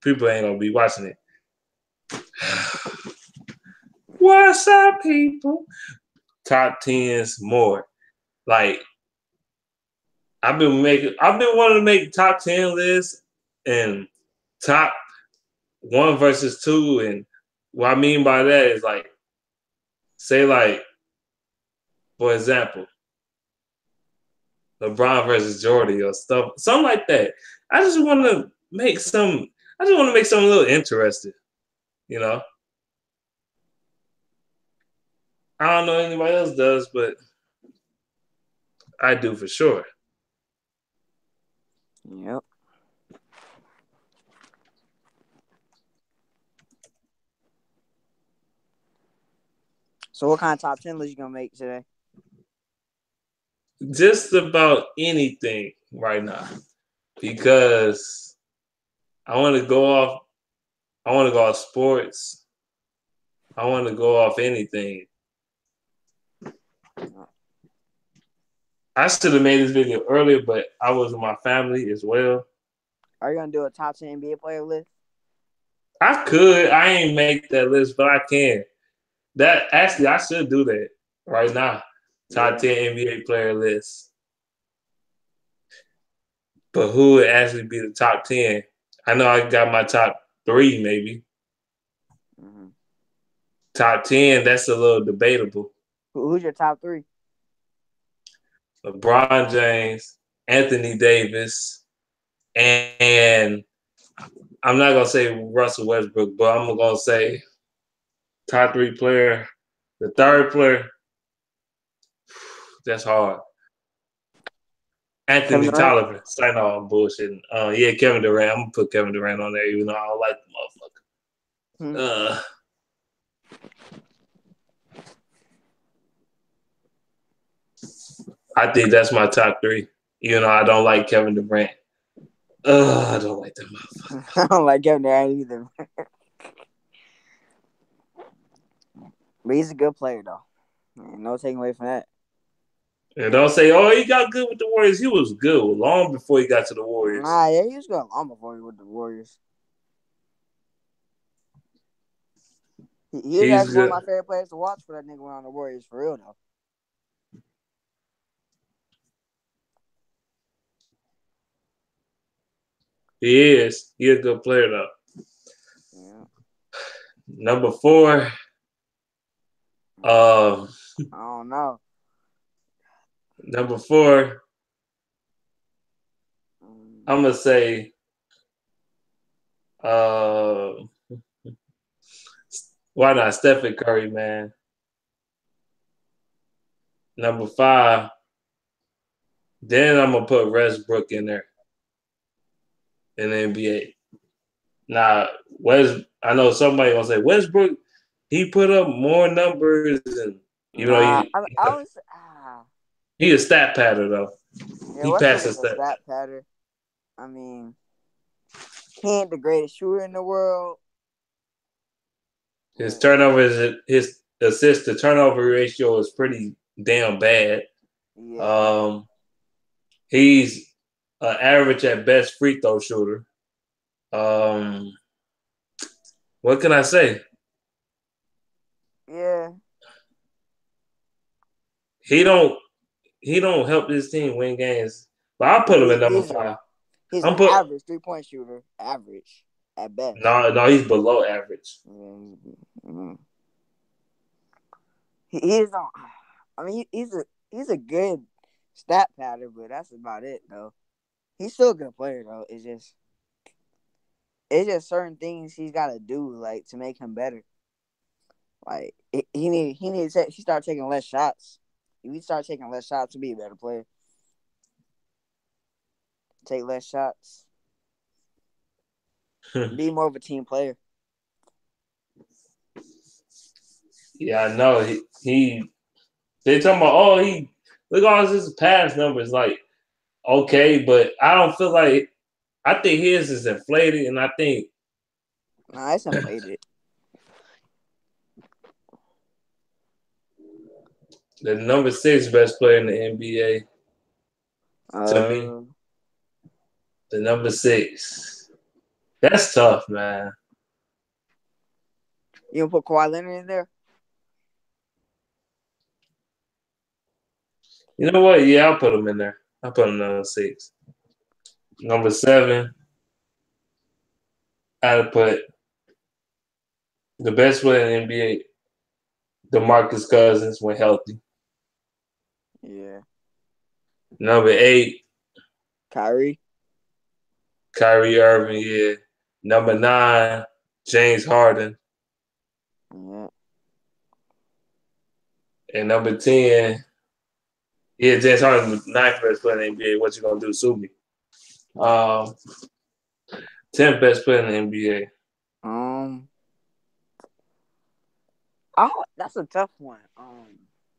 people ain't gonna be watching it. What's up, people? Top 10s more. Like I've been wanting to make top 10 lists and top 1 versus 2, and what I mean by that is like, say like, for example, LeBron versus Jordan or stuff, something like that. I just want to make some. I just want to make something a little interesting, you know. I don't know anybody else does, but I do for sure. Yep. So what kind of top 10 list you gonna make today? Just about anything right now, because I want to go off. I want to go off sports. I want to go off anything. I should have made this video earlier, but I was with my family as well. Are you gonna do a top 10 NBA player list? I could. I ain't make that list, but I can. That actually, I should do that right now. Top 10 NBA player list. But who would actually be the top 10? I know I got my top 3, maybe. Mm-hmm. Top 10, that's a little debatable. Who's your top 3? LeBron James, Anthony Davis, and I'm not going to say Russell Westbrook, but I'm going to say top 3 player. The third player, that's hard. Anthony Tolliver. I know I'm bullshitting. Yeah, Kevin Durant. I'm going to put Kevin Durant on there, even though I don't like the motherfucker. I think that's my top 3. Even though I don't like Kevin Durant. I don't like that motherfucker. I don't like Kevin Durant either. But he's a good player, though. No taking away from that. And don't say, oh, he got good with the Warriors. He was good long before he got to the Warriors. Nah, yeah, he was good long before he was with the Warriors. He was actually one of my favorite players to watch for that nigga went on the Warriors, for real, though. He is. He's a good player, though. Yeah. Number 4. I don't know. Number 4. I'm gonna say. Why not Stephen Curry, man? Number 5. Then I'm gonna put Westbrook in there in the NBA. Now, I know somebody gonna say Westbrook. He put up more numbers, and he a stat pattern though. Yeah, he passes a stat pattern. I mean, he ain't the greatest shooter in the world. His turnovers, his assist to turnover ratio is pretty damn bad. Yeah. He's an average at best free throw shooter. What can I say? Yeah. He don't help this team win games. But I'll put him at number 5. He's an average 3-point shooter. Average at best. No, he's below average. Mm-hmm. He's on. I mean, he's a good stat pattern, but that's about it, though. He's still a good player, though. It's just certain things he's got to do, like, to make him better. Like, he start taking less shots. If he start taking less shots, to be a better player. Take less shots. Be more of a team player. Yeah, I know. They talking about, look at all his pass numbers. Like, okay, but I don't feel like, I think his is inflated, and I think. Nah, it's inflated. The number 6 best player in the NBA. To me. The number 6. That's tough, man. You gonna put Kawhi Leonard in there? You know what? Yeah, I'll put him in there. I'll put him number 6. Number 7, I'd put the best player in the NBA, DeMarcus Cousins, when healthy. Yeah. Number 8, Kyrie. Kyrie Irving, yeah. Number 9, James Harden. Yeah. And number 10, yeah, James Harden, 9th best player in the NBA. What you gonna do, sue me? 10th best player in the NBA. Oh, that's a tough one.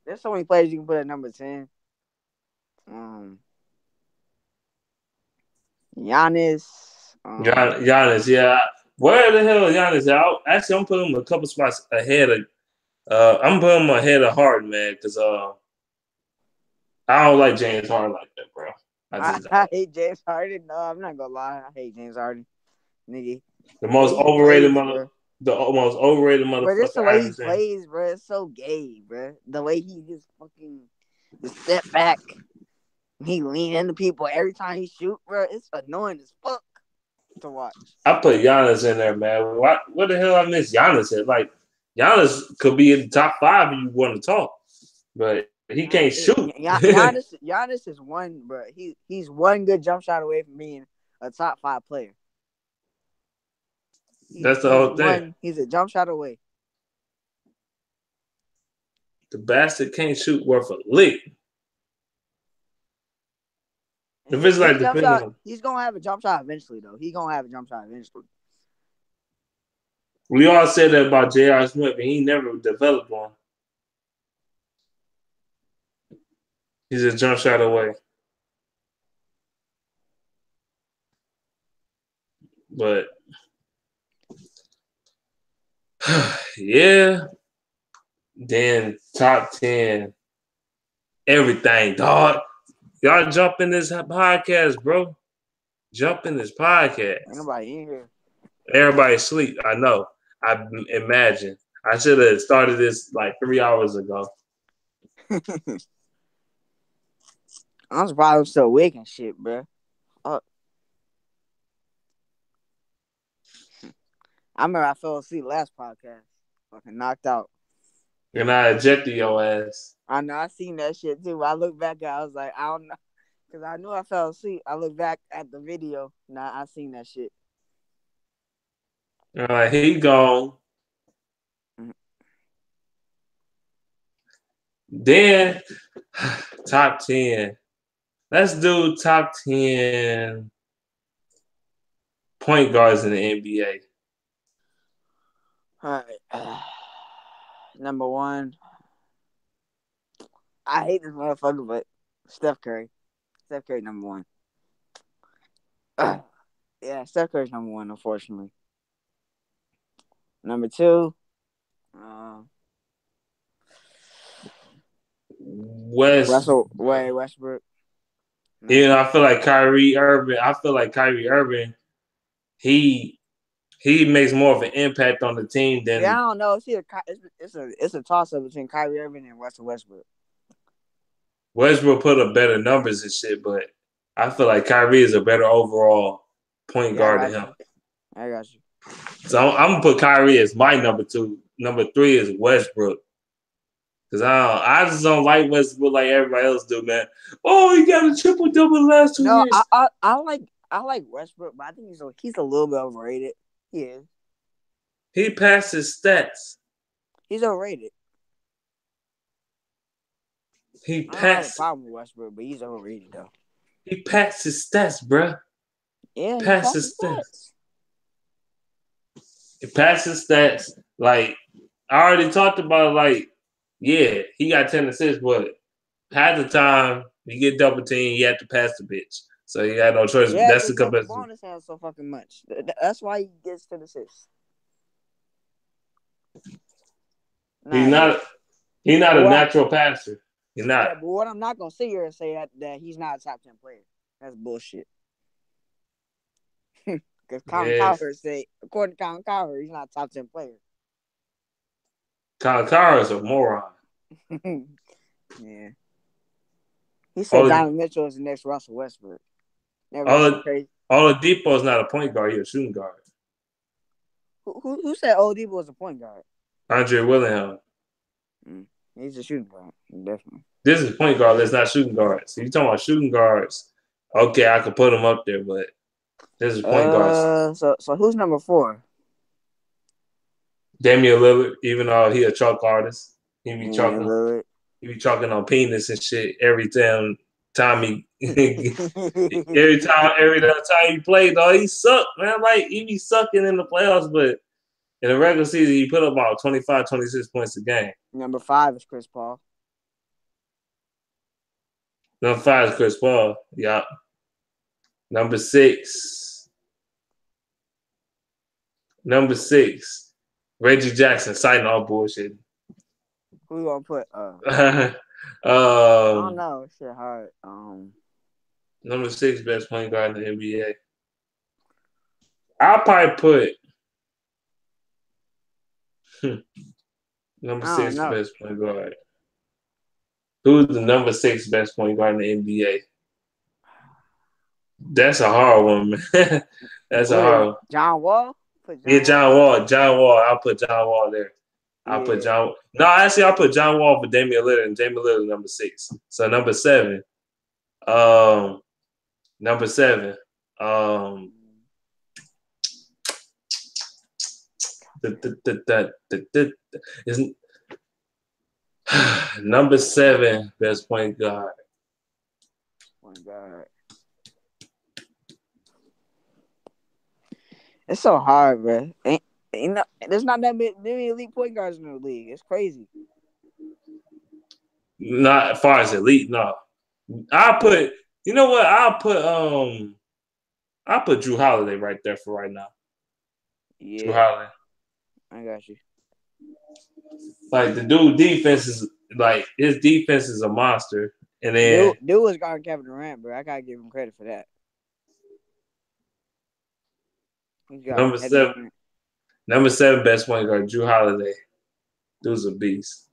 There's so many players you can put at number 10. Giannis. Giannis, yeah. Where the hell is Giannis at? Actually, I'm putting him a couple spots ahead of. I'm putting him ahead of Harden, man, because I don't like James Harden like that, bro. I just don't. I hate James Harden. No, I'm not gonna lie. I hate James Harden, nigga. The The way most he overrated plays, mother, bro. the most overrated But it's the motherfucker I way ever he seen. plays, bro. It's so gay, bro. The way he just fucking step back, he lean into people every time he shoot, bro. It's annoying as fuck to watch. I put Giannis in there, man. What the hell I miss Giannis at? Like Giannis could be in the top 5 if you want to talk, but he can't shoot. Giannis is one, bro. He's one good jump shot away from being a top 5 player. That's the whole thing. He's a jump shot away. The bastard can't shoot worth a lick. If it's like defending, he's gonna have a jump shot eventually, though. He's gonna have a jump shot eventually. we all said that about J.R. Smith, and he never developed one. He's a jump shot away. But yeah, then top 10, everything, dog. Y'all jump in this podcast, bro. Jump in this podcast. Ain't nobody in here. Everybody sleep. I know. I imagine. I should have started this like 3 hours ago. I'm surprised I'm still awake and shit, bro. I remember I fell asleep last podcast. Fucking knocked out. And I ejected your ass. I know. I seen that shit too. I looked back at it, I was like, I don't know. Because I knew I fell asleep. I looked back at the video. Now I seen that shit. All right, he gone. Mm-hmm. Then, top 10. Let's do top 10 point guards in the NBA. All right. Number 1. I hate this motherfucker, but Steph Curry. Steph Curry, number 1. Yeah, Steph Curry's number 1, unfortunately. Number 2. Westbrook. You know, I feel like Kyrie Irving, he makes more of an impact on the team than. Yeah, I don't know. See, it's a toss up between Kyrie Irving and Russell Westbrook. Westbrook put up better numbers and shit, but I feel like Kyrie is a better overall point guard than him. I got you. So I'm gonna put Kyrie as my number 2. Number 3 is Westbrook. Cause I just don't like Westbrook like everybody else do, man. Oh, he got a triple double the last 2 years. No, I like Westbrook, but I think he's a little bit overrated. He is. He passed his stats. He's overrated. He passed. I don't have a problem with Westbrook, but he's overrated though. He passed his stats, bruh. Yeah, he passed his stats. He passed his stats. Like I already talked about. Like, yeah, he got 10 assists, but half the time you get double team, you have to pass the bitch. So you got no choice. Yeah, that's the comparison. Bonus has so fucking much. That's why he gets 10 assists. He's not a natural passer. He's not. Yeah, but what I'm not gonna sit here and say that he's not a top 10 player. That's bullshit. Because Because Colin Yes. Cowherd said, according to Colin Cowherd, he's not a top 10 player. Colin Cowherd's a moron. Yeah. He said All Donovan Mitchell is the next Russell Westbrook. Oladipo's not a point guard. He's a shooting guard. Who said Oladipo was a point guard? Andre Willingham. He's a shooting guard, definitely. This is point guard. That's not shooting guards. So you talking about shooting guards? Okay, I could put him up there, but this is point guards. So who's number 4? Damian Lillard, even though he a chalk artist, he be chalking. Lillard. He be chalking on penis and shit every time he every time he played, though, he sucked, man. Like, he be sucking in the playoffs, but in the regular season, he put up about 25, 26 points a game. Number 5 is Chris Paul. Number 5 is Chris Paul. Yeah. Number 6. Reggie Jackson, citing all bullshit. Who you gonna put? I don't know. Shit hard. Number 6 best point guard in the NBA. I'll probably put number 6 best point guard. Who's the number 6 best point guard in the NBA? That's a hard one, man. That's a hard one. John Wall? John Wall. I'll put John Wall there. I'll put John. No, actually, I'll put John Wall for Damian Lillard, and Damian Lillard number 6. So number 7. Number 7. Isn't number 7 best point guard. Point guard. It's so hard, bro. There's not that many elite point guards in the league. It's crazy. Not as far as elite, no. I'll put Drew Holiday right there for right now. Yeah. Drew Holiday. I got you. Like, the dude defense is like, his defense is a monster. And then dude was guarding Kevin Durant, bro. I gotta give him credit for that. Number 7 best point guard, Drew Holiday. Dude's a beast.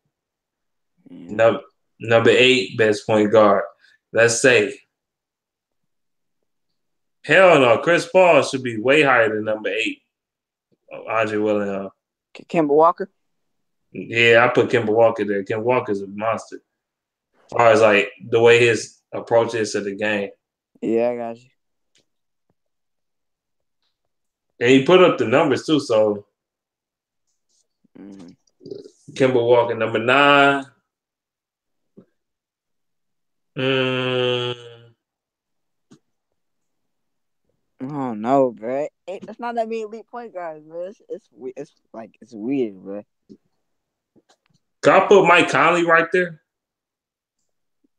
Number 8 best point guard. Let's say. Hell no, Chris Paul should be way higher than number 8. Andre Willingham. Kemba Walker? Yeah, I put Kemba Walker there. Kemba Walker's a monster. As far as like the way his approach is to the game. Yeah, I got you. And he put up the numbers too, so Kemba Walker, number 9. Oh no, bro. It's not that many elite point guards, bro. It's weird, bro. Can I put Mike Conley right there?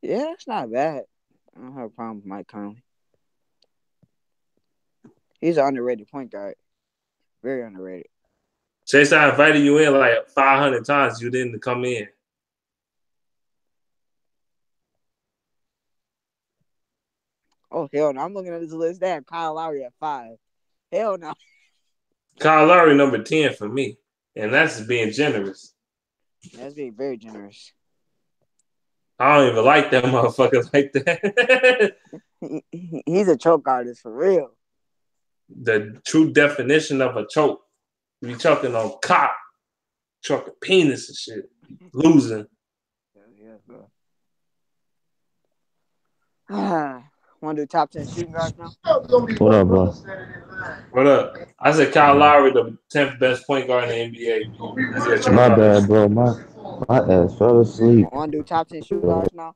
Yeah, it's not bad. I don't have a problem with Mike Conley. He's an underrated point guard. Very underrated. Chase, I invited you in like 500 times. You didn't come in. Oh, hell no. I'm looking at this list. They have Kyle Lowry at 5. Hell no. Kyle Lowry number 10 for me. And that's being generous. That's being very generous. I don't even like that motherfucker like that. He's a choke artist for real. The true definition of a choke. You be choking on cock, choking penis and shit. Losing. Yeah, bro. Want to do top 10 shooting guards now? What up, bro? What up? I said Kyle Lowry, the 10th best point guard in the NBA. My bad, bro. My ass fell asleep. Want to do top 10 shooting guards now?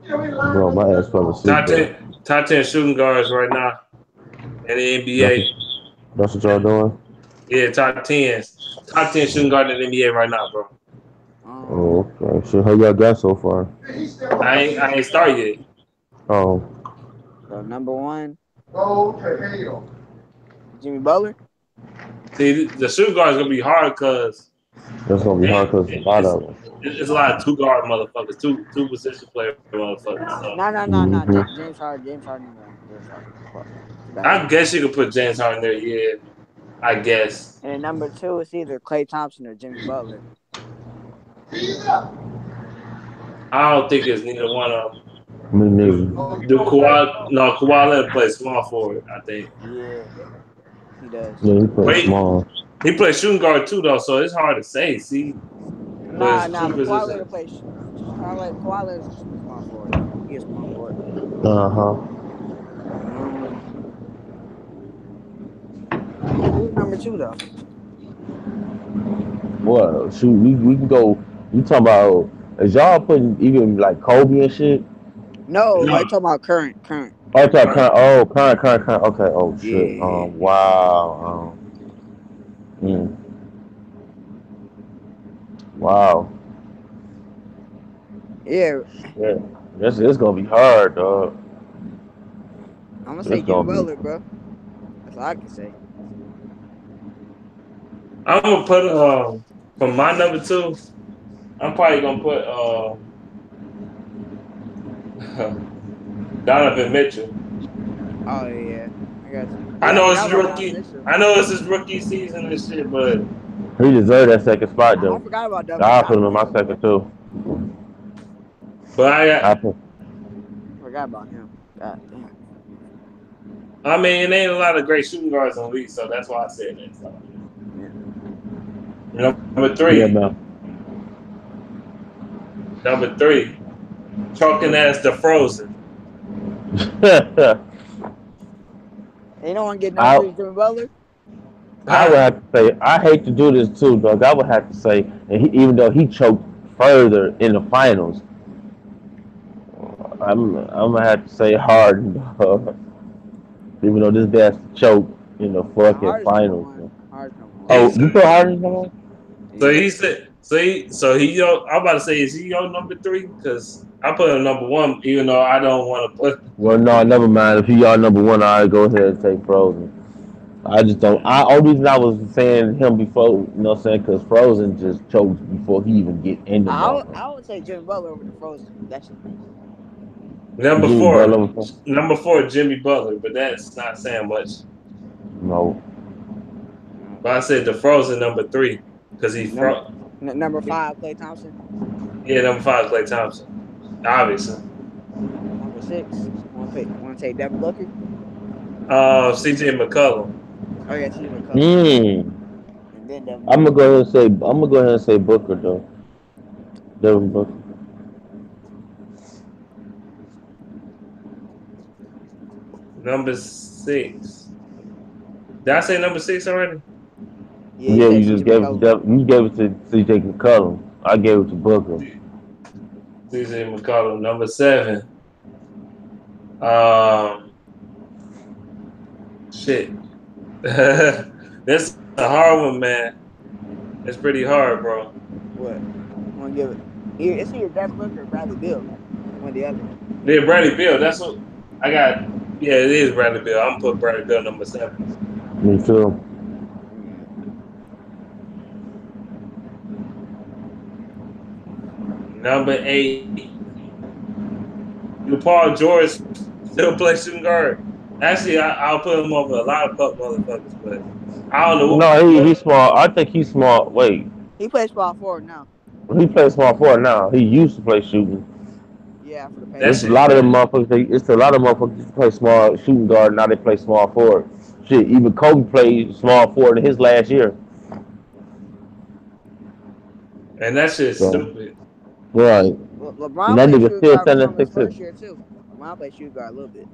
Bro, my ass fell asleep. Top 10 shooting guards right now in the NBA. That's what y'all doing? Yeah, top 10s. Top 10 shooting guard in the NBA right now, bro. Oh, okay. So how y'all got so far? I ain't started yet. Oh. So number 1. Go to hell. Jimmy Butler. See, the shooting guard is gonna be hard because that's gonna be hard because a lot of them. It's a lot of 2 guard motherfuckers, two position player motherfuckers. So. No. James Harden. I guess you could put James Harden there. Yeah, I guess. And then number 2 is either Klay Thompson or Jimmy Butler. I don't think it's neither one of them. Me neither. Kawhi Leonard plays small forward, I think. Yeah, he does. Yeah, he plays Wait, small. he plays shooting guard too, though, so it's hard to say. See, Nah, but Kawhi Leonard plays. Kawhi Leonard's a small forward though. He is small forward. Who's number 2 though? What? Shoot, we can go. You talking about? Is y'all putting even like Kobe and shit? No, I talking about current. Oh, current. Oh, current. Okay. Oh shit. Yeah. Wow. Wow. Yeah. It's gonna be hard, dog. I'm gonna say Jimmy Butler, bro. That's all I can say. I'm gonna put for my number 2. I'm probably gonna put Donovan Mitchell. Oh yeah, I got you. I know it's rookie. I know it's his rookie season and shit, but he deserved that second spot though. I forgot about Donovan. I put him in my second too. But I forgot about him. God damn. I mean, it ain't a lot of great shooting guards in the league, so that's why I said that. So. Yeah. Number 3. Yeah, man. Number 3. Chalking as the Frozen. You don't want to get number 3 Jimmy Butler? I would have to say, I hate to do this too, dog. I would have to say, and even though he choked further in the finals, I'm gonna have to say Harden, dog. Even though this guy's choked in the fucking finals. Oh, you put Harden on? So he said, I'm about to say, is he your number 3? Because I put him number 1, even though I don't want to put. Well, no, never mind. If he y'all number 1, I'll go ahead and take Frozen. I just don't. Only reason I was saying him before, you know what I'm saying, because Frozen just choked before he even get in the ball. I would say Jimmy Butler over the Frozen. That's just me. Number 4, Jimmy Butler, but that's not saying much. No. But I said the Frozen number 3 because he's number 5, Klay Thompson. Yeah, number 5, Klay Thompson. Obviously. Number 6, want to take Devin Booker? CJ McCollum. Oh yeah, CJ McCollum. And then Devin Booker. I'm gonna go ahead and say Booker though. Devin Booker. Number 6. Did I say number 6 already? Yeah, you just gave it to CJ McCollum. I gave it to Booker. CJ McCollum, number 7. Shit. That's a hard one, man. It's pretty hard, bro. What? I'm gonna give it. It's either Devin Booker or Bradley Beal. One or the other. Yeah, Bradley Beal. That's what I got. Yeah, it is Bradley Beal. I'm gonna put Bradley Beal number 7. Me too. Number 8. Paul George still play shooting guard. Actually, I'll put him over a lot of motherfuckers, but I don't know. No, he's small. I think he's small. Wait. He plays small forward now. He plays small forward now. He used to play shooting. Yeah, for the Pacers. There's a lot of them motherfuckers. It's a lot of motherfuckers who play small shooting guard. Now they play small forward. Shit, even Kobe played small forward in his last year. And that shit's stupid. Right. LeBron that played nigga still shooting guard first year too. LeBron played shooting guard a little bit.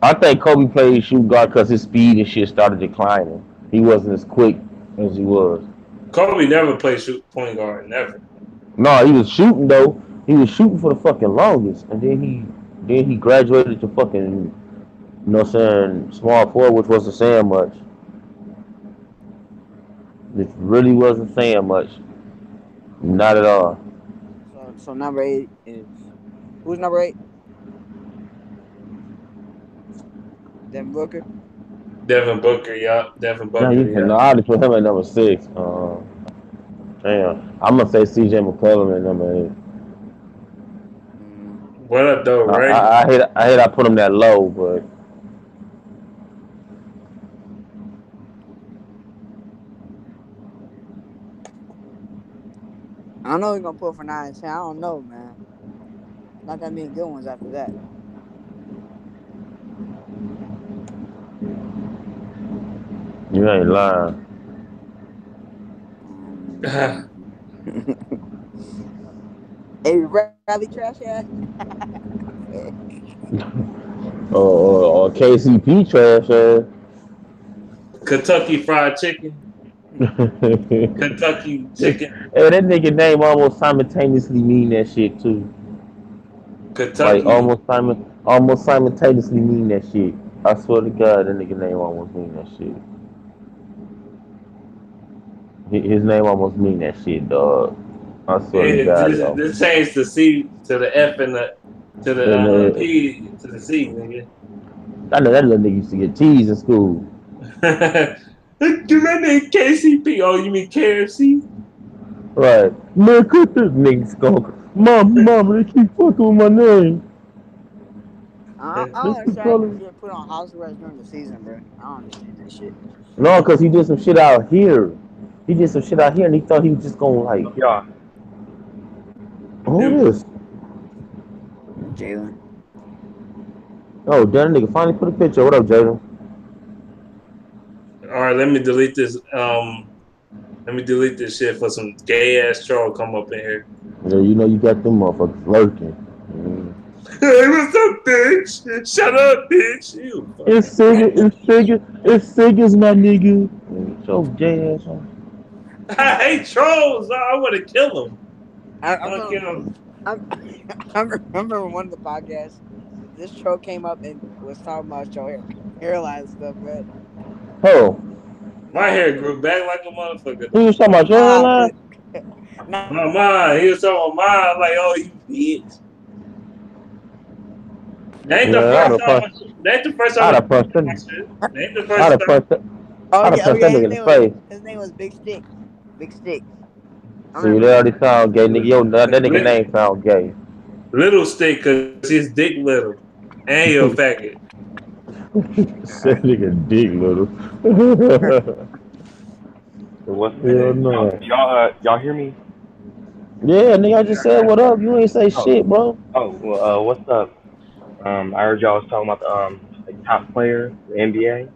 I think Kobe played shooting guard because his speed and shit started declining. He wasn't as quick as he was. Kobe never played point guard, never. No, he was shooting though. He was shooting for the fucking longest, and then he graduated to fucking, you know what I'm saying, small forward, which wasn't saying much. It really wasn't saying much. Not at all. So number 8 is who's number 8? Devin Booker. Devin Booker, yeah. Devin Booker. No, I just put him at number 6. Damn, I'm gonna say CJ McCollum at number 8. What up, though, right? I hate I put him that low, but I don't know who's gonna put for 9 and 10. I don't know, man. Not that many good ones after that. You ain't lying. Hey, Bradley trash ass. Or KCP trash ass. Kentucky Fried Chicken. Kentucky Chicken. Hey, that nigga name almost simultaneously mean that shit too. Like Kentucky. almost simultaneously mean that shit. I swear to God, that nigga name almost mean that shit. His name almost mean that shit, dog. I swear to Yeah, God, yo. this changed the C to the F and the to the And P to the C, nigga. I know that little nigga used to get teased in school. Do that name KCP? Oh, you mean KFC? Right. Man, cut this nigga skunk. Mom, they keep fucking with my name. I They don't keep understand how people calling. get put on house arrest during the season, bro. I don't understand that shit. No, because he did some shit out here. He did some shit out here and he thought he was just gonna like, Yeah. who this? Jalen. Oh, that nigga finally put a picture. What up, Jalen? All right, let me delete this. Let me delete this shit for some gay ass troll come up in here. Yeah, you know you got them motherfuckers lurking. Mm. Hey, what's up, bitch? Shut up, bitch. You It's Siggas, my nigga. So gay ass on. I hate trolls. I want to kill them. I I want to kill them. I remember one of the podcasts. This troll came up and was talking about your hairline and stuff, bro. Oh, My hair grew back like a motherfucker. he was talking about your hairline? Nah, My mind, he was talking about mine, like, oh, you bitch. That ain't the Yeah, first time. That ain't the first time I'd I have punched did my him. shit. That ain't the I'd first have time. punched I'd have punched that nigga in the face. his name was Big Stick. Big Stick. I See, remember they him. already sound gay, nigga. Yo, that nigga name sound gay. Little stick, cause his dick little, and he a faggot. That nigga dick little. What's Hell no. y'all hear me? Yeah, nigga, I just said what up. You ain't say shit, bro. What's up? I heard y'all was talking about the like top players, the NBA.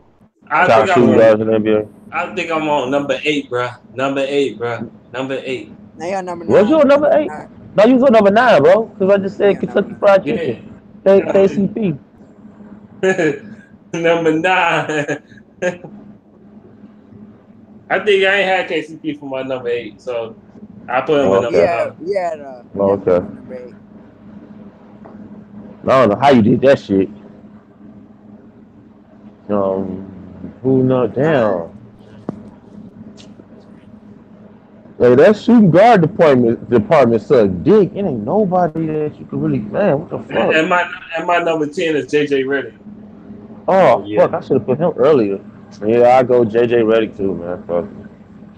I think Top I'm shooting on. guards in the NBA. I think I'm on number 8, bruh. Number 8, bruh. Number 8. Now you're number Was you 9. on You're number number 8? 9. No, you was on number 9, bro. Because I just Yeah, said you're number Kentucky 9. Fried Yeah. Chicken. KCP. Number 9. I think I ain't had KCP for my number 8, so I put him Oh, in number okay. Yeah, 9. yeah, Oh, definitely okay. on number 8. I don't know how you did that shit. Who know? Nah. Damn. Hey, that shooting guard department suck dick. It ain't nobody that you could really, man. What the fuck? And my number 10 is JJ Redick. Oh Oh yeah. fuck! I should have put him earlier. Yeah, I go JJ Redick too, man. Fuck.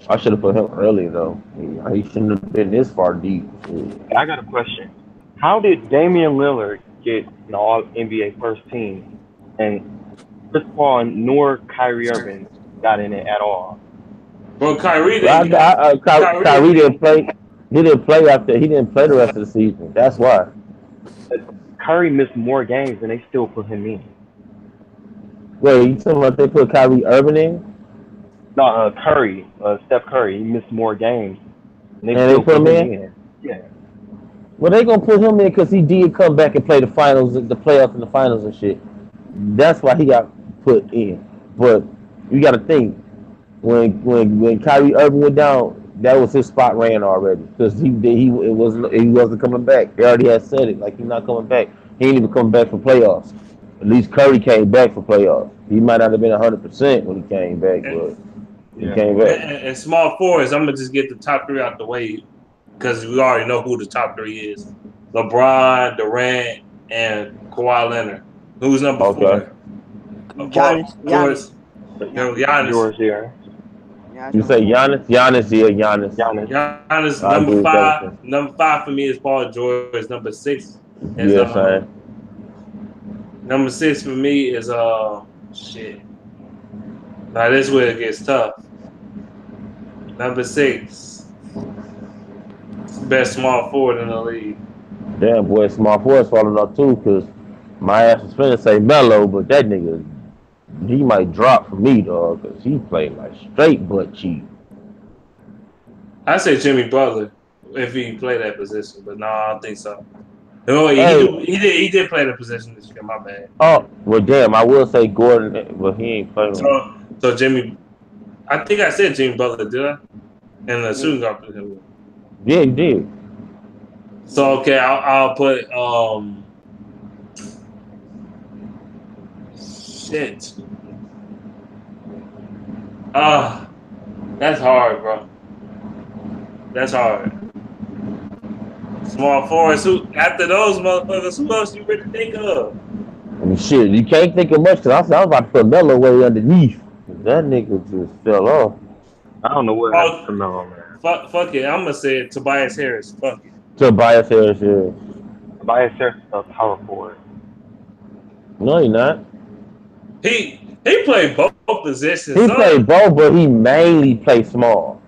I should have put him earlier though. He shouldn't have been this far deep. Shit. I got a question. How did Damian Lillard get an All NBA first team, and Chris Paul nor Kyrie Irving got in it at all? Bro, Kyrie Well, didn't get Kyrie Kyrie didn't didn't play. He didn't play after. He didn't play the rest of the season. That's why. Curry missed more games and they still put him in. Wait, you talking about they put Kyrie Irving in No, Curry, Steph Curry, he missed more games and they and they still put put him him in? in. Yeah. Well, they gonna put him in because he did come back and play the finals, the playoffs, and the finals and shit. That's why he got put in. But you got to think when Kyrie Irving went down, that was his spot ran already because he wasn't coming back. He already had said it like he's not coming back. He ain't even coming back for playoffs. At least Curry came back for playoffs. He might not have been 100% when he came back, but he Yeah. came back. and small forwards. I'm gonna just get the top 3 out the way because we already know who the top 3 is: LeBron, Durant, and Kawhi Leonard. Who's number Okay. 4? Paul Giannis. George. Giannis. No, Giannis. Giannis. George there. Giannis You number say 4. Giannis? Giannis, yeah, Giannis. Giannis. Giannis I number agree with that one 5. too. Number 5 for me is Paul George. Number 6 is Yeah, same. number 6 for me is shit. Now this is where it gets tough. Number 6, best small forward in the league. Damn, boy, small forward's falling off too, because my ass was finna say Melo, but that nigga, he might drop for me, dog, because he played like straight butt cheek. I say Jimmy Butler if he played that position, but no, I don't think so. No, Hey. he did play the position this year. My bad. Oh, well, damn, I will say Gordon, but he ain't playing. So Jimmy, I think I said Jimmy Butler, did I? And the shooting guard position. Yeah, you did. So okay, I'll put shit. That's hard, bro. That's hard. Small forwards. Who after those motherfuckers? Who else you really think of? I mean, shit, you can't think of much because I was about to put Melo way underneath. That nigga just fell off. I don't know what happened to Melo, man. Fuck it. I'm gonna say Tobias Harris. Fuck it. Tobias Harris, yeah. Tobias Harris is a power forward. No, he not. He played both positions. He played both, but he mainly played small.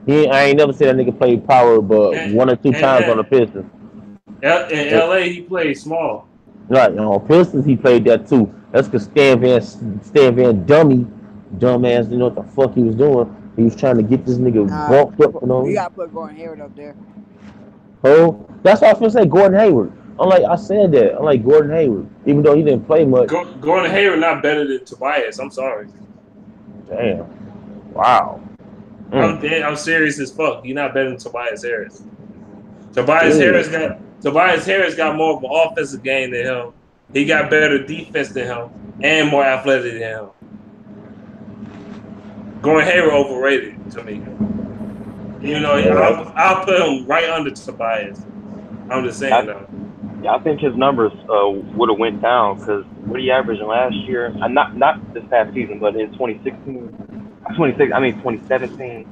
I ain't never seen that nigga play power, but one or two times on the Pistons. In LA, he played small. Right, on Pistons, he played that too. That's because Stan Van dumbass, you know what the fuck he was doing. He was trying to get this nigga bulked up. You know? You gotta put Gordon Hayward up there. Oh, that's why I was gonna say Gordon Hayward. I said that. I'm like Gordon Hayward, even though he didn't play much. Gordon Hayward not better than Tobias. I'm sorry. Damn. Wow. I'm serious as fuck. You're not better than Tobias Harris. Tobias Harris got more of an offensive game than him. He got better defense than him and more athletic than him. Gordon Hayward overrated to me. You know, I'll put him right under Tobias. I'm just saying though. Yeah, I think his numbers would have went down because what he averaged last year, not this past season, but in 2017,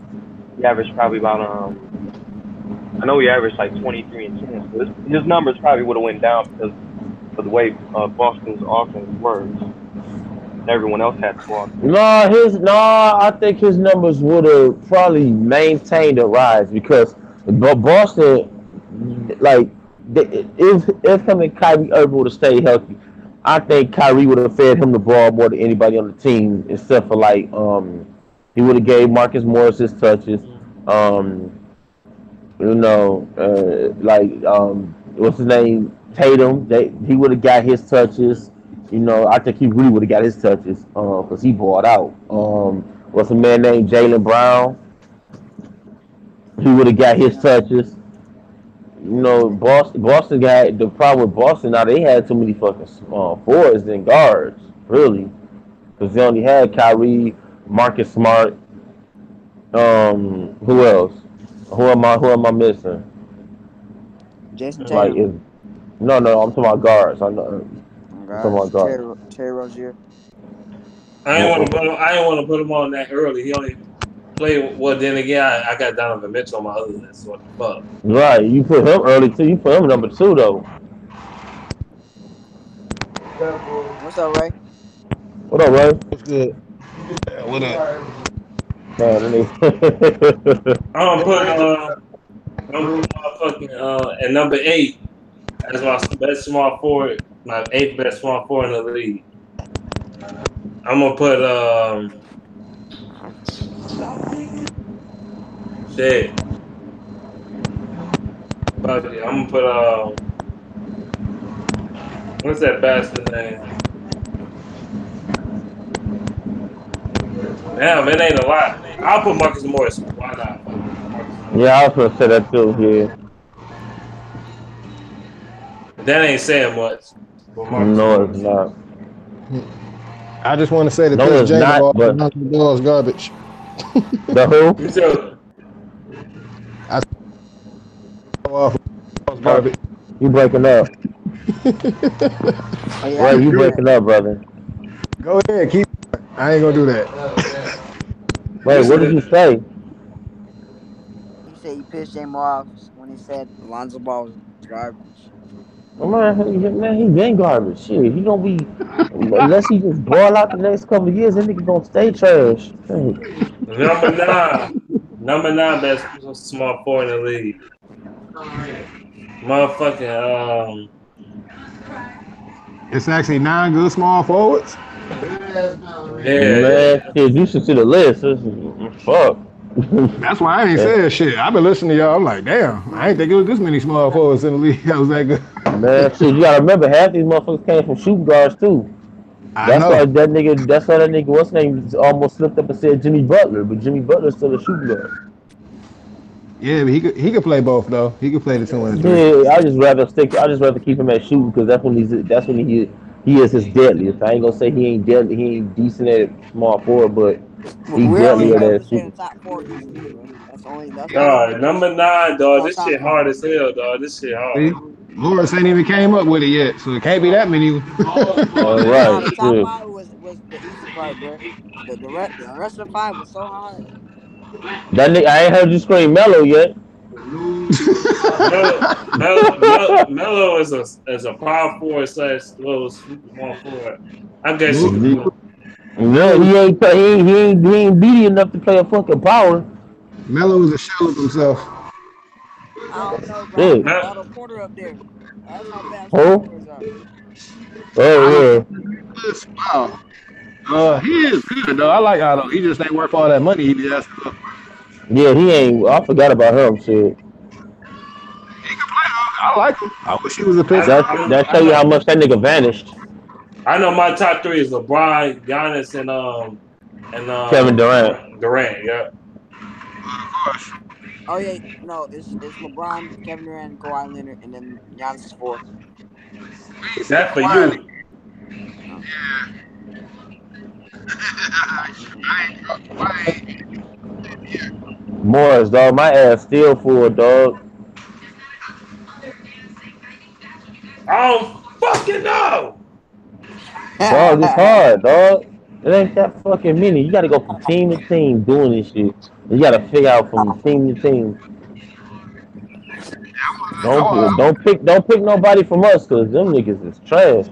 he averaged probably about I know he averaged like 23 and 10. So his numbers probably would have went down because of the way Boston's offense works. Everyone else had to walk. I think his numbers would have probably maintained a rise because Boston, like, if him and Kyrie Irving would have stayed healthy, I think Kyrie would have fed him the ball more than anybody on the team, except for like he would have gave Marcus Morris his touches. What's his name? Tatum. He would have got his touches. I think he really would have got his touches because he bought out. What's a man named Jaylen Brown? He would have got his touches. Boston got the problem with Boston now. They had too many fucking forwards than guards, really, because they only had Kyrie, Marcus Smart. Who else? Who am I missing? Jason Tatum. No, I'm talking about guards. I know. I'm talking about guards. Terry Rozier. I didn't want to put him on that early. He only played. Well, then again, I got Donovan Mitchell on my other list. So what the fuck? Right, you put him early too. You put him number 2 though. What's up, Ray? What up, Ray? What's good? What up? I'm fucking at number 8 as my best small forward, my 8th best small forward in the league. I'm gonna put shit. Fuck it. I'm gonna put what's that bastard name? Damn, it ain't a lot. I'll put Marcus Morris. Why not? Yeah, I was gonna say that too. Yeah. That ain't saying much. No, it's not. I just want to say that no, this James ball is garbage. The who? Garbage. You breaking up? Right, you breaking up, brother? Go ahead, keep. I ain't gonna do that. Wait, what did you say? He said he pissed him off when he said Lonzo Ball was garbage. Oh, man, he been garbage. Shit, he gonna be unless he just ball out the next couple of years. That nigga gonna stay trash. Number 9 best small forward in the league. Motherfucking It's actually 9 good small forwards. yeah. Man, shit, you should see the list. Fuck. That's why I ain't Yeah. saying shit. I've been listening to y'all. I'm like, damn, I ain't think it was this many small forwards in the league that was that good. Man, shit, you gotta remember half these motherfuckers came from shooting guards too. I That's why know. that nigga. That's why that nigga. What's his name? Almost slipped up and said Jimmy Butler, but Jimmy Butler's still a shooting guard. Yeah, but he could play both though. He could play the 2 and the 3. Yeah, I just rather stick. I just rather keep him at shooting because that's when he is his deadliest. I ain't gonna say he ain't deadly. He ain't decent at small forward, but he We're only deadly at ever that saying shooting. the top 4 easily, bro. That's the only Dog, position. number 9, dog. No, This top shit 9. hard as hell, dog. This shit See, hard. Lawrence ain't even came up with it yet, so it can't be that many. All No, right, the top shit. 5 was the easy part, bro. The rest of the 5 was so hard. That nigga, I ain't heard you scream mellow yet. Melo is a power forward slash little small forward. I guess you could Lou- put. No, Melo, he ain't beating enough to play a fucking power. Melo was a shell of himself. I don't know, bro. I Shit. put Otto Porter up there. That's how bad small Who? forwards are. Otto, Oh wow. He is good though. I like Otto. He just ain't worth all that money he be asking for. yeah. Yeah, he ain't. I forgot about him. Shit. He can play though. I like him. I wish he was a I, Pistons. That I show you how know. much that nigga vanished. I know my top 3 is LeBron, Giannis, and Kevin Durant. Durant. Yeah, Oh yeah, no, it's LeBron, Kevin Durant, and Kawhi Leonard, and then Giannis is 4. that's for you. Oh. Morris, dog. My ass still full, dog. I don't fucking know. Dog, it's hard, dog. It ain't that fucking many. You gotta go from team to team doing this shit. You gotta figure out from team to team. Don't pick nobody from us, cause them niggas is trash.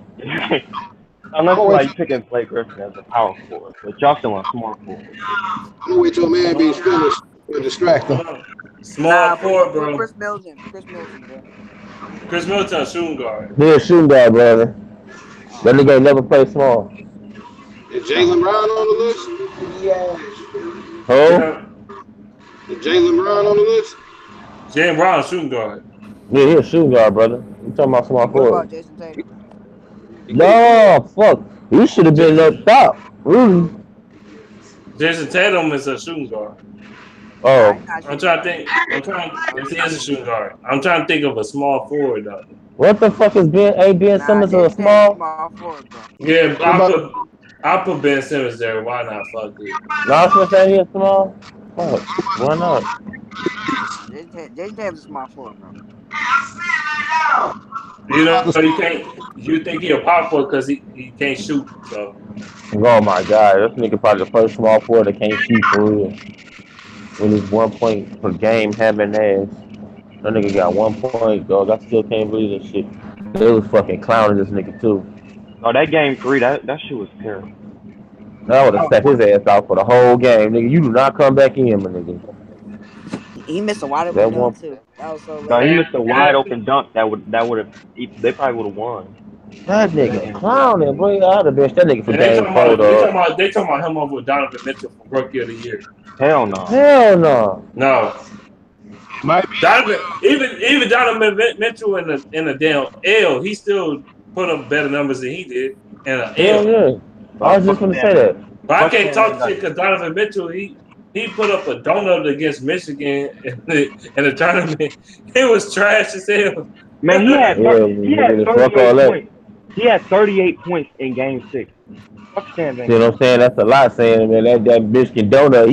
Unless I'm like you picking Blake Griffin as a power forward, but y'all still want small forward. gonna wait till a man be finished to distract him. Small forward, put bro. Chris Middleton, bro. Chris Middleton, a shooting guard. He a shooting guard, brother. That nigga ain't never played small. Is Jalen Brown on the list? Who? Yeah, Is Jalen Brown on the list? Jalen Brown, shooting guard. Yeah, he a shooting guard, brother. You talking about small What about forward? Jason Tatum? No, fuck. He should have been up top. Really? Jason Tatum is a shooting guard. Oh, I'm trying to think. Yes, he is a shooting guard. I'm trying to think of a small forward though. what the fuck is Ben Nah, Simmons a Jason Tatum's small? small forward, bro. Yeah, What about I'll put Ben Simmons there. Why not? Fuck it. No, Smith saying he a small. Fuck. Why not? Jason Tatum's a small forward, bro. You know, you can't. You think he a power forward because he can't shoot. So Oh my god, this nigga probably the first small forward that can't shoot for real. With his 1 point per game having ass. That nigga got 1 point, dog. I still can't believe that shit. They was fucking clowning this nigga too. Oh, that game 3, that shit was terrible. I would have set his ass out for the whole game, nigga. You do not come back in, my nigga. He missed a wide open That dunk one, too. That was so No, he late. missed a wide open dunk that would have they probably would have won. that That nigga game 3. clowning, boy. I'd have benched that nigga for and they game talking four, about dog. him over Donovan Mitchell for rookie of the year. Hell no. Hell no. No, might be Donovan even Donovan Mitchell in a damn L, he still put up better numbers than he did in an Hell L. yeah. I was just gonna say that. But I Fuck can't Cam talk Newton. shit because Donovan Mitchell he put up a donut against Michigan in the tournament. It was trash as hell. Man, he had Yeah, he had nigga, fuck all 38 that. points. He had 38 points in game 6. Fuck Cam You Newton. know what I'm saying? That's a lot saying, man. That Michigan donut,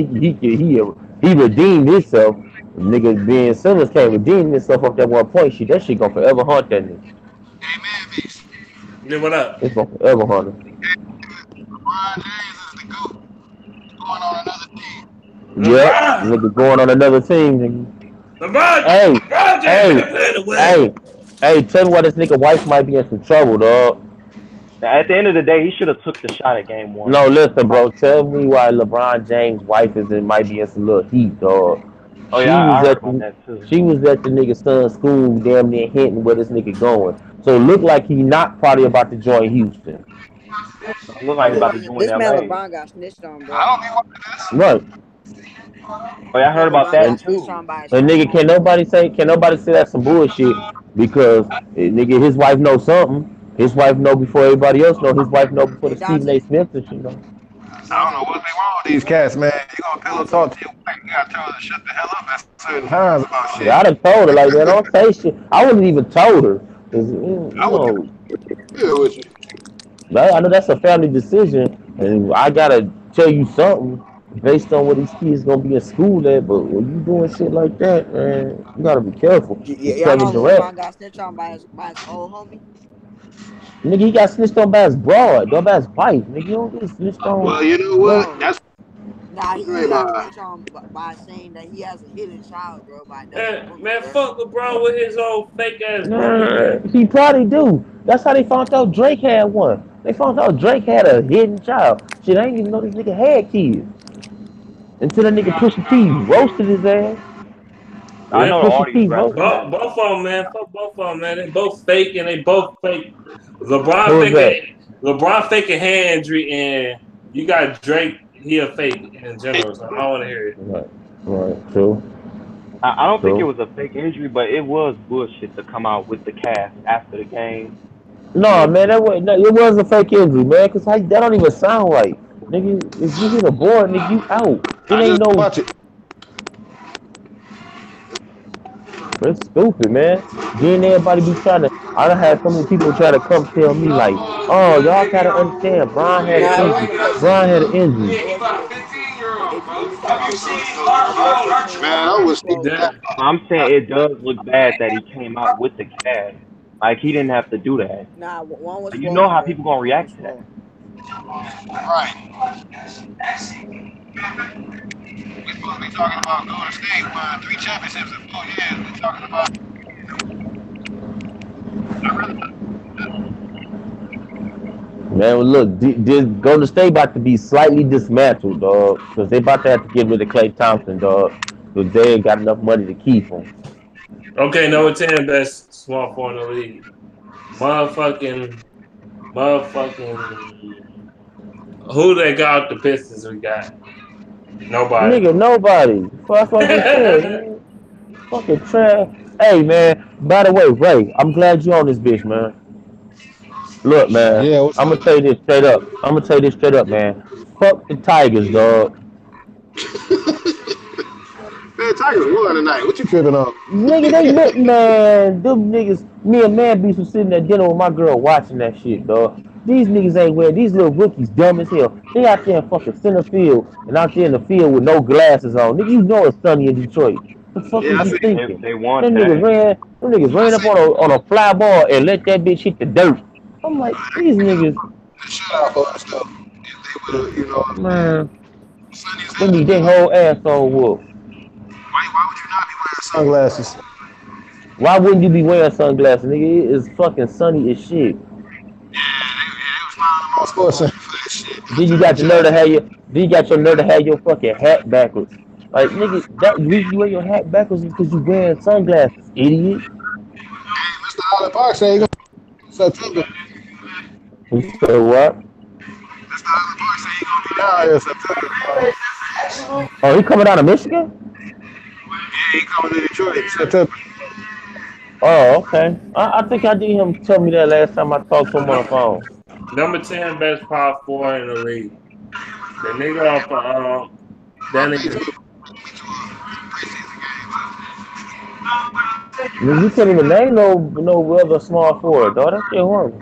he redeemed himself. Nigga Ben Simmons can't redeem himself off that 1 point shit. That shit gonna forever haunt that nigga. Yeah, what up? It's gonna forever haunt him. LeBron James is the GOAT. Going on another team. Yep, LeBron, nigga going on another team, nigga. Hey, LeBron James hey, been playing the hey, way. hey, tell me why this nigga wife might be in some trouble, dog. Now, at the end of the day, he should have took the shot at game 1. No, listen, bro. Tell me why LeBron James' wife might be in some little heat, dog. Oh She yeah, I was heard at about the that too. she was at the nigga's son's school, damn near hinting where this nigga going. So it looked like he not probably about to join Houston. Look like he's about to join This man LA. LeBron got snitched on, I bro. don't be watching Right. Oh yeah, I This heard man about LeBron got that And snitched too. on by his and own nigga, homie. can nobody say that's some bullshit because nigga, his wife knows something. His wife know before everybody else know. His wife know before Hey the Stephen A. Dante, Smith that she know. I don't know what's wrong with these cats, man. You gonna pillow Dante. talk to your wife, you gotta tell her to shut the hell up at certain times about Yeah, shit. I done told her like that. Don't say shit. I wouldn't even told her. 'Cause, I would deal with you. I know that's a family decision, and I gotta tell you something based on what these kids gonna be in school at. But when you doing shit like that, man, you gotta be careful. It's Y'all Kevin know Durant. LeBron got snitched on by his old homie. Nigga, he got snitched on by his broad, not by his wife. Nigga, you don't get snitched on. Well, you know what? Bro, That's nah, he my got snitched on by saying that he has a hidden child, bro, by another woman, Man, bro. fuck LeBron with his old fake ass brother, Nah, man. he probably do. That's how they found out Drake had one. They found out Drake had a hidden child. Shit, I ain't even know this nigga had kids until that nigga Pusha T roasted his ass. I Yeah, know all Pusha these T rappers roasted. had both of them, man. Fuck both of them, man. They both fake and they both fake. LeBron Who is that? faking, LeBron faking hand injury, and you got Drake. He a fake in general, so I don't want to hear it. Right, right, true, I don't think it true. was a fake injury, but it was bullshit to come out with the cast after the game. No, With man, it was a fake injury, man. Cause that don't even sound right, nigga. If you hit a board, nigga, you out. It I ain't just no. watch it. It's stupid, man. Then everybody be trying to. I done had so many people try to come tell me like, "Oh, y'all gotta understand, Brian had an Nah, it injury. wasn't a fake Brian injury. had an injury." It wasn't a fake injury. If you saw the picture, he left his hand Man, I was closed. That, I'm saying it does look bad that he came out with the cast. Like he didn't have to do that. Nah, one was You know swollen, how bro. people gonna One was react to that. swollen. right. We supposed to be talking about Golden State won 3 championships in 4 years. We talking about Man, well, look, this Golden State about to be slightly dismantled, dog, because they about to have to get rid of Klay Thompson, dog, because they ain't got enough money to keep him. okay, number 10 best small forward in the league. Motherfucking. Who they got the Pistons? We got nobody. Nigga, nobody. That's what I just said, man. Fucking trash. Hey, man. By the way, Ray, I'm glad you on this bitch, man. Look, man. yeah. What's I'm up? gonna tell you this straight up. Man. Fuck the Tigers, dog. Man, Tigers won tonight. What you tripping on? Nigga, they look, man. Them niggas. Me and Man Beast was sitting at dinner with my girl watching that shit, dog. These niggas ain't wearing. These little rookies dumb as hell. They out there in fucking center field and out there in the field with no glasses on. Nigga, you know it's sunny in Detroit. The fuck Yeah, is I you see. thinking? They won Them niggas today. ran. Them niggas I ran up see. on a fly ball and let that bitch hit the dirt. I'm like, these niggas, The shutout for us though. If they would have, man, sunny as they hell. need their whole asshole whooped. Why would you not be wearing sunglasses? Why wouldn't you be wearing sunglasses, nigga? It is fucking sunny as shit. Yeah, they was flying them on Sports Center for that shit. I Then you took got that the nerve jacket. to have your then you got your nerve to have your fucking hat backwards. Like nigga, that the reason you wear your hat backwards is because you wearing sunglasses, idiot. Mr. Holland Park say he gonna be September. You said what? Mr. Holland Park say he gonna be down here in September. Oh, he coming out of Michigan? Yeah, he coming to Detroit in September. Oh, okay. I think I did him tell me that last time I talked to him on the phone. Number 10 best power forward in the league. The nigga off My that beats nigga. moved me to a preseason You can't even name no other small forward, dog. That shit horrible.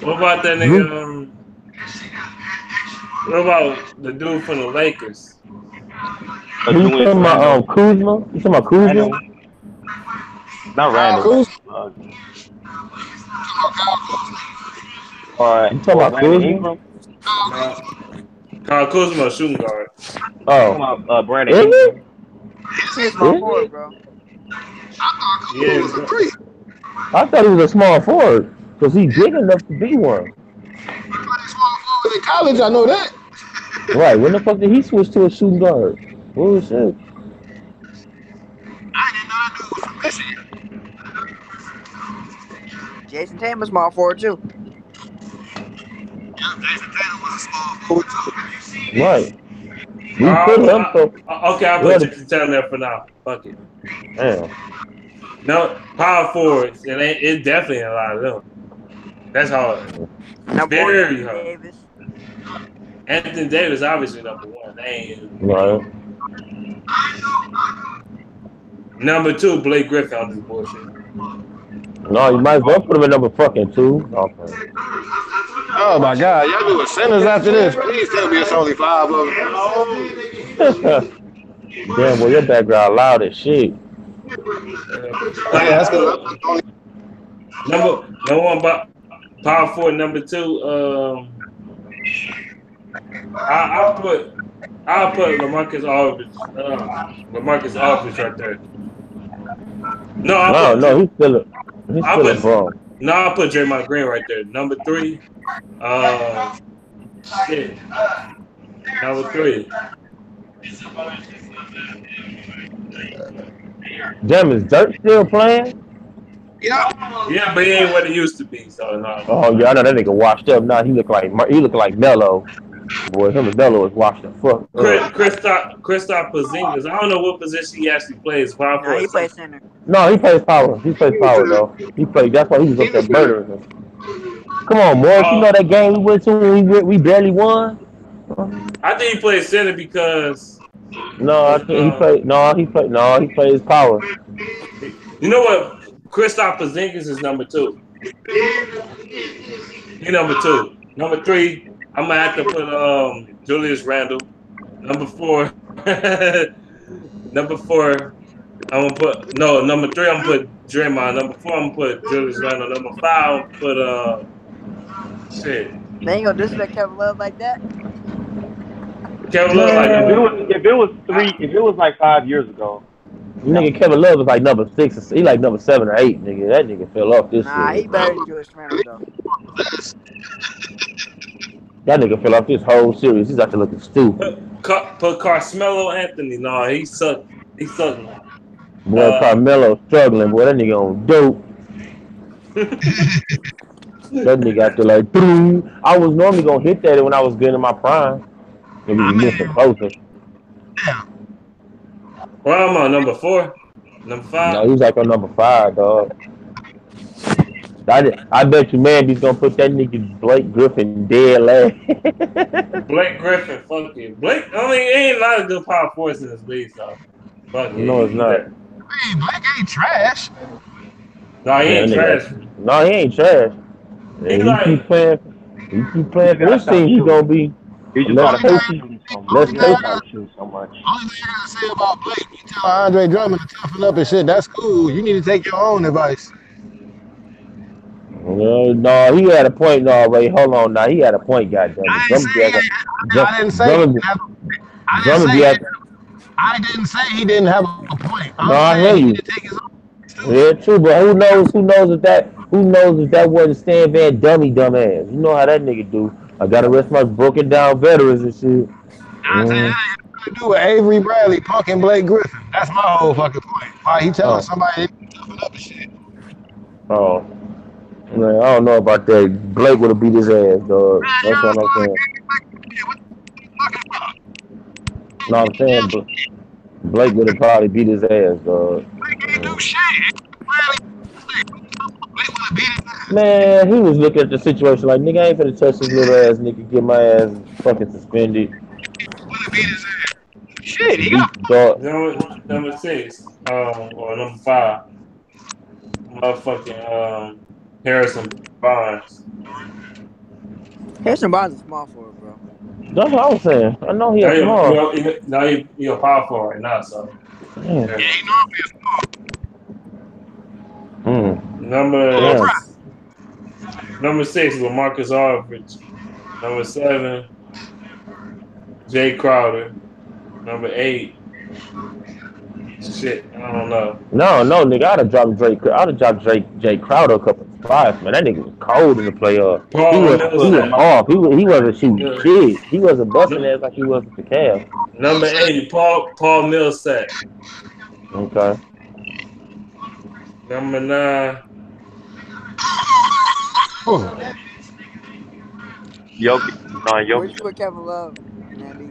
What about that Drew, nigga? What about the dude from the Lakers? who you Julius talking about? Randle. Kuzma? You talking about Kuzma? Randle. Not Kyle Randle. Kuzma. Uh, Kyle Kuzma. or You talking or about Brandon Kuzma? Ingram. Kyle Nah, Kuzma. Kyle Kuzma, shooting guard. I'm talking Oh, about Brandon is it? Ingram. Is He's he? a small Is forward, it? bro. I thought Kuzma Yeah, was a three. I thought he was a small forward because he's big enough to be one. He played small forward in college. I know that. Right. When the fuck did he switch to a shooting guard? Oh shit. I didn't know that dude was from Michigan. Jason Tatum is small forward too. Yeah, Jason Tatum was a small forward too. Right. We put him so Okay, I'll put Jason Tatum there for now. Fuck it. damn. No, power forwards. It definitely ain't a lot of them. That's hard. Number Very one, hard. Davis. Anthony Davis obviously number one. They ain't. Right. Number two, Blake Griffin on this bullshit. No, you might as well put him at number fucking 2. Okay. Oh my God, y'all doing centers after this? Please tell me it's only 5 of them. Damn, boy, your background loud as shit. Yeah, that's because Number one, power forward. Number two, I'll put LaMarcus Aldridge. LaMarcus Aldridge right there. No, he's still a bum. No, I'll put Draymond Green right there. Number three, shit. Number three. Damn, is Dirt still playing? yeah. Yeah, but he ain't what it used to be. So no. Oh yeah, I know that nigga washed up. Now he look like Melo. Boy, him and Melo is washed the fuck up. Kristaps Porzingis. I don't know what position he actually plays. Nah, he plays center. No, he plays power. He plays power though. He played. That's why he was up there murdering him. Come on, Morris. You know that game we went to when we barely won. I think he plays center because. No, I think he played. No, he plays power. You know what? Kristaps Porzingis is number two. He number two. Number three, I'm gonna have to put Julius Randle. Number four. Number four, I'm gonna put number three, I'm gonna put Draymond. Number four, I'm gonna put Julius Randle. Number five, I'm gonna put shit. They ain't gonna disrespect Kevin Love like that. Kevin Love like if it was like 5 years ago. Nigga, Kevin Love is like number 6. He like number 7 or 8. Nigga, that nigga fell off this Nah, shit. he better than Julius Randle though. That nigga fell off this whole series. He's out there looking stupid. Put Carmelo Anthony. No, he sucked. He sucked. Boy, Carmelo struggling. Boy, that nigga on dope. That nigga out there like, boom. I was normally gonna hit that when I was good in my prime. Maybe you missed it closer. Well, I'm on number 4. Number 5. No, he was like on number 5, dog. I bet you, man, he's gonna put that nigga Blake Griffin dead last. Blake Griffin, fuck you. Blake, I mean, ain't a lot of good power forwards in this league, so fuck you. No, it's not. Hey, Blake ain't trash. No, he ain't trash. No, he ain't trash. He keep playing. He keep playing for this team. He's gonna be. He just gotta stop shooting so much. Only thing I gotta say about Blake, you tell Andre Drummond to toughen up and shit. That's cool. You need to take your own advice. No, he had a point. No, wait, hold on. Now he had a point. Goddamn. I didn't say he didn't have a point. No, I hear you. Yeah, true, but who knows if that wasn't Stan Van dummy dumbass. You know how that nigga do. I gotta rest my broken down veterans and shit. I'm saying that ain't nothing to do with Avery Bradley punking Blake Griffin. That's my whole fucking point. Why he telling somebody to toughen up and shit. Oh. Man, I don't know about that. Blake would have beat his ass, dog. That's what I'm saying. No, I'm saying Blake would have probably beat his ass, dog. Blake ain't do shit. Man, he was looking at the situation like, nigga, I ain't finna touch this little ass nigga, get my ass fucking suspended. Shit, he got number 6, or number 5. Motherfucking Harrison Barnes. Harrison Barnes is small forward, bro. That's what I was saying. I know he is small. Now you're a power forward right now, so. Yeah, he normally is small. Number 6, LaMarcus Aldridge. Number 7, Jay Crowder. Number 8, shit, I don't know. No, nigga, I'd have dropped Jay Crowder a couple Price, man, that nigga was cold in the playoffs. Paul He was Millsap. off. He wasn't shooting Yeah. shit. He wasn't busting Num- ass like he was at the Cavs. Number 8, Paul Millsap. Okay. Number 9, Jokic. No, Where'd Jokic. you put Kevin Love, Nandy?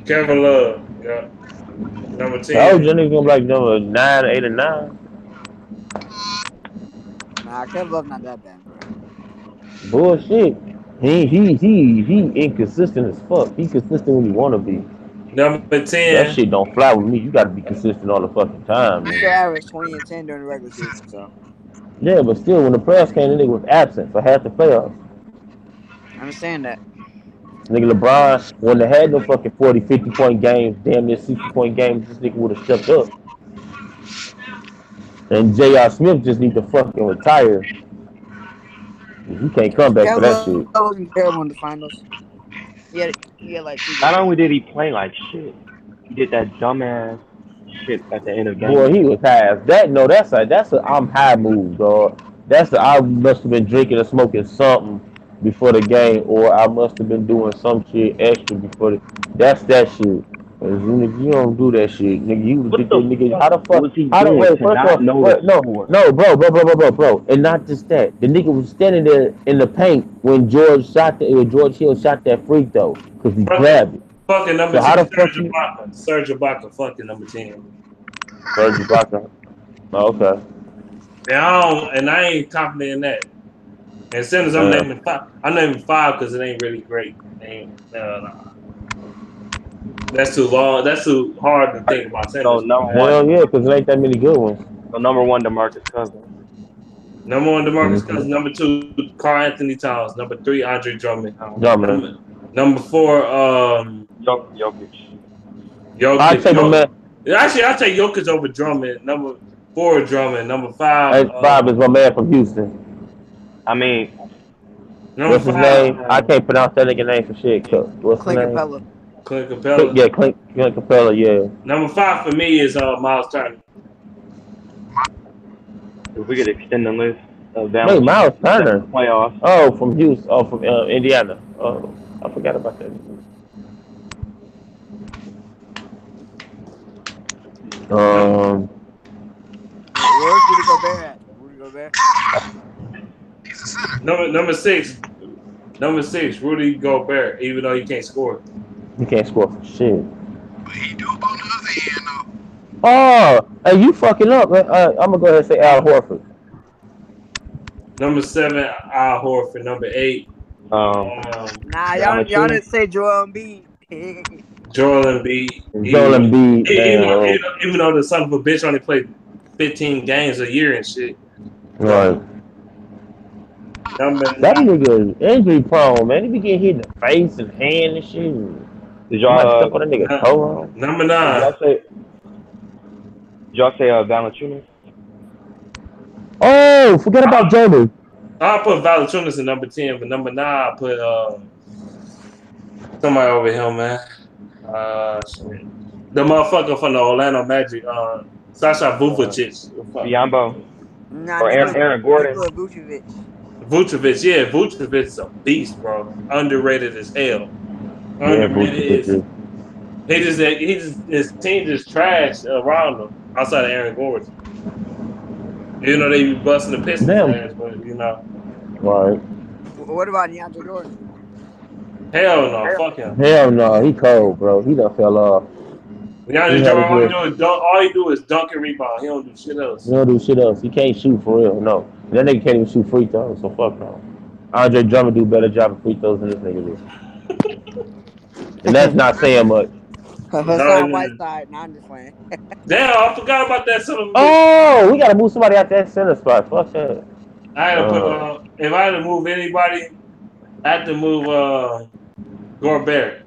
Kevin Love. Yeah. Number I was 10. just gonna be like number 9, 8, and 9. Nah, Kevin Love not that bad, bro. Bullshit. He inconsistent as fuck. He consistent when he wanna be. Number That 10. shit don't fly with me. You gotta be consistent all the fucking time, He still man. averaged 20 and 10 during the regular season, so Yeah, but still, when the playoffs came, the nigga was absent for half the playoffs. I understand that. Nigga LeBron, when they had no fucking 40, 50-point games, damn near 60-point games, this nigga would have stepped up. And J.R. Smith just need to fucking retire. He can't come back for Kevin that Love shit. wasn't terrible in the finals. He had like 2 good Not only games. did he play like shit, he did that dumbass shit at the end of Boy, game. he was high. That's a I'm high move, dog. That's the I must have been drinking or smoking something before the game, or I must have been doing some shit extra before the. That's that shit. 'Cause you don't do that shit, nigga. You What get the that nigga. fuck How the fuck? was he How the doing wait? to First not off, know the wait, no, score? no, bro, and not just that. The nigga was standing there in the paint when George Hill shot that free throw because he grabbed it. Fucking number So 10, how the fuck Serge you? Ibaka. Serge Ibaka, fucking number 10. Serge Ibaka. Oh, okay. And I ain't confident in that. And as soon as I'm naming 5 because it ain't really great. That's too long. That's too hard to think about So centers. number Hell one, yeah, because there ain't that many good ones. so number one, DeMarcus Cousins. Number 1, DeMarcus Mm-hmm. Cousins. Number 2, Karl Anthony Towns. Number 3, Andre Drummond. Drummond. Number 4, Jokic. I take my man. Actually, I'll take Jokic over Drummond. Number 4, Drummond. Number 5, Hey, Bob is my man from Houston. I mean, number What's his 5, name? I can't pronounce that nigga name for shit. What's his Clint name? Capella. Clint Capella. Yeah, Clint Capella. Yeah. Number 5 for me is Miles Turner. if we could extend the list of that Wait, Miles Turner. playoffs. Oh, from Houston. Oh, from Indiana. Oh, I forgot about that. Where's Rudy Gobert at? Rudy Gobert? Number 6. Number 6, Rudy Gobert. Even though he can't score. He can't score for shit. But he do on the other end, though. Oh, hey, you fucking up, man. I'm gonna go ahead and say Al Horford. Number 7, Al Horford. Number 8, Nah, y'all didn't say Joel Embiid. Joel Embiid. Joel Embiid. Even though the son of a bitch only played 15 games a year and shit. Right. Number That nigga is injury prone, man. He be getting hit in the face and hand and shit. Did Somebody step on that nigga toe wrong. Number 9. Did y'all say Valanciunas? Oh, forget about Jamie. I'll put Valanciunas in number 10, but number 9 I'll put somebody over here, man. Shit. The motherfucker from the Orlando Magic, Sasha Vucevic. Biombo. Nah, Or Aaron Gordon. Vucevic. Vucevic, yeah, Vucevic is a beast, bro. Underrated as hell. Underrated is. His team just trash around him outside of Aaron Gordon. You know they be busting the Pistons ass, but you know. Right. What about DeAndre Jordan? Hell no, fuck him. Hell no, he cold, bro. He done fell off. DeAndre Jordan, all he do is dunk and rebound. He don't do shit else. He don't do shit else. He can't shoot for real. No, that nigga can't even shoot free throws. So fuck no. Andre Drummond do a better job of free throws than this nigga do. And that's not saying much. Hassan Whiteside. Nah, I'm just playing. Damn, I forgot about that son. Oh, we gotta move somebody out that center spot. Fuck that. I had to put if I had to move anybody, I had to move Gobert.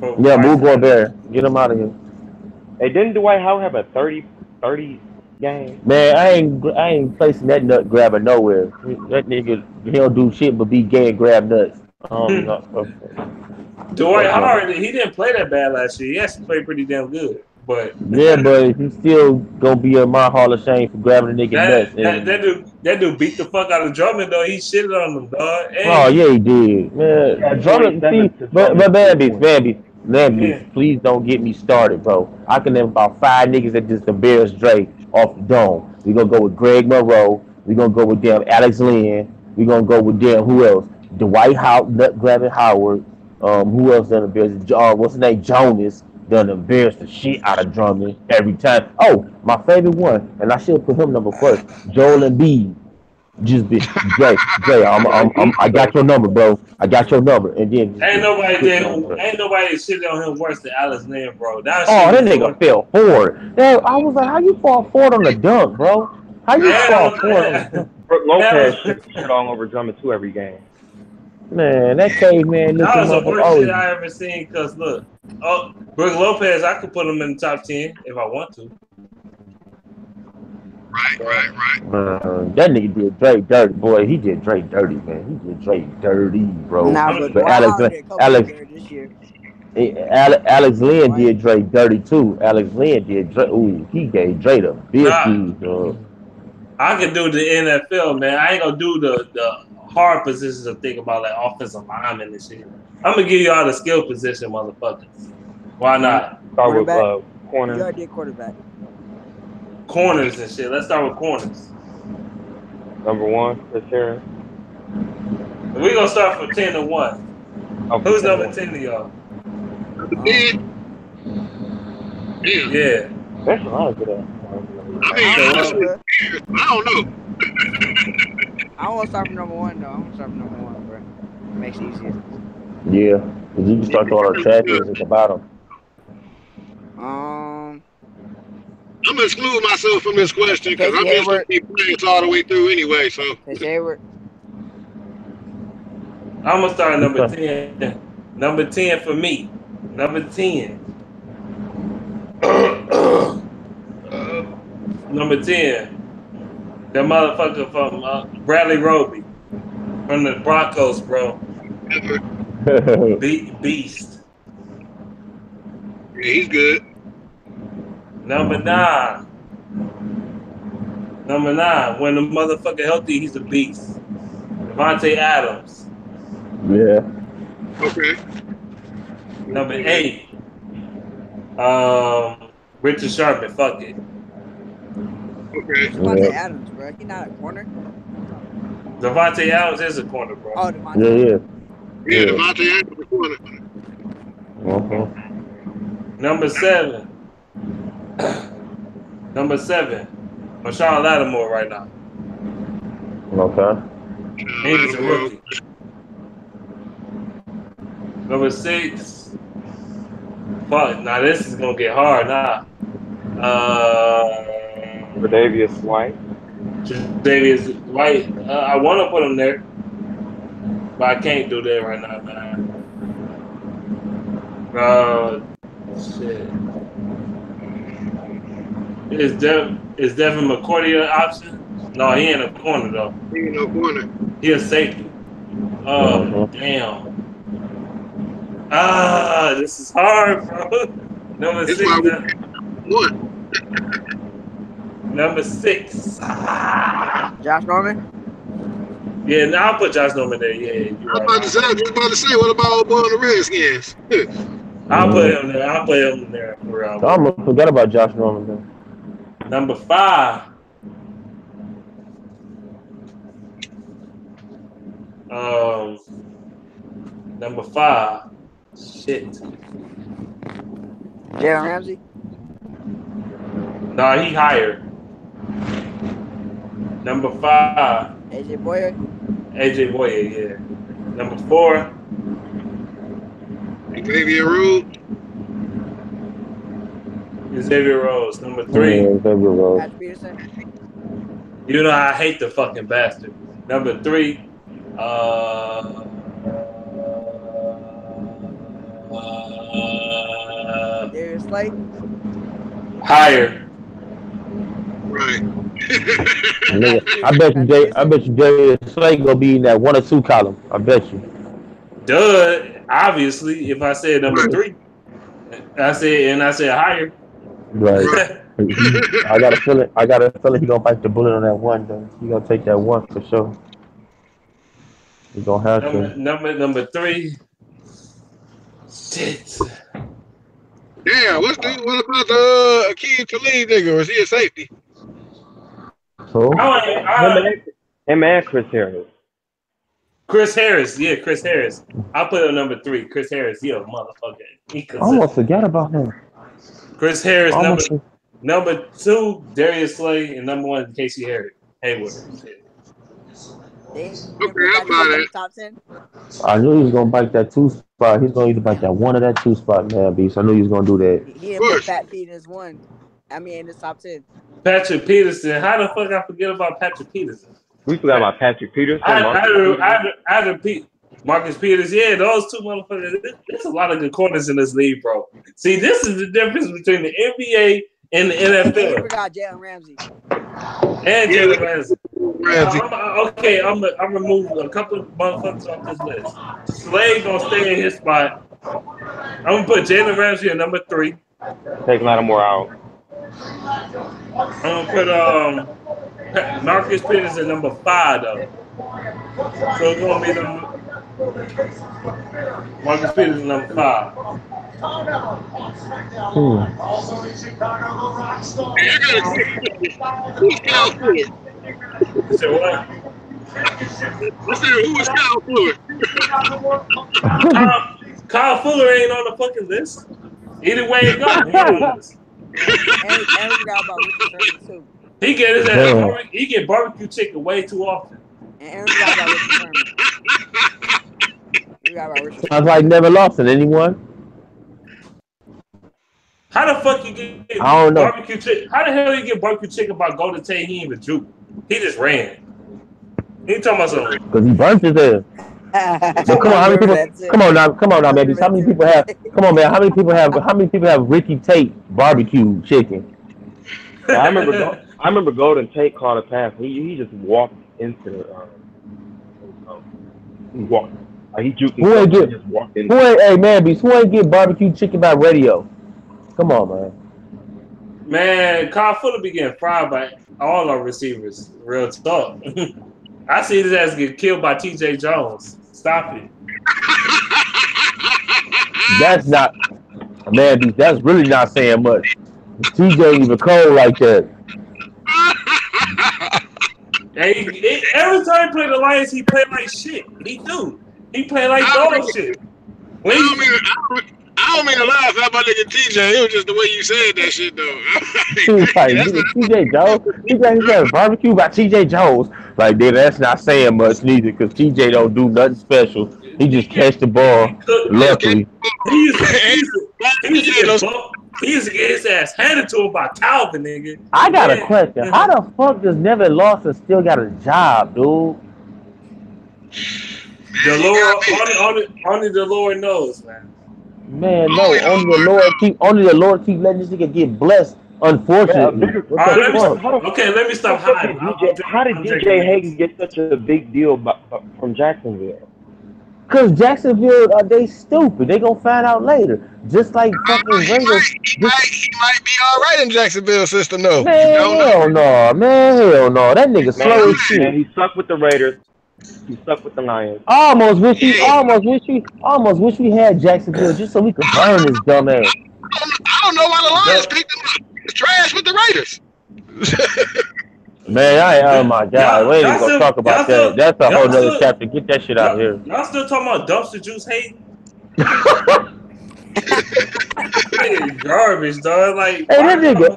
Yeah, move Gobert. Get him out of here. Hey, didn't Dwight Howard have a 30 game? Man, I ain't placing that nut grabber nowhere. That nigga, he don't do shit but be gay and grab nuts. Dwight Howard, he didn't play that bad last year. He actually played pretty damn good. But Yeah, but he's still gonna be in my Hall of Shame for grabbing a nigga nuts. that dude beat the fuck out of Drummond though. He shitted on him, dog. Oh And yeah, he did, Yeah, man. Drummond, see, 27 to but Drummond's 3 points. yeah, Please don't get me started, bro. I can name about 5 niggas that just embarrassed Drake off the dome. We gonna go with Greg Monroe. We gonna go with damn Alex Lynn. We gonna go with damn who else? Dwight Howard, Nut Grabbing Howard. Who else done embarrassed? What's his name? Jonas done embarrassed the shit out of Drummond every time. Oh, my favorite one, and I should put him number first. Joel Embiid. Just be Jay. Yeah, Embiid I got though. your number, bro. I got your number, and then just ain't be nobody shit there. on bro. Ain't nobody shitting on him worse than Alex Lynn, bro. That shit Oh, that was nigga doing. fell forward. Man, I was like, how you fall forward on the dunk, bro? How you And fall on forward on the dunk? Brooke that Lopez was shit all over Drummond too every game. Man, that caveman that looking was the motherfucker worst shit always. I ever seen. Cause look, oh, Brooke Lopez, I could put him in the top 10 if I want to. Right. That nigga did Drake dirty, boy. He did Drake dirty, man. He did Drake dirty, bro. Nah, I'm but But Dwight Howard did a couple Alex, niggas this year. Alex Lynn Dwight. did Drake dirty too. Alex Lynn did Drake. Ooh, he gave Drake a nah. 50. I can do the NFL, man. I ain't gonna do the hard positions to think about like offensive lineman and shit. I'm gonna give you all the skill position, motherfuckers. Why not? Start with Quarterback. You corner. already did quarterback. Corners and shit. Let's start with corners. Number 1, Chris Harris. We're gonna start from 10 to 1. Oh, Who's 10 number to 10 to y'all? Yeah. Yeah. That's a lot of good ass. I mean, So, honestly, I don't know. I want to start from number 1 though. I want to start from number 1, bro. Makes it easier. Yeah, because you can start throwing our champions at the bottom. I'm gonna exclude myself from this question because Casey I'm just gonna Hayward. be playing all the way through anyway. So Chris Hayward. I'm gonna start at number 10. Number 10 for me. Number 10. Number 10. The motherfucker from Bradley Roby from the Broncos, bro. Beast. yeah, he's good. Number 9. Number 9. When the motherfucker healthy, he's a beast. Devontae Adams. Yeah. Okay. Number 8. Richard Sherman. Fuck it. Okay. Devontae Adams, bro. He not a corner. Devontae Adams is a corner, bro. Oh, Devontae. Yeah, Devontae Adams the corner. Number 7. Number 7. Marshawn Lattimore right now. Okay. He's a rookie. Number 6. Fuck, now this is gonna get hard now. Tre'Davious White. Davies White. I want to put him there, but I can't do that right now, man. Shit. Is Devin McCourty an option? No, he ain't a corner though. He ain't no corner. He a safety. Oh damn. This is hard, bro. Number That's 6. why one. Number 6. Josh Norman. Yeah, now I'll put Josh Norman there. Yeah, you're I'm about to say, what about old boy on the Redskins? I'll put him there. I'll put him there. I almost forgot about Josh Norman. Then. Number 5. Number 5. Shit. Jalen Ramsey. No, he higher. Number 5. AJ Boyer. AJ Boyer, yeah. Number 4. Xavier Rhodes. Xavier Rose. Number 3. Yeah, Xavier Rhodes. Patrick Peterson. You know I hate the fucking bastard. Number 3. Darius Slay. Higher. Right. I bet you Jay Slay gonna be in that 1 or 2 column. I bet you. Duh. Obviously, if I said number 3, I said higher. Right. Right. I got a feeling. He gonna bite the bullet on that one. Though he gonna take that one for sure. He gonna have to. Number 3. Shit. Damn, what about the Akeem Talib nigga? Or is he a safety? So Him and Chris Harris. Chris Harris. Yeah, Chris Harris. I'll put it on number 3. Chris Harris. Yeah, motherfucker. I almost forgot about him. Chris Harris. Almost. Number 2, Darius Slay, and number 1, Casey Hayward. They Okay, I'm about it. top 10. I knew he was gonna bite that 2 spot. He's gonna either bite that 1 or that 2 spot, man, beast. I knew he was gonna do that. He didn't put Pat Pete in his 1. I mean, in his top 10. Patrick Peterson. How the fuck I forget about Patrick Peterson? We forgot about Patrick Peterson. Marcus Peters. Yeah, those 2 motherfuckers. There's a lot of good corners in this league, bro. See, this is the difference between the NBA and the NFL. You forgot Jalen Ramsey. And Jalen Ramsey. I'm gonna move a couple of motherfuckers off this list. Slade gonna stay in his spot. I'm gonna put Jalen Ramsey at number 3. Take Lattimore out. I'm gonna put Marcus Peters at number 5 though. So it's gonna be Marcus Peters at number 5. Who's Kyle Fuller? You said what? I said, who is Kyle Fuller? Kyle Fuller ain't on the fucking list. Either way it goes, he on the list. And we forgot about Richard Sherman, too. He get barbecue chicken way too often. And we forgot about Richard Sherman. We forgot about Richard Sherman. Sounds like never lost in anyone. How the fuck you get I don't know. barbecue chicken? How the hell you get barbecue chicken by Golden Tate? He ain't even juke. He just ran. He ain't talking about something. Because he burnt his ass. So come on, how many people? Come on now, baby. How many people have? Come on, man. How many people have Ricky Tate barbecue chicken? Yeah, I remember Golden Tate caught a pass. He just walked into the. He walked. He juked. Who ain't get? Just walked in. Hey man, beast. Who ain't get barbecue chicken by radio? Come on, man. Man, Kyle Fuller be getting fried by all our receivers. Real talk. I see his ass get killed by T.J. Jones. Stop it. That's not, man. Beast, that's really not saying much. TJ ain't even cold like that. Hey, every time he play the Lions, he play like shit. He do. He play like dog shit. I don't mean to laugh at my nigga TJ. It was just the way you said that shit, though. TJ Jones. He got barbecue by TJ Jones. Like, dude, that's not saying much neither, because TJ don't do nothing special. He just catch the ball. Luckily, He used to get his ass handed to him by Calvin, nigga. I got a question. How the fuck does Nevin Lawson still got a job, dude? Only the Lord knows, man. Man, no. Only the Lord keep letting this nigga get blessed. Unfortunately. Let me stop hiding. How did DJ Hayden get such a big deal from Jacksonville? Because Jacksonville, they stupid. They gonna find out later. Just like fucking Raiders. He might be all right in Jacksonville system, though. Man, hell no. That nigga slow as shit. Man, he stuck with the Raiders. He stuck with the Lions. Almost wish we had Jacksonville just so we could burn his dumb ass. I don't know why the Lions picked him up. It's trash with the Raiders. Man, oh my God. We ain't even gonna talk about that. That's a whole nother chapter. Get that shit out here. Y'all still talking about dumpster juice hate? Garbage, dog. Like, hey, that nigga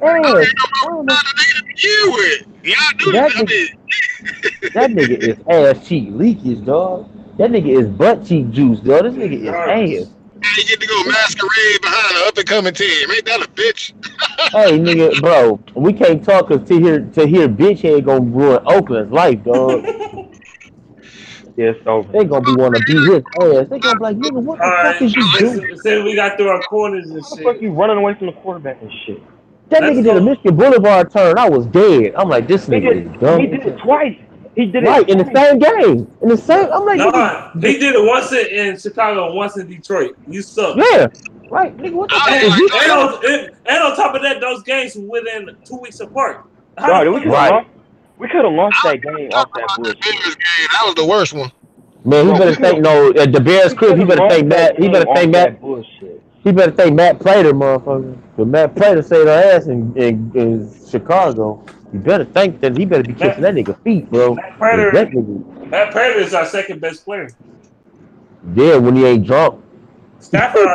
that nigga is ass cheek leakage, dog. That nigga is butt cheek juice, dog. This nigga is ass. You get to go masquerade behind an up-and-coming team. Ain't that a bitch? Hey, nigga, bro, we can't talk because to hear bitch head gonna ruin Oakland's life, dog. Yeah, it's over. They gonna be wanting to beat his ass. They gonna be like, nigga, what the fuck is you doing? Say we got through our corners and What the shit. fuck you running away from the quarterback and shit? That nigga did a Michigan Boulevard turn. I was dead. I'm like, this nigga is dumb. He did it twice. He did it right twice. in the same game. I'm like, nah, he did it once in Chicago and once in Detroit. You suck. Yeah. Right, nigga, what the I fuck don't is even you? like Jordan. And on top of that, those games were within 2 weeks apart. How Dog, the we fuck could is have Right. lost. We could have lost I that don't even game talk off that about that bullshit. Bears game. That was the worst one. Man, he Bro, better thank no at the Bears we crib. could He have better lost thank that Matt. He game better off thank Matt. that bullshit. He better thank Matt Prater, motherfucker. But Matt Prater saved her ass in Chicago. You better thank that. He better be kissing Matt, that nigga feet, bro. Matt 'Cause that Prater? nigga, Matt Prater is our second best player. yeah, when he ain't drunk. Stafford,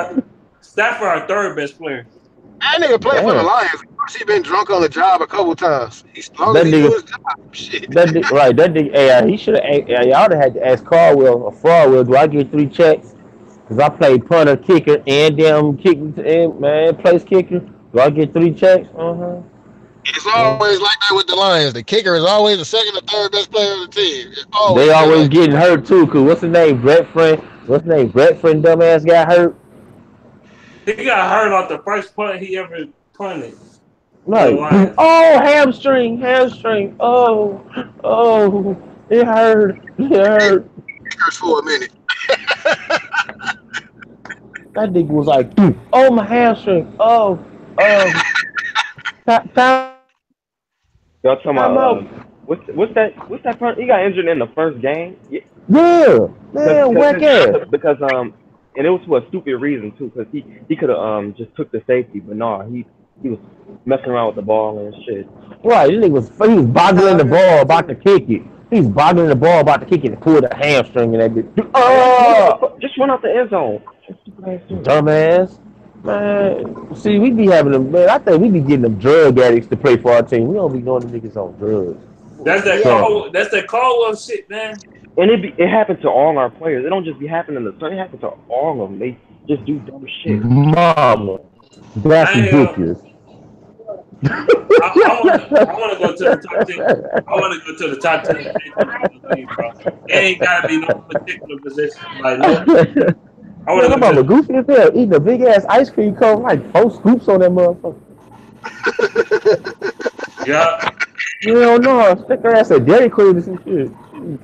our third best player. That nigga played for the Damn, Lions. Of course, he been drunk on the job a couple times. As long as that he do nigga, his job, shit. that nigga, right? That nigga, hey, he should have. Y'all would have had to ask Caldwell or Frogwell. Do I get 3 checks? Cause I played punter, kicker, and damn kick, and man, place kicker. Do I get 3 checks? It's Uh. always like that with the Lions. The kicker is always the second or third best player on the team. It's They always been always like that. getting hurt too. Cause what's his name? Brett Friend. What's his name? Brett Friend, dumbass got hurt. He got hurt off the first punt he ever punted for the Right. Lions. Oh, hamstring, hamstring. Oh, it hurt. It hurt. Kickers for a minute. That nigga was like, oh my hamstring. Time Y'all talking out. about what's that front? He got injured in the first game. Yeah, Yeah, man, because whack ass. and it was for a stupid reason too. Because he could have just took the safety, but no, he was messing around with the ball and shit. Right, this nigga was boggling the ball about to kick it. He's boggling the ball about to kick it and pull the hamstring and that bitch. Oh, Just run out the end zone. dumbass. Man, see, we be having them, man. I think we be getting them drug addicts to play for our team. We don't be knowing the niggas on drugs. That's that Caldwell shit, man. And it happened to all our players. It don't just be happening to some. It happens to all of them. They just do dumb shit. Mama, that's ridiculous. I want to go to the top 10. I want to go to the top 10 in the league, bro. It ain't gotta be no particular position. Like no, I want to My go mama to. goofy as hell, eating a big ass ice cream cone, like 4 scoops on that motherfucker. Yeah, Hell no, stick her ass at Dairy Queen and some shit.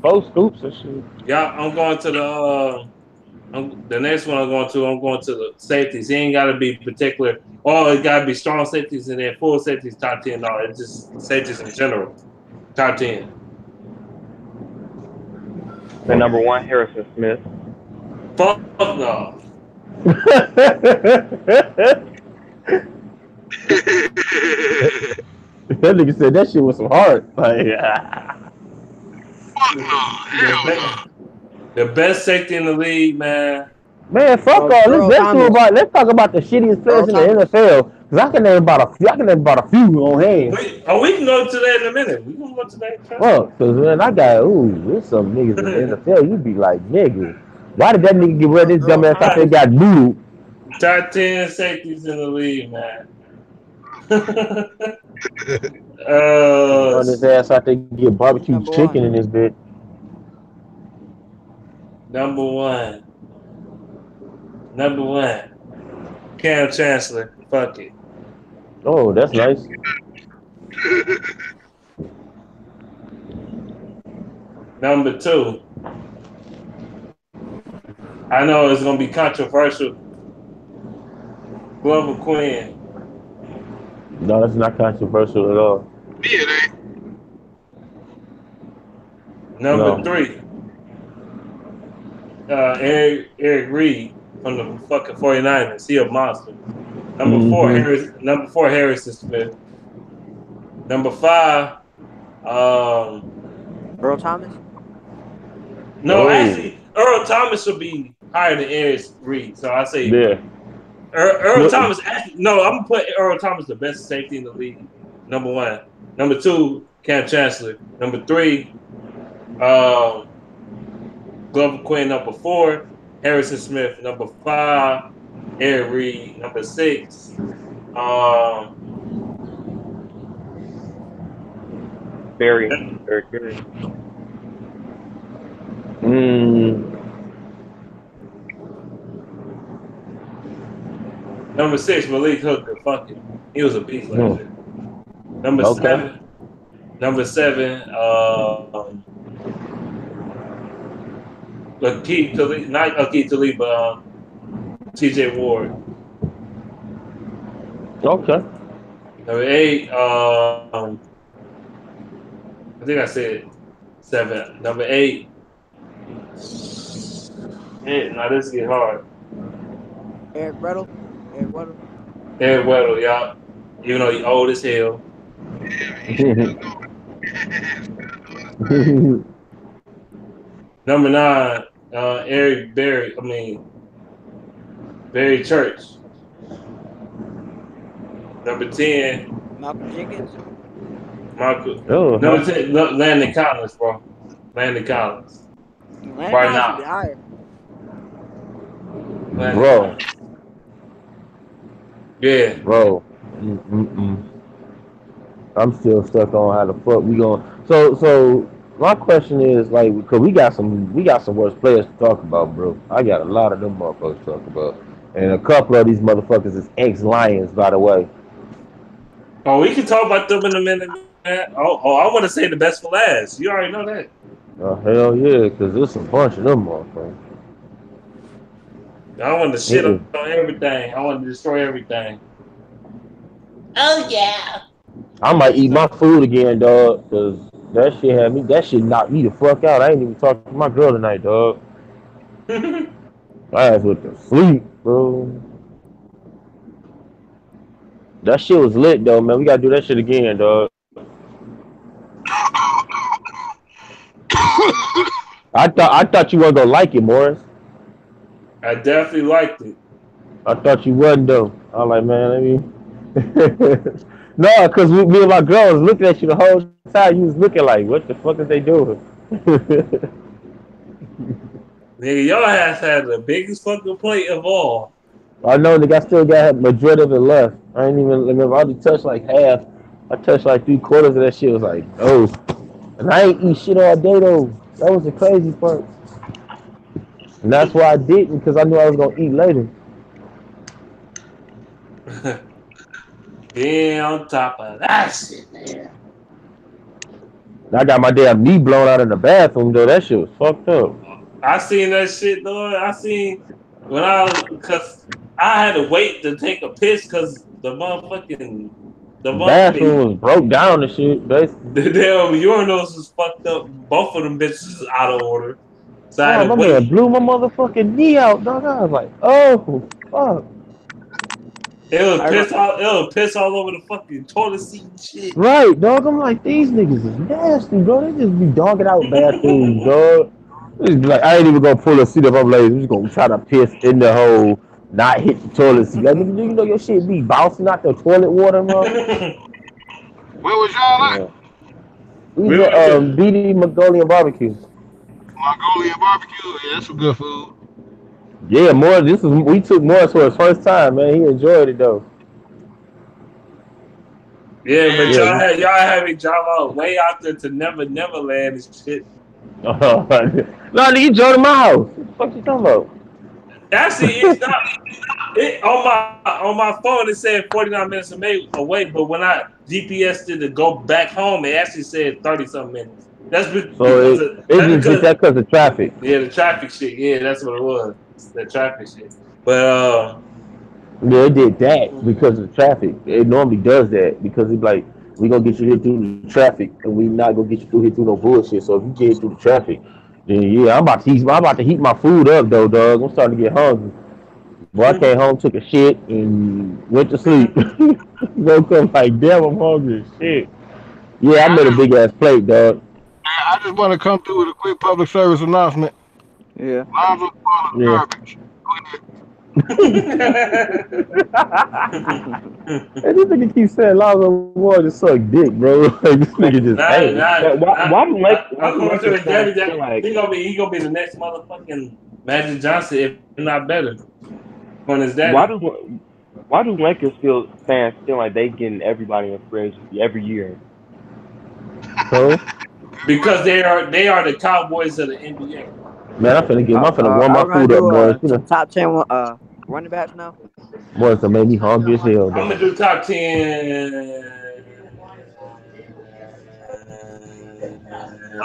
4 scoops and shit. yeah. I'm going to the next one. I'm going to the safeties. It ain't gotta be particular. Oh, it gotta be strong safeties and then full safeties top 10. No, it's just safeties in general. Top 10. The number one, Harrison Smith. Fuck no. That nigga said that shit was some heart. Like, Fuck no. Hell no. The best safety in the league, man. man, fuck all. Let's talk about the shittiest players in the NFL. Cause I can name about a few. On hand. We can go to that in a minute. We can go to that. Fuck, cause man, I got there's some niggas in the NFL. You be like, nigga, why did that nigga get rid of this dumbass out there got noodle? Top 10 safeties in the league, man. On his ass out there get barbecue chicken in this bitch. Number one. Cam Chancellor. Fuck it. Oh, that's nice. Number 2. I know it's gonna be controversial. Glover Quinn. No, that's not controversial at all. Yeah, it ain't. Number 3. Eric Reed from the fucking 49ers. He a monster. Number 4, Harrison Smith. Number 5, Earl Thomas? No, actually, Earl Thomas should be higher than Eric Reed. So I say Earl Thomas. Actually, no, I'm gonna put Earl Thomas the best safety in the league. Number 1. Number 2, Cam Chancellor. Number 3, Glover Quinn. Number 4, Harrison Smith. Number 5, Eric Reed. Number 6, Eric Berry. Number 6, Malik Hooker. Fuck it, he was a beast last year. Number 7, Akeem Talib, not Akeem Talib, but TJ Ward. Okay. Number 8, I think I said 7. Number 8. Shit, now this get hard. Eric Weddle. Eric Weddle. Ed Weddle, y'all. Even though he old as hell. He's still Number 9, Eric Berry. Barry Church. Number 10, Malcolm Jenkins. Michael. Oh, Number 10, Landon Collins, bro. Landon Collins. Landon Right Collins should be now. higher. Landon bro, Collins. Yeah. bro. I'm still stuck on how the fuck we going. So my question is like, because we got some worse players to talk about, bro. I got a lot of them motherfuckers to talk about, and a couple of these motherfuckers is ex Lions, by the way. Oh, we can talk about them in a minute, man. I want to say the best for last. You already know that. Oh hell yeah, because there's a bunch of them motherfuckers. I want to shit Yeah. on everything. I want to destroy everything. Oh yeah. I might eat my food again, dog, because that shit knocked me the fuck out. I ain't even talking to my girl tonight, dog. I ass went to sleep, bro. That shit was lit though, man. We gotta do that shit again, dog. I thought you weren't gonna like it, Morris. I definitely liked it. I thought you wasn't though. I was like, man, let me. No, because me and my girl was looking at you the whole time. You was looking like, what the fuck is they doing? Nigga, your ass had the biggest fucking plate of all. I know the guy still got majority of it left. I ain't even remember. I only touched like half. I touched like 3/4 of that shit. Was like, oh, and I ain't eat shit all day though. That was the crazy part. And that's why I didn't, because I knew I was gonna eat later. Yeah, on top of that shit, man. I got my damn knee blown out in the bathroom though. That shit was fucked up. I seen that shit, though. I seen cause I had to wait to take a piss because the Bathroom motherfucking was broke down and shit, basically. the damn urinals was fucked up. Both of them bitches was out of order. So I had Oh, to my man wait. blew my motherfucking knee out, dog. I was like, oh, fuck. I re- It was piss all over the fucking toilet seat and shit. Right, dog. I'm like, these niggas is nasty, bro. They just be dogging out bathrooms, dog. They just be like, I ain't even gonna pull a seat up. I'm like, I'm just gonna try to piss in the hole, not hit the toilet seat. Like, nigga, you know your shit be bouncing out the toilet water, bro. Where was y'all at? Yeah. We We was at went to BD Mongolian barbecue. Mongolian barbecue. Yeah, that's some good food. Yeah, Morris. We took Morris for his first time, man. He enjoyed it though. yeah, but Yeah. Yeah. y'all had me drive out way out there to Neverland and shit. No, nigga, you joined my house. What the fuck you talking about? Actually, it's not. On my phone it said 49 minutes away, but when I GPS did to go back home, it actually said 30 something minutes. So it's just that because of traffic. yeah, the traffic shit. Yeah, that's what it was. The traffic shit. But Yeah, it did that because of the traffic. It normally does that because it's like we gonna get you here through the traffic, and we not gonna get you through here through no bullshit. So if you get through the traffic, then yeah, I'm about to heat my food up though, dog. I'm starting to get hungry. Boy, I came home, took a shit, and went to sleep. Woke up like, damn, I'm hungry as shit. Yeah, I I made a just, big ass plate, dog. I just want to come through with a quick public service announcement. yeah. Lonzo Ball is Yeah. garbage. Go ahead. And this nigga keeps saying Lonzo Moore just suck dick, bro. Like this nigga just ain't. But why I'm do going to Lakers the fans Debbie feel Jack. like He gonna be the next motherfucking Magic Johnson, if not better, on his why daddy. do why do Lakers fans feel like they getting everybody in free agency every year? So, Because they are the Cowboys of the NBA. man, I'm finna warm Are my we gonna food up, do boys. You know, top 10 running backs now? boys, that made me hungry as hell, I'm though. gonna do top 10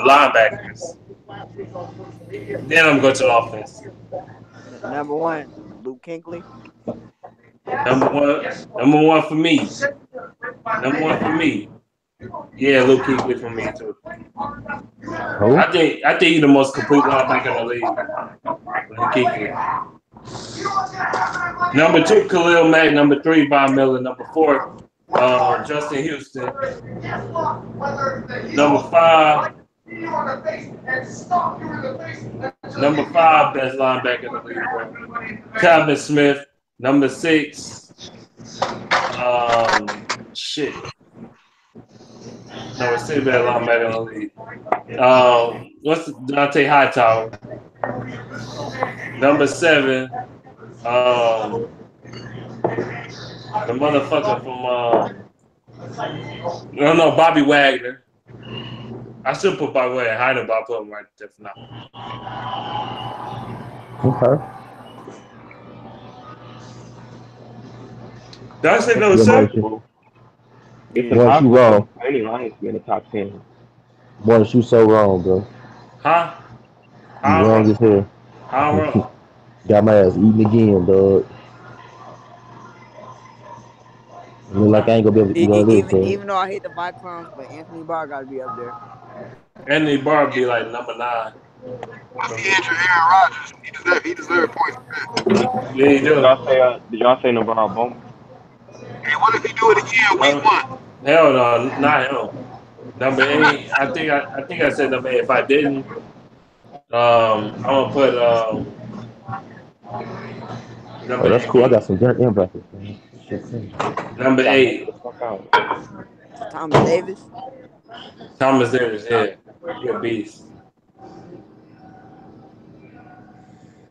linebackers. Then I'm going to the offense. Number one, Luke Kuechly. Number one for me. Number one for me. Yeah, Luke Kuechly for me too. Who? I think he's the most complete linebacker in the league. Luke Kuechly. Number 2, Khalil Mack. Number 3, Von Miller. Number 4, Justin Houston. Number 5. Number 5, best linebacker in the league, bro. Calvin Smith. Number 6. Shit. Number 6, best linebacker in the league. What's Dante Hightower? Number 7. The motherfucker from no, Bobby Wagner. I should put Bobby Wagner higher, but I put him right there for now. Okay. Did I say number 7? It's Boy, you wrong. any Lions be in the top 10. Boy, you so wrong, bro. Huh? You wrong as hell. How wrong? Got my ass eating again, dog. Look like I ain't gonna be able to eat all this, bro. Even though I hate the Vikings, but Anthony Barr got to be up there. Anthony Barr be like number 9. If he injured Aaron Rodgers, he deserved points for that. Yeah, he do. Did y'all say number Bowman? Hey, what if he do it again week 1? Hell no, not him. Number 8. I think I said number 8. If I didn't, I'm gonna put number that's 8. cool. I got some dirt linebackers. Number 8. Thomas Davis. Thomas Davis, yeah. You're a beast.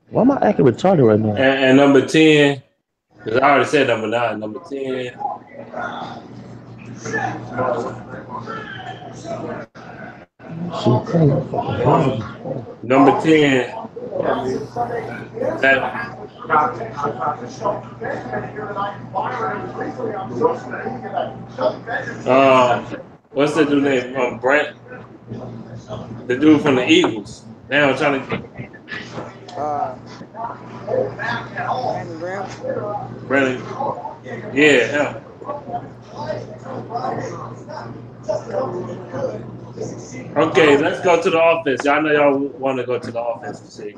Why am I acting retarded right now? And number 10, because I already said number 9. Number 10. Number 10. What's the dude name? Brent. The dude from the Eagles. Now I'm trying to. Brandon Graham. Brandon. Yeah, him. Okay, let's go to the offense. Y'all know y'all want to go to the offense and see.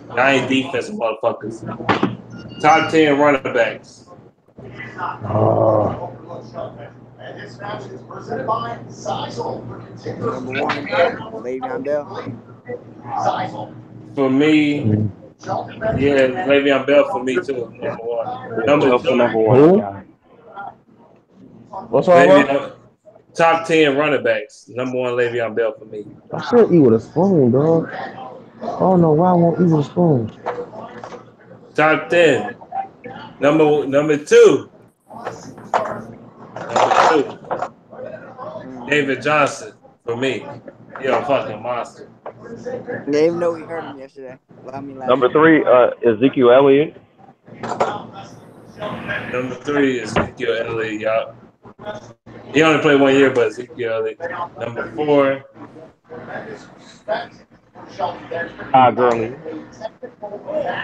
Y'all ain't defensive motherfuckers. Top 10 running backs. Number 1, Le'Veon Bell. For me, yeah, Le'Veon Bell for me too. Number 1. Number 2. Number 1. What's wrong? Top 10 running backs. Number 1, Le'Veon Bell for me. I should eat with a spoon, dog. I don't know why I won't eat with a spoon. Top 10. Number 2. Number 2. David Johnson for me. You're a fucking monster. Yeah, even though we heard him yesterday. Number 3, Ezekiel Elliott. Number 3 is Ezekiel Elliott, y'all. He only played 1 year, but Ezekiel Elliott. Number 4. Todd Gurley.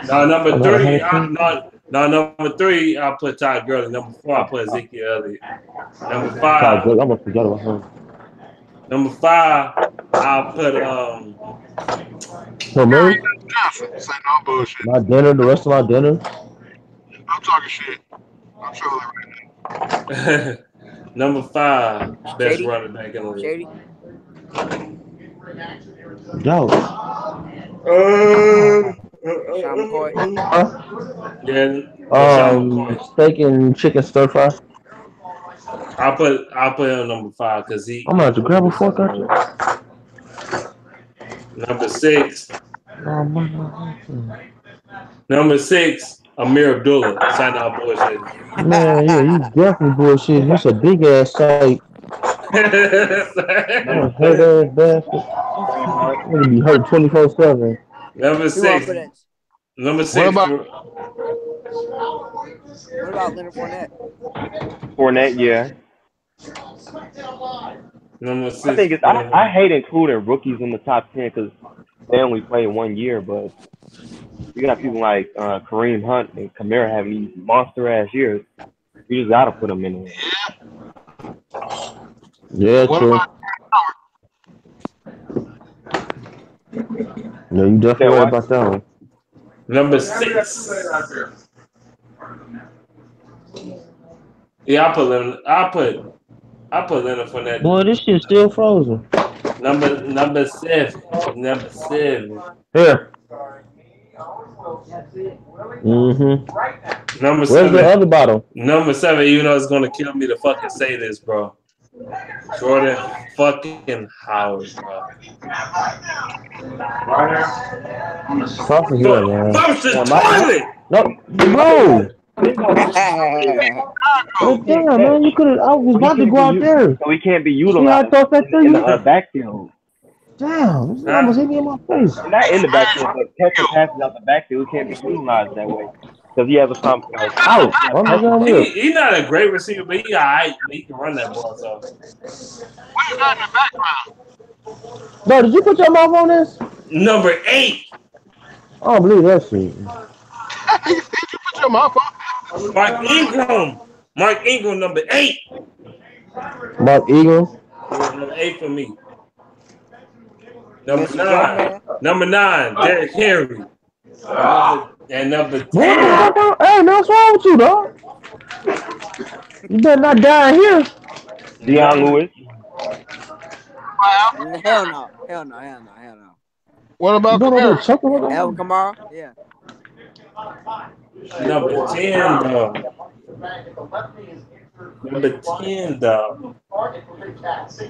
No, number 3. Number 3, I'll put Todd Gurley. Number 4, I'll put Ezekiel Elliott. Number 5. I almost forgot about him. Number 5, I'll put So, man, Say no bullshit. my dinner, the rest of my dinner. I'm talking shit. I'm trolling right now. Number 5, best running back in the league. Shady. Yo. Sean McCoy. Yeah. Steak and chicken stir fry. I'll put him number 5 because he. I'm gonna have to grab a fork out there. Number 6. Number 6, Amir Abdullah. Sign out bullshit. Man, yeah, you definitely bullshit. That's a big ass site. Head ass bastard. I'm gonna be hurt 24/7. Number 6. Number 6. What about Leonard Fournette? Fournette, yeah. Number 6. I think I hate including rookies in the top 10 because they only play 1 year, but You got people like Kareem Hunt and Kamara having these monster ass years. You just gotta put them in there. Yeah, What true. about No, you You definitely said right what? about that one. Number 6. Yeah, I put Leonard Fournette. Boy, this shit's still frozen. Number 7. Number 7. Here. Mm-hmm. Number Where's the 7. other bottle? Number 7. Even though it's gonna kill me to fucking say this, bro. Jordan fucking Howard, bro. Sauce is here, man. Flush the Yeah, toilet. No, bro. he But can't damn, man, you catch. could have. I was So he about to can't go be out there. so he can't be See how I utilized tossed that to in the you? backfield. Damn, this Huh? almost hit me in my face. Not in the backfield, but catching passes out the backfield can't be utilized that way because he has a some like Out. he has I'm just catching gonna passes. live. He's not a great receiver, but he alright. He can run that ball. So what is that in the background? Bro, did you put your mouth on this? number 8, I don't believe that shit. Did you put your mouth on? Mark Ingram. Mark Ingram, number 8. Mark Eagle. Yeah, number 8 for me. Number Mr. J 9. Man. Number 9, Derrick Henry. And number What 10. the fuck? Hey, man, what's wrong with you, dog? You better not die here. Deion Number, Lewis. Wow. Hell no. Hell no. Hell no. Hell no. What You about going over there Kamara? chuckling with Alvin them? Kamara. Yeah. number 10, dog. Number 10, dog.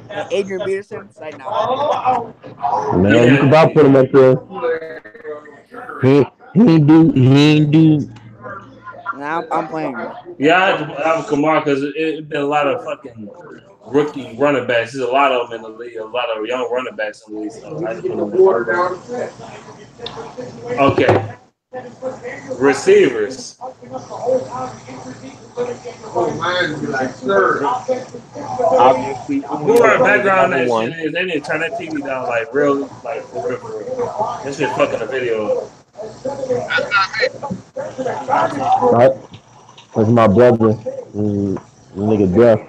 And Adrian Peterson. Say no. Man, you could Yeah. about put him up there. He ain't do. Nah, I'm playing, bro. Yeah, I have Kamar because it's been a lot of fucking rookie running backs. There's a lot of them in the league, a lot of young running backs in the league. So I had to put them in. Okay. Receivers. Obviously, Who are background number that one. shit is? They need to turn that TV down like real, like for real, for real. That shit fucking the video up. Right? That's my brother. Nigga deaf.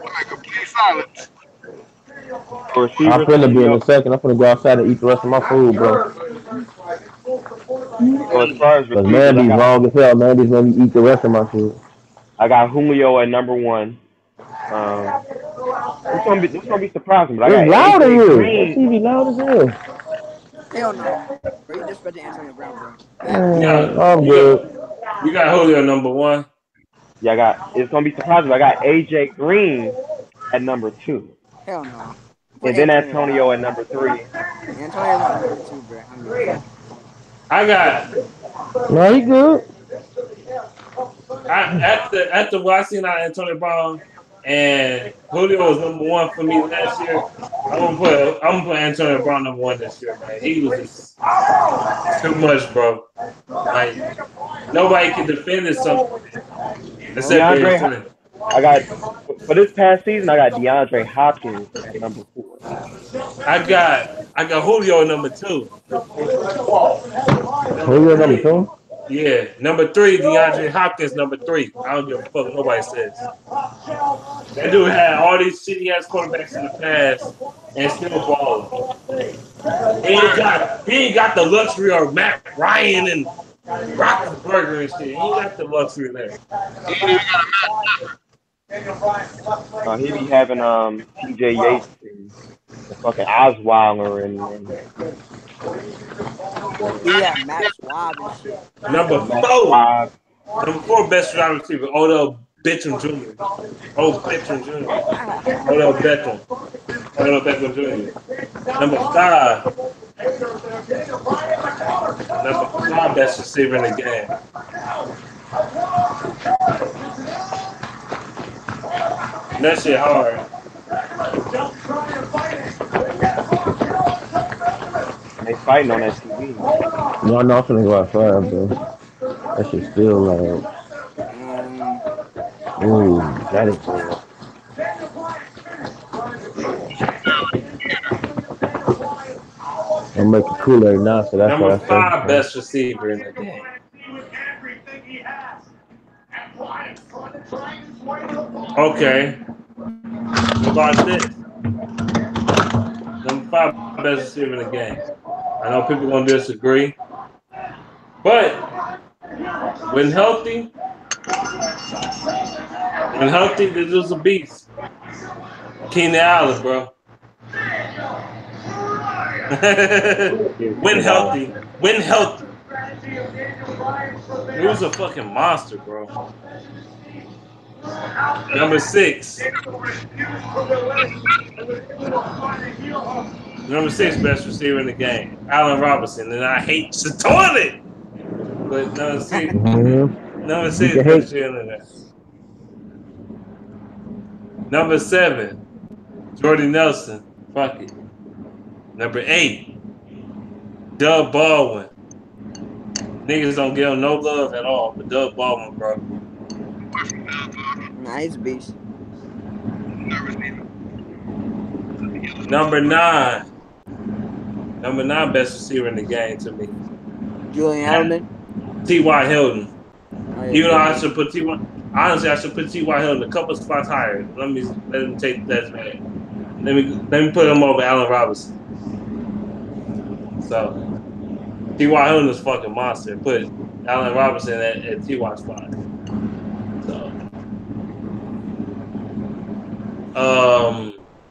Like complete silence. For I'm receivers, finna be in Julio. a second. I'm finna go outside and eat the rest of my food, bro. So as far as Cause receivers, Mandy's wrong as hell. Mandy's gonna eat the rest of my food. I got Julio at number one. This gonna be surprising, but I It's got loud in AJ here. That Green. TV loud as hell. Hell no. Bro, you disrespecting Antonio Brown, bro. Yeah, I'm good. you got Julio number 1. Yeah, it's gonna be surprising, but I got AJ Green at number two, Hell no. Put and then Antonio Antonio Brown, at bro. number three. Antonio not number 2, bro. I don't give a fuck. I got No, he good. after what I seen out of Antonio Brown and Julio was number 1 for me last year. I'm gonna put Antonio Brown number 1 this year, man. He was just too much, bro. Like nobody can defend it something except Darius DeAndre, Slay. I got for this past season, I got DeAndre Hopkins at number 4. I got Julio number 2. Who you number 2? Yeah, number 3, DeAndre Hopkins, number 3. I don't give a fuck what nobody says. That dude had all these shitty ass quarterbacks in the past and still balling. He ain't got the luxury of Matt Ryan and Roethlisberger and shit. He ain't got the luxury there. He be having TJ Yates and fucking Osweiler and He had Matt Schwab and shit. Number Matt 4. Schwab. Number 4 best wide receiver, Odell Beckham Jr. Oh, Beckham Jr. Odell Beckham. Odell Beckham Jr. Number 5. Number 5 best receiver in the game. That shit hard. They fighting on that TV. No, I'm finna go outside, bro. That shit still loud. Ooh, that is cool. I'm making Kool-Aid now, so that's Number what I say. 5 best receiver in the game. Okay. What about this? Number 5 best receiver in the game. I know people gonna disagree, but when healthy, this was a beast. Keenan Allen, bro. when healthy. He was a fucking monster, bro. Number 6. Number 6 best receiver in the game, Allen Robinson, and I hate the toilet. But number 6, number 6 best receiver in the game. Number 7, Jordy Nelson. Fuck it. Number 8, Doug Baldwin. Niggas don't give him no love at all, but Doug Baldwin, bro. Nice beast. Number 9. Number 9 best receiver in the game to me. Julian Edelman. T.Y. Hilton. Oh, yeah, Even though I should put T.Y. Honestly, I should put T.Y. Hilton a couple spots higher. Let him take that man. Let me put him over Allen Robinson. So T.Y. Hilton is fucking monster. Put Allen Robinson at T.Y. spot. So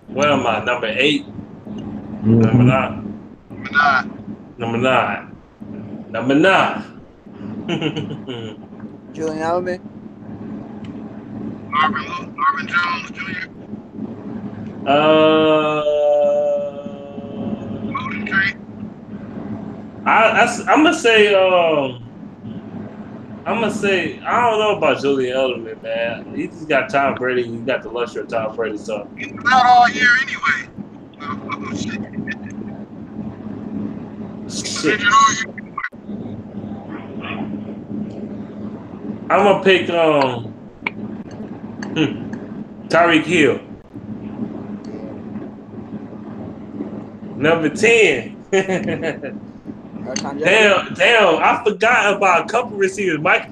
what am I? Number 8? Number 9. Number 9. Number 9. Julian Edelman. Marvin Jones Jr. I'm gonna say I don't know about Julian Edelman, man. He just got Tom Brady. He got the luxury of Tom Brady, so he's out all year anyway. Shit. I'm gonna pick Tyreek Hill. Number 10. Damn, I forgot about a couple receivers. Mike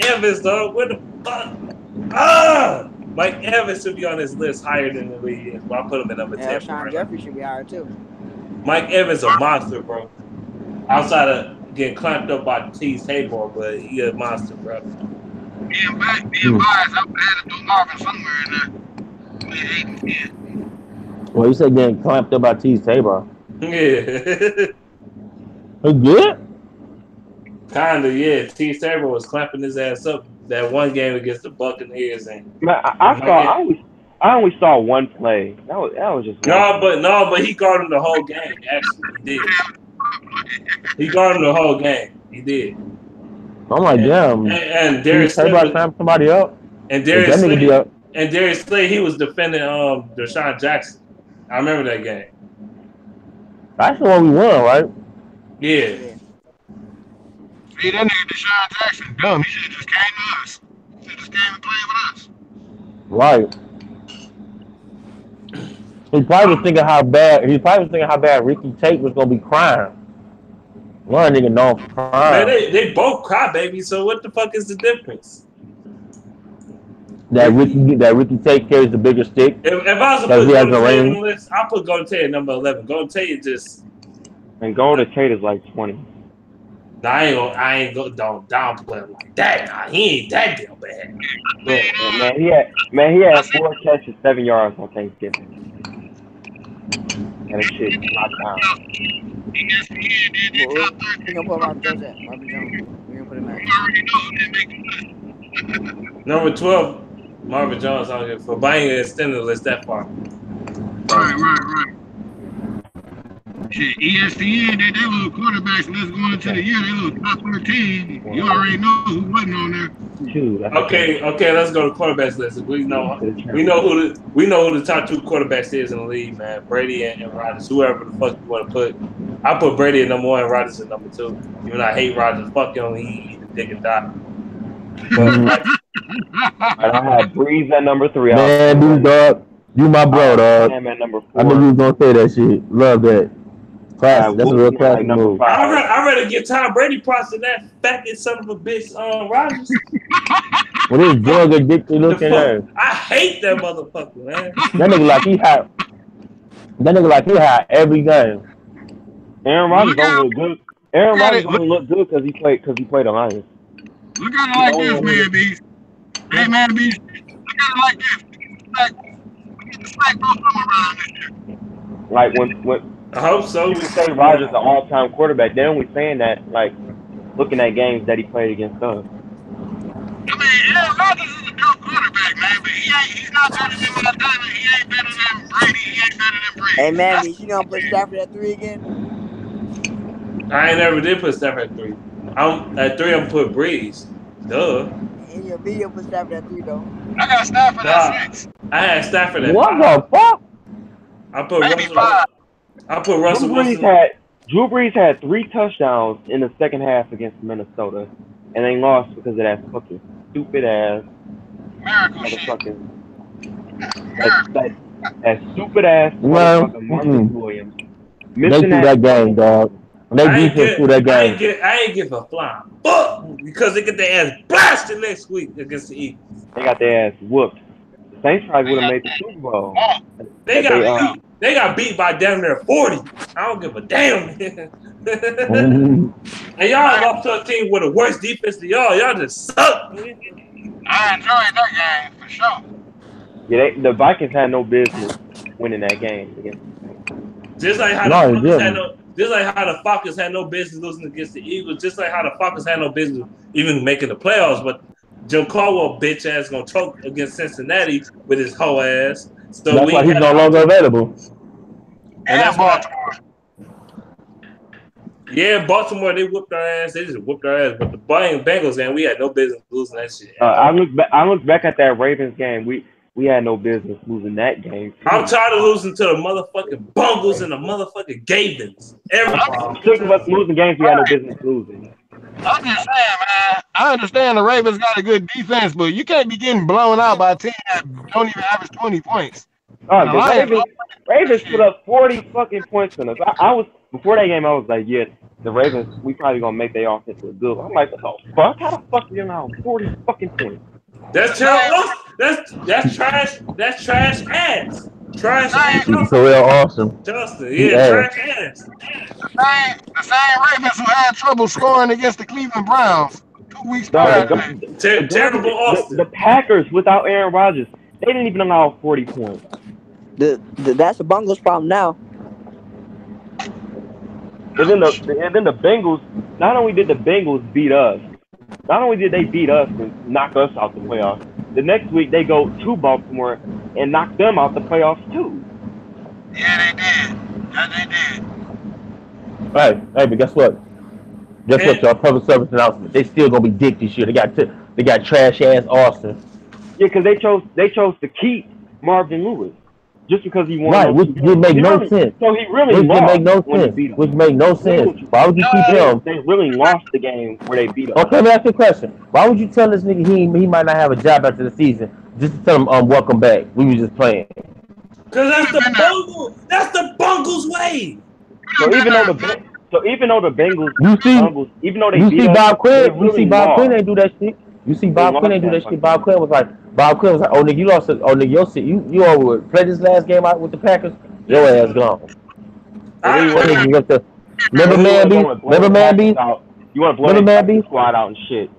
Evans, dog. What the fuck? Mike Evans should be on this list higher than the league is. But I put him at number 10. Sean Jeffrey should be higher too. Mike Evans a monster, bro. Outside of getting clamped up by T's Tabor, but he a monster, bro. Being biased, I would have to do Marvin somewhere in there. 8 and 10. Well, you said getting clamped up by T's Tabor. Yeah. He good? Kinda, yeah. T. Tabor was clamping his ass up that one game against the Buccaneers, and Man, I only saw one play. That was just but he guarded him the whole game. Actually, he did. He guarded him the whole game. He did. I'm like, damn. And Darius Slay clamped somebody up. And Darius Slay, he was defending Deshaun Jackson. I remember that game. That's the one we won, right? Yeah. See, that nigga Deshaun Jackson dumb. He should have just came to us. He should have just came and played with us. Right. He probably was thinking how bad Ricky Tate was gonna be crying. One nigga known for crying. Man, they both cry, baby. So what the fuck is the difference? That Ricky Tate carries the bigger stick. If I was to put Golden Tate on the list, I'll put Golden Tate at number 11. Golden Tate just. And Golden Tate is like 20. Nah, I ain't go downplay him like that. Nah, he ain't that damn bad. Man, he had 4 catches, 7 yards on Thanksgiving. And shit knocked down. We're gonna put Marvin Jones at. Marvin Jones. We're gonna put him at. Number 12, Marvin Jones. I don't give a fuck. But I ain't gonna extend the list that far. Right. Shit, ESPN did their little quarterbacks list going into the year. They little top 13. You already know who wasn't on there. Okay, let's go to quarterbacks list. We know who the top 2 quarterbacks is in the league, man. Brady and Rodgers. Whoever the fuck you want to put. I put Brady at number 1 and Rodgers at number 2. Even though I hate Rodgers. Fuck him. He eat the dick and die. But I have Breeze at number 3. Man, dude, dog. You my bro, dog. I'm at number 4. I knew you was gonna say that shit. Love that. Classic. That's a real classic move. I'd rather give Tom Brady props than that fat son of a bitch, Rodgers. With his drug addicted looking ass. I hate that motherfucker, man. That nigga like he hot. That nigga like he hot every game. Aaron Rodgers don't look good. Aaron Rodgers don't look good because he played the Lions. Look at it like this, man, Beast. Hey, man, Beast. Look at it like this. Like throw something around this year. Like when I hope so. We say Rodgers an all-time quarterback. They're only saying that like looking at games that he played against us. I mean, Aaron Rodgers is a dope quarterback, man, but he's not better than Montana. He ain't better than Brady. He ain't better than Brady. Hey, man, you gonna put Stafford at 3 again? I ain't never did put Stafford at 3. At 3, I'm put Breeze. Duh. In your video, put Stafford at 3, though. I got Stafford at 6. I had Stafford at 5. What the fuck? I put Russell Wilson. Drew Brees had 3 touchdowns in the second half against Minnesota, and they lost because of that fucking stupid ass motherfucking that stupid ass motherfucking Marcus Williams. They threw that game, dog. They defense threw that game. I ain't give a flying fuck because they get their ass blasted next week against the Eagles. They got their ass whooped. The Saints probably would have made the Super Bowl. They got beat by damn near 40. I don't give a damn. And y'all lost to a team with the worst defense than y'all. Y'all just suck. I enjoyed that game for sure. Yeah, the Vikings had no business winning that game against the Saints. Just like how the Falcons had no business losing against the Eagles. Just like how the Falcons had no business even making the playoffs. But Joe Caldwell bitch ass gonna choke against Cincinnati with his whole ass. So that's why he's no longer available. And that's Baltimore. Yeah, Baltimore, they whooped our ass. They just whooped our ass. But the Bengals, man, we had no business losing that shit. I look back at that Ravens game. We had no business losing that game. I'm tired of losing to the motherfucking Bungles and the motherfucking Gavins. I'm sick of us losing games we had no business losing. I'm just saying, man. I understand the Ravens got a good defense, but you can't be getting blown out by a team that don't even average 20 points. The Ravens put up 40 fucking points on us. I was before that game. I was like, yeah, the Ravens. We probably gonna make their offense look good. I'm like, what the fuck? How the fuck are you now 40 fucking points? That's terrible. That's trash. That's trash ass. Trash ass. For real, awesome. Justin, trash ass. The same Ravens who had trouble scoring against the Cleveland Browns 2 weeks prior. Terrible Austin. The Packers without Aaron Rodgers, they didn't even allow 40 points. That's the Bungles' problem now. And then the Bengals. Not only did the Bengals beat us, not only did they beat us and knock us out the playoffs, the next week they go to Baltimore and knock them out the playoffs too. Yeah, they did. Hey, but guess what? Guess what, y'all? Public service announcement. They still gonna be dick this year. They got trash ass Austin. Yeah, because they chose to keep Marvin Lewis just because he won. Right, which didn't make no sense. So he really lost. Which made no sense. Why would you keep him? They really lost the game where they beat us. Okay, let me ask you a question. Why would you tell this nigga he might not have a job after the season just to tell him welcome back? We were just playing. Because that's the Bungles. That's the Bungles way. So even though the Bengals, even though they beat us, Bob Quinn ain't do that shit. You see Bob Quinn ain't do that shit. Bob Quinn was like, oh nigga, you lost it. Oh nigga, your shit. You over play this last game out with the Packers. Your ass gone. Remember Man B? You want to blow the squad out and shit.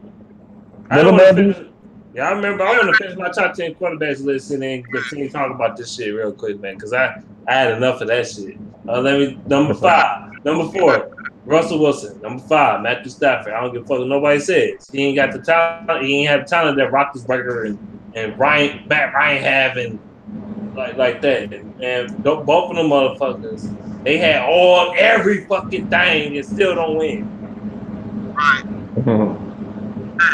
Remember Man B? Yeah, I remember. I want to finish my top 10 quarterbacks list and then continue talking about this shit real quick, man, because I had enough of that shit. Number 4, Russell Wilson. Number 5, Matthew Stafford. I don't give a fuck what nobody says. He ain't got the talent. He ain't have the talent that Roethlisberger and Matt Ryan have and like that. And both of them motherfuckers, they had every fucking thing and still don't win. Right.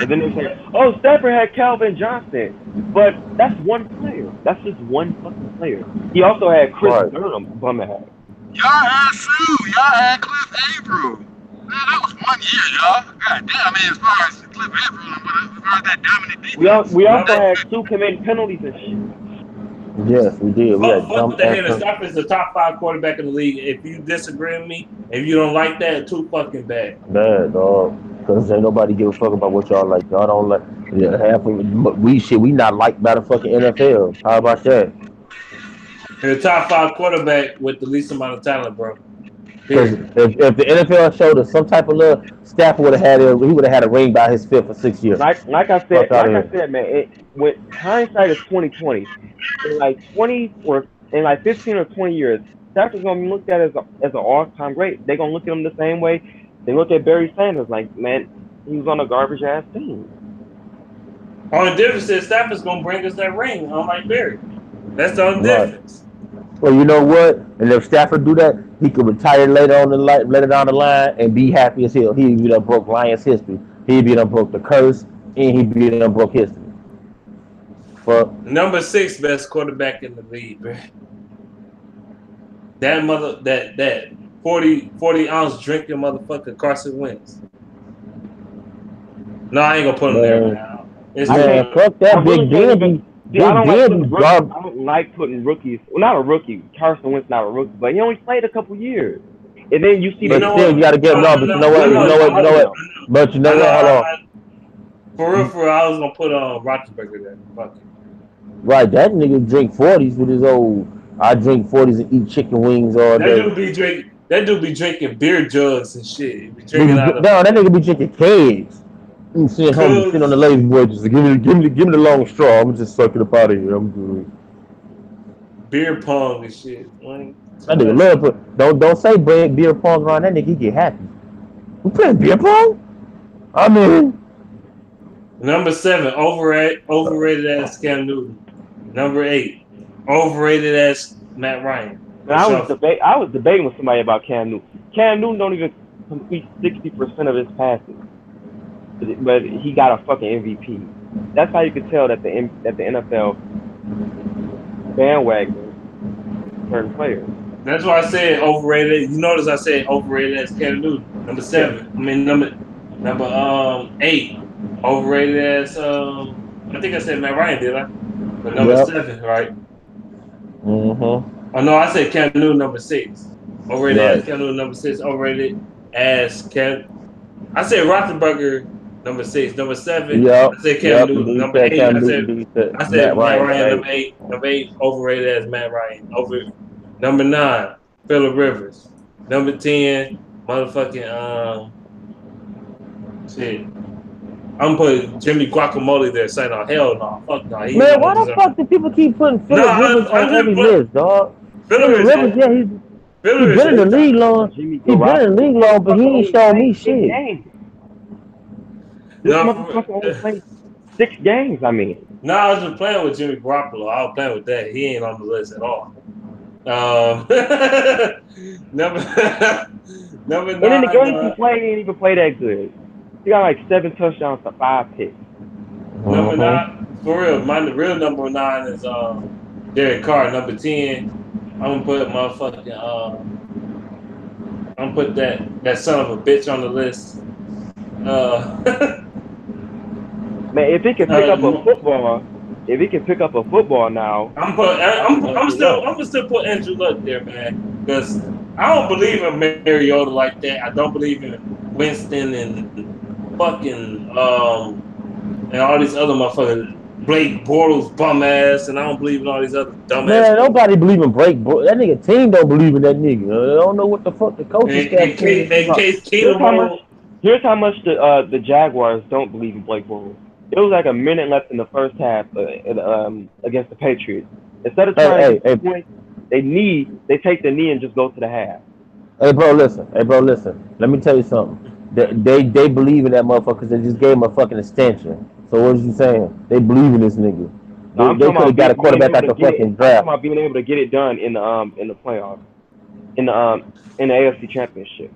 And then they say, oh, Stafford had Calvin Johnson. But that's one player. That's just one fucking player. He also had Chris Durham, bumhead. Y'all had Sue. Y'all had Cliff Averill. Man, that was 1 year, y'all. God damn, man, as far as Cliff Averill and as far as that dominant defense. We also had Sue committing penalties and shit. Yes, we did. We had dumb Fuck the hater. ass. Stafford is the top 5 quarterback in the league. If you disagree with me, if you don't like that, too fucking bad. Bad dog. Cause ain't nobody give a fuck about what y'all like. Y'all don't like. Yeah, half of we not liked by the fucking NFL. How about that? You're the top 5 quarterback with the least amount of talent, bro. Because Period. if the NFL showed us some type of little Stafford would have had it, he would have had a ring by his 5th or 6th year. Like Fuck out of here. I said, man. When hindsight is 2020, in like 20 or in like 15 or 20 years, Stafford's gonna be looked at as an all-time great. They're gonna look at him the same way they look at Barry Sanders. Like, man, he was on a garbage ass team. Only difference is Stafford's gonna bring us that ring, unlike Barry. That's the only Right. difference. Well, you know what? And if Stafford do that, he could retire later on later down the line and be happy as hell. He'd be done broke Lions history. He'd be done broke the curse, and he'd be done broke history. Fuck. Number 6 best quarterback in the league, bro. That 40 ounce drinking motherfucker Carson Wentz. No, I ain't gonna put him there now. Man, fuck that. Big Ben. I don't like putting rookies. Well, not a rookie. Carson Wentz not a rookie, but he only played a couple years. And then you see. But still, you gotta give him. No, but you know what? But you know what? Hold on. For real, I was gonna put Roethlisberger there. Fuck it. Right, that nigga drink 40s with his old. I drink 40s and eat chicken wings all day. That dude be drinking beer jugs and shit. He be drinking that nigga be drinking kegs. You sit home, sit on the lazy boy, just give me the long straw. I'm just suck it up out of here. I'm good. Beer pong and shit. That nigga love don't say beer pong around that nigga. He get happy. We playing beer pong? I mean, number 7, overrated as Cam Newton. Number 8, overrated as Matt Ryan. I was debating with somebody about Cam Newton. Cam Newton don't even complete 60% of his passes, but he got a fucking MVP. That's how you could tell that the NFL bandwagon certain players. That's why I said overrated. You notice I said overrated as Cam Newton. Number 7. I mean number 8. Overrated as I think I said Matt Ryan, did I? But number 7, right? Oh no, I said Cam Newton number 6. Overrated as Cam Newton number 6. Overrated as Cam. I said Roethlisberger number 6. Number 7. I said Cam Newton. Number 8. I said Matt Ryan number 8. Number 8 overrated as Matt Ryan. Number 9, Phillip Rivers. Number 10, motherfucking shit. I'm putting Jimmy Guacamole there, saying, "Oh hell no, fuck no." Man, why the fuck do people keep putting Phillip Rivers on every list, dog? Phillip Rivers, he's been in the league long. He's been in the league long, but he ain't showing me shit. This motherfucker only played 6 games. I mean, no, I was just playing with Jimmy Garoppolo. I was playing with that. He ain't on the list at all. Number 9. And in the games he played, he didn't even play that good. He got like 7 touchdowns to 5 picks. Number 9, for real. The real number 9 is Derek Carr. Number 10, I'm gonna put motherfucking I'm gonna put that son of a bitch on the list. Man, if he can pick up a football, now, I'm gonna still put Andrew Luck there, man, because I don't believe in Mariota like that. I don't believe in Winston and fucking and all these other motherfuckers. Blake Bortles bum ass, and I don't believe in all these other dumb ass. Man, nobody believe in Blake Bortles. That nigga team don't believe in that nigga. I don't know what the fuck the coaching staff. Here's how much the Jaguars don't believe in Blake Bortles. It was like a minute left in the first half against the Patriots. Instead of trying to get points, they take the knee and just go to the half. Hey bro, listen. Let me tell you something. They believe in that motherfucker because they just gave him a fucking extension. So what is you saying? They believe in this nigga. They could have got a quarterback out the fucking draft. I'm talking about being able to get it done in the playoffs, in the AFC Championship.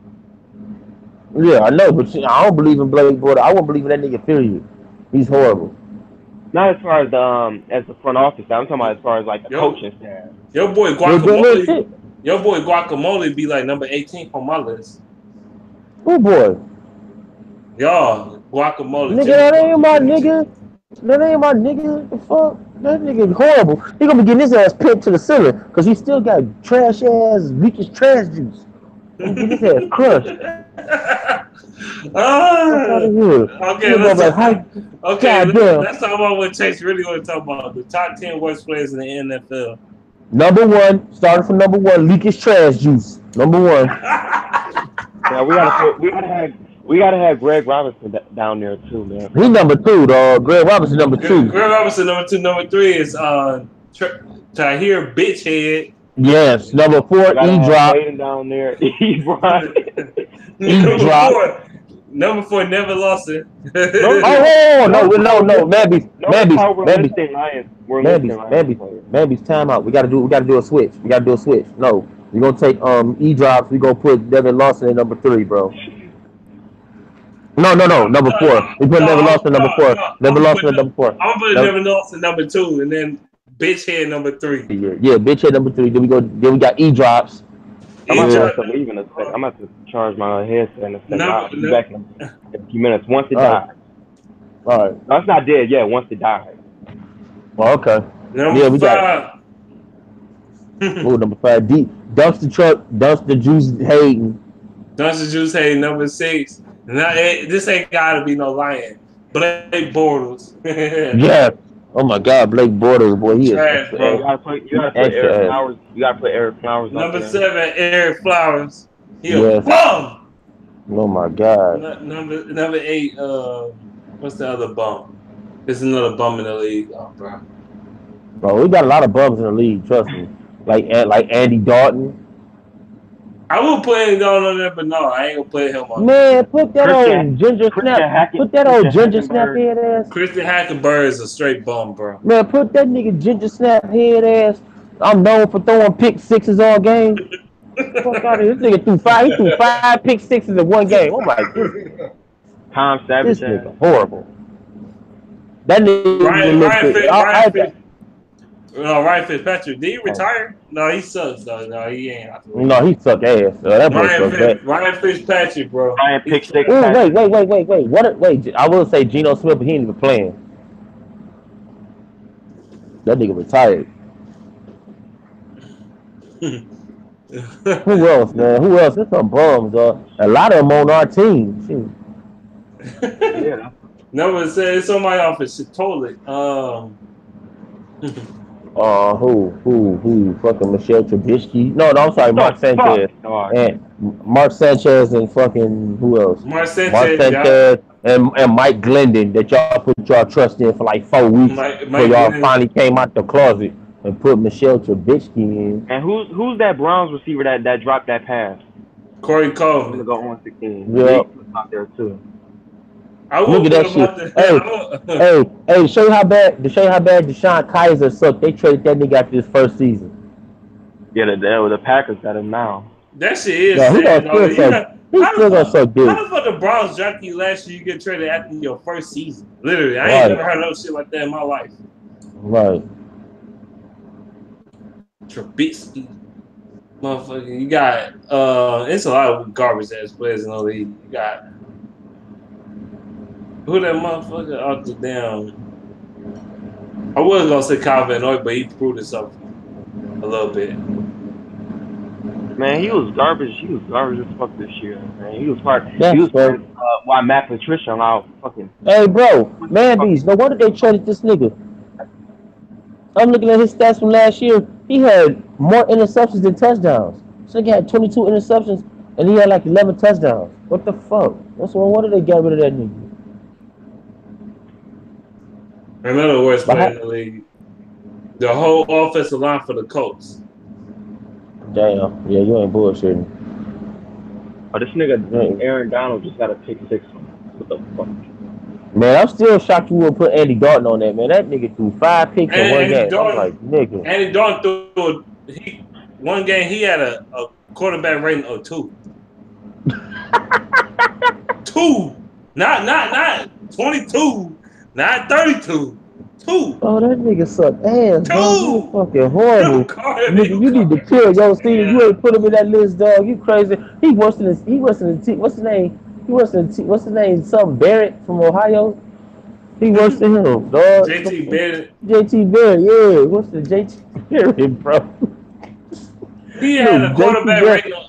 Yeah, I know, but I don't believe in Blake Bortles. I won't believe in that nigga. Period. He's horrible. Not as far as the front office. I'm talking about as far as like the coaching staff. Your boy Guacamole be like number 18 on my list. Who boy? Y'all, Guacamole. Nigga, that ain't my nigga. The fuck? That nigga horrible. He gonna be getting his ass pinned to the ceiling because he still got trash ass, weakest trash juice. I'm getting his ass crushed. Fuck out of here. Okay, Nigga like, hi, goddamn. let's talk about what Chase really want to talk about. The top 10 worst players in the NFL. Number one, starting from number one, leakage trash juice. Number one. Yeah, we gotta have Greg Robinson down there too, man. He number two, dog. Greg Robinson number two. Greg Robinson number two. Number three is Tahir Bitchhead. Yes, number four, E-Drop. Down there, E-Drop. Number four, Never Lost It. No, Mabby's timeout. We gotta do a switch. No, we're gonna take E-Drops. We gonna put Devin Lawson at number three, bro. No, number four. We put Devin Lawson at number four. Devin Lawson at number four. I'm gonna put Devin Lawson number two, and then Bitchhead number three. Yeah, Bitchhead number three. Then we got E-Drops. I'm gonna have to leave in a second. I'm gonna have to charge my headset in a second. I'll be back in a few minutes. Once it dies. All right. No, it's not dead yet. Once it dies. Well, okay. Number five. Number five. Dumpster Truck. Dumpster Juice Hayden. Dumpster Juice Hayden. Number six. Now, this ain't gotta be no lion. Blake Bortles. Yeah. Oh my God, Blake Bortles, boy, he trash, is. Bro. You gotta put Eric Flowers. You gotta put Eric Flowers. Number seven, Eric Flowers. He a Yes. bum. Oh my God. Number eight. What's the other bum? There's another bum in the league, bro. Bro, we got a lot of bums in the league. Trust me. Like Andy Dalton. I would put Andy Dalton on there, but no, I ain't gonna put him on. Man, put that old ginger snap. Put that old ginger snap head ass. Christian Hackenberg is a straight bum, bro. Man, put that nigga ginger snap head ass. I'm known for throwing pick sixes all game. Fuck out of here. This nigga threw five pick sixes in one game. Oh my goodness. Tom Savage. This nigga horrible. That nigga Ryan Fitzpatrick. Did he retire? No, he sucks though. No, he ain't. No, he suck ass. That Ryan Fitzpatrick, bro. Ryan pick six. Ooh, wait. Wait. I will say Geno Smith, but he ain't even playing. That nigga retired. Who else, man? Who else? There's some bums, a lot of them on our team. Shoot. Yeah. No, it's somebody off his totally. Who? Fucking Michelle Trubisky. No, I'm sorry, Mark Sanchez. And Mark Sanchez and fucking who else? Mark Sanchez and Mike Glendon that y'all put y'all trust in for like 4 weeks. So y'all finally came out the closet and put Michelle Trubisky in. And who's that Browns receiver that dropped that pass? Corey Coleman. I'm gonna go on 16. Yeah. Out there too. Look at that shit. Hey, to show you how bad Deshaun Kaiser sucked, they traded that nigga after his first season. Yeah, the Packers got him now. That shit is sad. He's still gonna suck dick. How the fuck the Browns drafted you last year? You get traded after your first season. Literally, I ain't never heard no shit like that in my life. Right. Trubisky. Motherfucker, you got it's a lot of garbage ass players in the league. You got who that motherfucker out the damn. I wasn't gonna say Calvin Hoy, but he proved himself a little bit. Man, he was garbage. He was garbage as fuck this year. Man, he was part. Yeah, he was part why Matt Patricia allowed fucking. Hey, bro, man, these. No wonder they traded this nigga. I'm looking at his stats from last year. He had more interceptions than touchdowns. So he had 22 interceptions, and he had like 11 touchdowns. What the fuck? That's no wonder they got rid of that nigga. Another worst player in the league. The whole offensive line for the Colts. Damn. Yeah, you ain't bullshitting. Oh, this nigga Aaron Donald just got a pick six. What the fuck? Man, I'm still shocked you would put Andy Dalton on that, man. That nigga threw 5 picks in one game. I'm like, nigga. Andy Dalton threw one game he had a quarterback rating of 2. 2. Not 22. Not 32. 2. Oh, that nigga sucked ass. 2. You fucking horrible. Nigga, you need to kill your season. You ain't put him in that list, dog. You crazy. He worse than what's his name? Something Barrett from Ohio. He worse than him, dog. JT Barrett. JT Barrett, yeah. What's the JT Barrett, bro? He had a Look, JT quarterback Barrett. rating.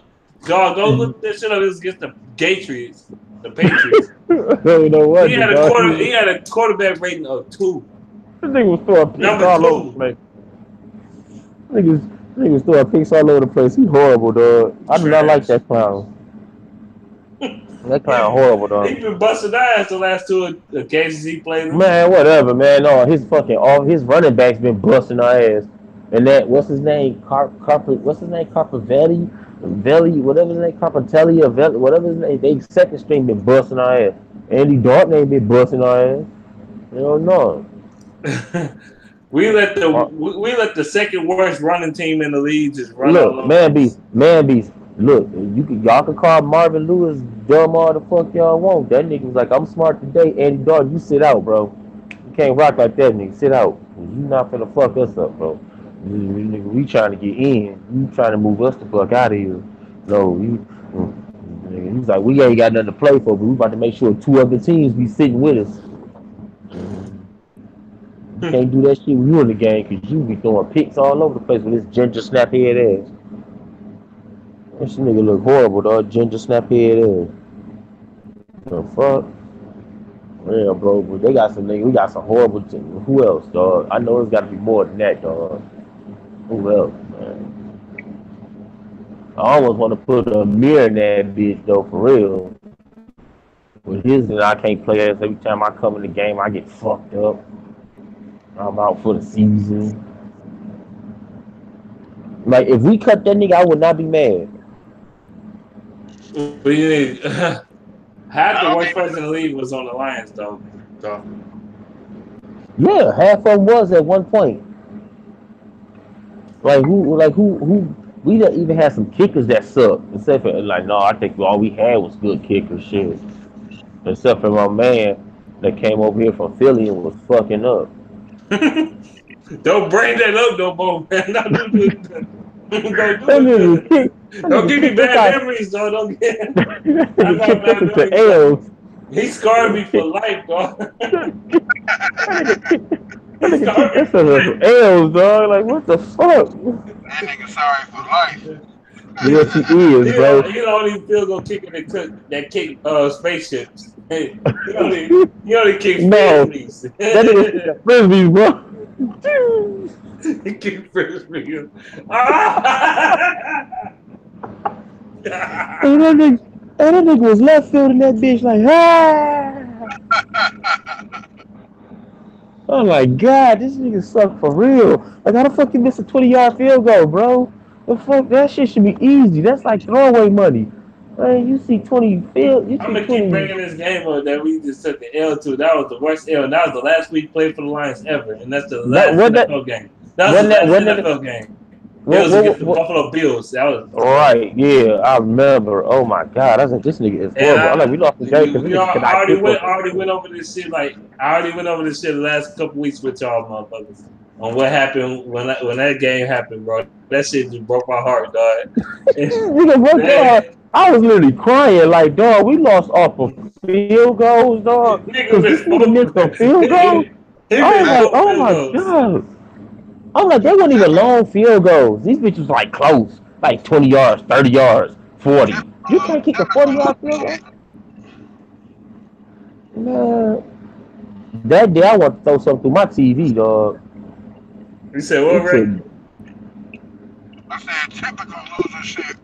Dog, go look this shit up. It was against the Patriots. The Patriots. No He wonder, had a dog. He had a quarterback rating of 2. This nigga was throwing picks Number all 2. over the place. Niggas throwing picks all over the place. He horrible, dog. I do not like that clown. That clown horrible, dog. He been busting ass the last 2 occasions he played. Man, whatever, man. No, all his running backs been busting our ass. And that what's his name? Carpavelli, whatever his name, Carpatelli or Velli, whatever his name. They second string been busting our ass. Andy Dalton ain't been busting our ass. You don't know. we let the second worst running team in the league just run Look, all over. man beast. Look, y'all can call Marvin Lewis dumb all the fuck y'all want. That nigga was like, I'm smart today. Andy Dalton, you sit out, bro. You can't rock like that, nigga. Sit out. You not finna fuck us up, bro. We trying to get in. You trying to move us the fuck out of here. No, he's like, we ain't got nothing to play for, but we about to make sure 2 other teams be sitting with us. You can't do that shit when you in the game because you be throwing picks all over the place with this ginger snap head ass. This nigga look horrible, dog. Ginger snap head ass. The fuck? Yeah, bro, but they got some niggas. We got some horrible teams. Who else, dog? I know it's got to be more than that, dog. Who else, man? I almost want to put a mirror in that bitch, though, for real. With his and I can't play ass. Every time I come in the game, I get fucked up. I'm out for the season. Like, if we cut that nigga, I would not be mad. But you need, half the worst person in the league was on the Lions, though. So. Yeah, half of them was at one point. Who? We didn't even have some kickers that suck. Except for, like, no, I think all we had was good kickers, shit. Except for my man that came over here from Philly and was fucking up. Don't bring that up no more, man. Don't give me bad memories, though. Don't get. I got bad memories. He scarred me for life, dog. That's some L's, dog. Like, what the fuck? That nigga sorry for life. Yes, he is, bro. He the only field goal kicker that kick spaceships. Hey, he only kicks frisbees. That nigga frisbees, bro. He kicked frisbees. That nigga was left fielding that bitch like, oh my god, this nigga suck for real. Like, how the fuck you miss a 20-yard field goal, bro? The fuck, that shit should be easy. That's like throwaway money. Man, you see 20 field. I'm gonna keep bringing this game up that we just took the L to. That was the worst L. That was the last week played for the Lions ever, and that's the last NFL game. That was the last NFL game. It was against the Buffalo Bills. That was right. Yeah, I remember. Oh my god, I was like, this nigga is horrible. I'm like, we lost the game because I already went over this shit. Like, I already went over this shit the last couple weeks with y'all motherfuckers on what happened when that game happened, bro. That shit just broke my heart, dog. Nigga broke my heart. I was literally crying, like, dog, we lost off of field goals, dog. Because this nigga missed a field goal. I was like, oh my god. I'm like, they weren't even long field goals. These bitches were like close, like 20 yards, 30 yards, 40. You can't kick a 40-yard field goal? Man, that day I want to throw something through my TV, dog. You said what, Ray? I said typical loser shit.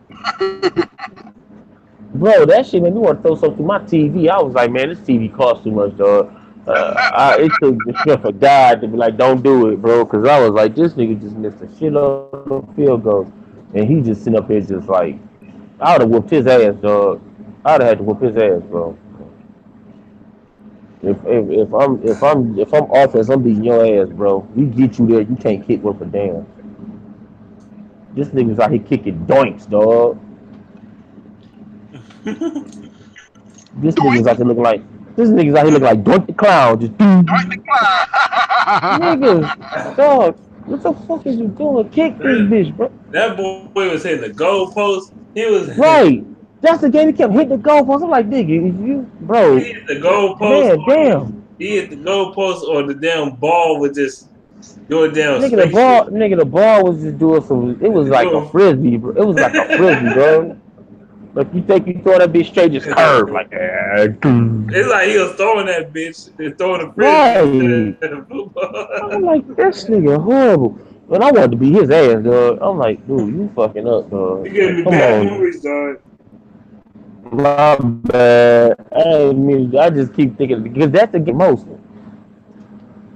Bro, that shit made me want to throw something through my TV. I was like, man, this TV costs too much, dog. It took the strength of God to be like, don't do it, bro. Because I was like, this nigga just missed a shitload of field goals. And he just sitting up here just like, I would have whooped his ass, dog. I would have had to whoop his ass, bro. If I'm offense, I'm beating your ass, bro. We get you there, you can't kick worth a damn. This nigga's out here kicking doinks, dog. This nigga's out here looking like Doink the Clown. Just Doink the Clown. Nigga, dog, what the fuck is you doing? Kick this bitch, bro. That boy was hitting the goalpost. He was right. That's the game. He kept hitting the goalpost. I'm like, nigga, if you, bro. He hit the goalpost. Man, damn. He hit the goalpost or the damn ball would just go down Nigga, the ball was just doing some. It was like a frisbee, bro. It was like a frisbee, bro. Like you think you throw that bitch straight, just curve like that. It's like he was throwing that bitch and throwing the frisbee. Right. I'm like, this nigga horrible. But I wanted to be his ass, dog. I'm like, dude, you fucking up, dog. You gave me bad memories, dog. My bad. I just keep thinking because that's the most.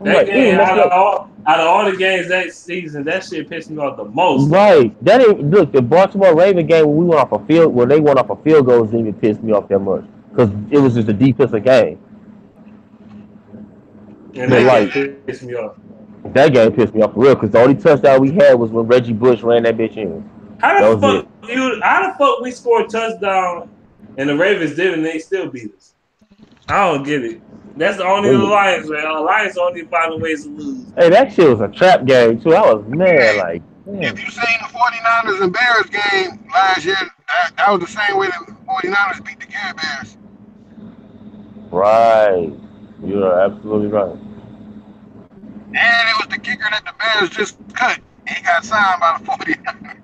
That game, out of all the games that season, that shit pissed me off the most. Right. That ain't look the Baltimore Raven game when they went off a field goals didn't even piss me off that much because it was just a defensive game. And that game pissed me off. That game pissed me off for real because the only touchdown we had was when Reggie Bush ran that bitch in. How the fuck we scored a touchdown and the Ravens did and they still beat us? I don't get it. That's the only Lions, man. The Lions only find ways to lose. Hey, that shit was a trap game too. I was mad, like. Damn. If you seen the 49ers and Bears game last year, that was the same way the 49ers beat the Care Bears. Right. You're absolutely right. And it was the kicker that the Bears just cut. He got signed by the 49ers.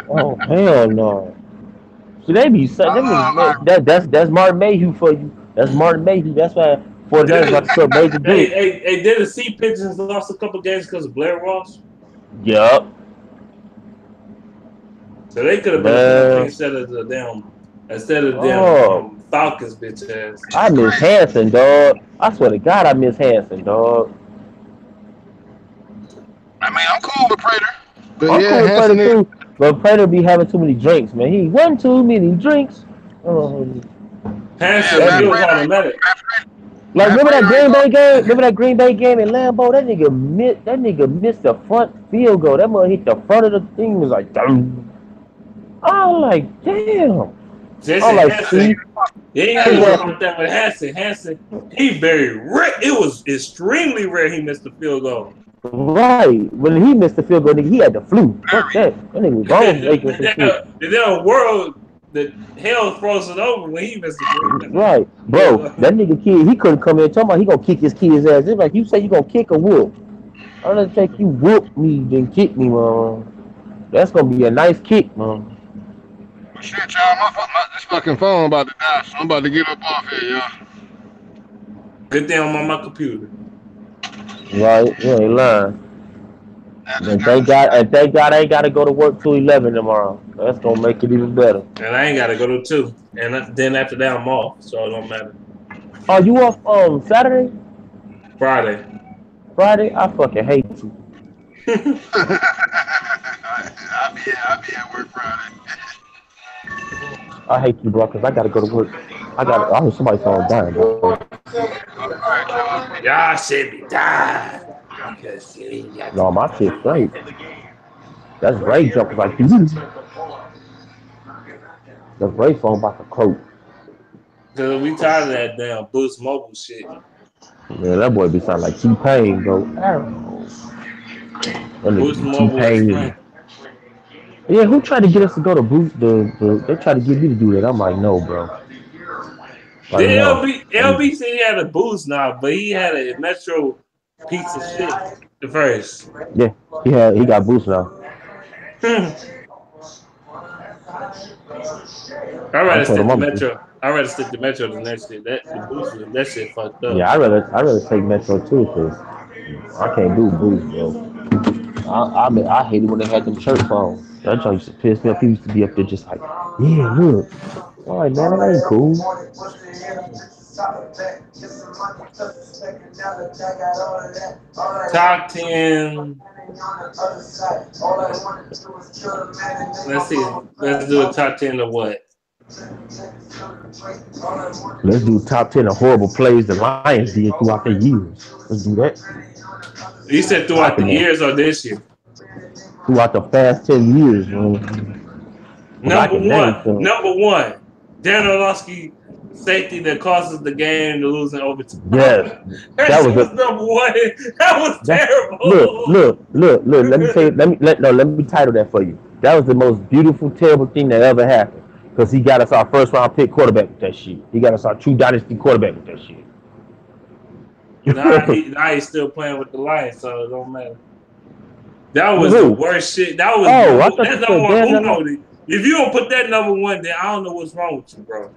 Oh, hell no. So they be that's Martin Mayhew for you. That's Martin Mayhew. That's why 49ers about to start major dick. Hey, did the Sea Pigeons lost a couple games because of Blair Ross? Yup. So they could have been instead of the damn Falcons bitch ass. I miss Hanson, dog. I swear to God, I miss Hanson, dog. I mean, I'm cool with Prater. But I'm cool with Prater too. But Prater be having too many drinks, man. He won too many drinks. Hanson, he was automatic. Like remember that Green Bay game in Lambeau? That nigga missed the front field goal. That mother hit the front of the thing. Was like, damn. I'm like, damn. I'm like, see, he ain't got to that with Hanson. Hanson, he very rare. It was extremely rare he missed the field goal. Right. When he missed the field goal, nigga, he had the flu. Fuck that. That nigga was wrong making some shit. The damn world, the hell frozen over when he missed the field goal. Right. Bro, that nigga kid, he couldn't come in talking about he gonna kick his kid's ass. It's like you say you gonna kick or whoop. I'd rather take you whoop me than kick me, man. That's gonna be a nice kick, man. Shit, y'all, this fucking phone about to die, so I'm about to get up off here, y'all. Good thing I'm on my computer. Right, you ain't lying. And thank God I ain't gotta go to work till 11 tomorrow. That's gonna make it even better. And I ain't gotta go to 2. And then after that I'm off, so it don't matter. Oh, you off Saturday? Friday? I fucking hate you. I'll be at work Friday. I hate you, bro, because I gotta go to work. I heard somebody phone dying, bro. Y'all should be dying. No, my shit's straight. That's Ray jumping like this. The Ray phone about to croak. Cause we tired of that damn Boost Mobile shit. Yeah, that boy be sounding like T-Pain, bro. Boost Mobile. Yeah, who tried to get us to go to Boost? They tried to get me to do that. I'm like, no, bro. Like, LB said he had a Boost now, but he had a Metro piece of shit at first. Yeah, he got Boost now. I'd rather stick to Metro. I'd rather stick to Metro than that shit. That shit fucked up. Yeah, I'd rather take Metro too, because I can't do Boost, bro. I hate it when they had them church phones. That joint used to piss me off. He used to be up there just like, yeah, look. All right, man, that ain't cool. Top 10. Let's see. Let's do a top 10 of what? Let's do top 10 of horrible plays the Lions did throughout the years. Let's do that. You said throughout the years or this year? Throughout the past 10 years, man. Number one. Dan Orlovsky safety that causes the game to lose in overtime. Yes. that was number one. That was terrible. Look. Let me tell you, let me title that for you. That was the most beautiful, terrible thing that ever happened. Because he got us our first round pick quarterback with that shit. He got us our true dynasty quarterback with that shit. Now he's still playing with the Lions, so it don't matter. That was the worst shit. That was that's number one. If you don't put that number one, then I don't know what's wrong with you, bro.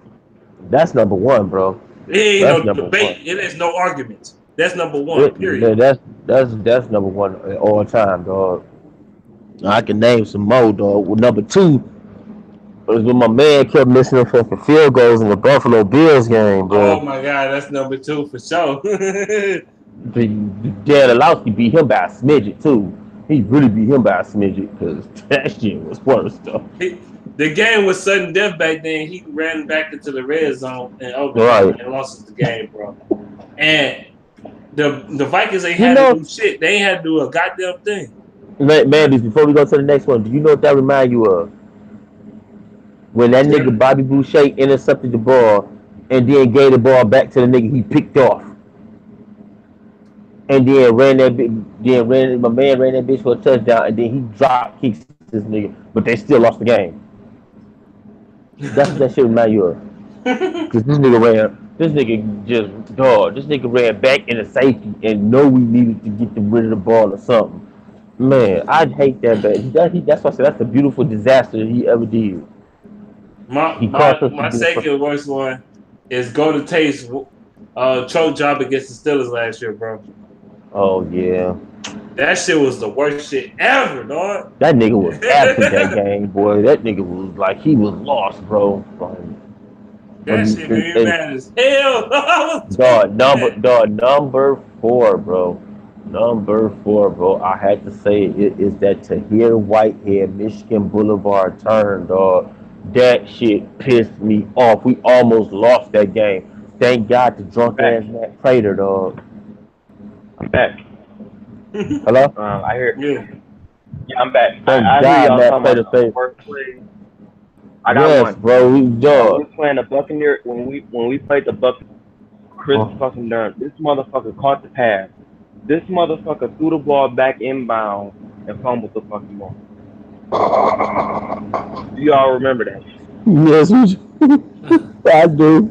That's number one, bro. It ain't no debate. It is no argument. That's number one. Period. That's number one all time, dog. I can name some more, dog. Well, number two was when my man kept missing for field goals in the Buffalo Bills game, bro. Oh my God, that's number two for sure. Dan Orlovsky beat him by a smidget too. He really beat him by a smidget because that shit was worse, though. The game was sudden death back then. He ran back into the red zone and and lost the game, bro. And the Vikings ain't had to do shit. They ain't had to do a goddamn thing. Man, before we go to the next one, do you know what that remind you of? When that nigga Bobby Boucher intercepted the ball and then gave the ball back to the nigga he picked off. And then my man ran that bitch for a touchdown, and then he drop kicks this nigga, but they still lost the game. That's what that shit remind you of. Cause this nigga ran back in the safety and know we needed to get rid of the ball or something. Man, I'd hate that bad. That's why I said that's the beautiful disaster he ever did. My second worst one is Golden Tate's choke job against the Steelers last year, bro. Oh yeah. That shit was the worst shit ever, dog. That nigga was absent that game, boy. That nigga was like he was lost, bro. That shit made me mad as hell. Number four, bro. Number four, bro. I had to say it is that Tahir Whitehead Michigan Boulevard turn, dog. That shit pissed me off. We almost lost that game. Thank God the drunk ass Matt Prater, dog. I'm back. Hello? I hear. Yeah, I'm back. Thank I God hear y'all Matt talking about the worst play. I got one, bro. We were playing the Buccaneers when we played the Bucks. Chris fucking Durham. This motherfucker caught the pass. This motherfucker threw the ball back inbound and fumbled the fucking ball. Do y'all remember that? Yes, I do.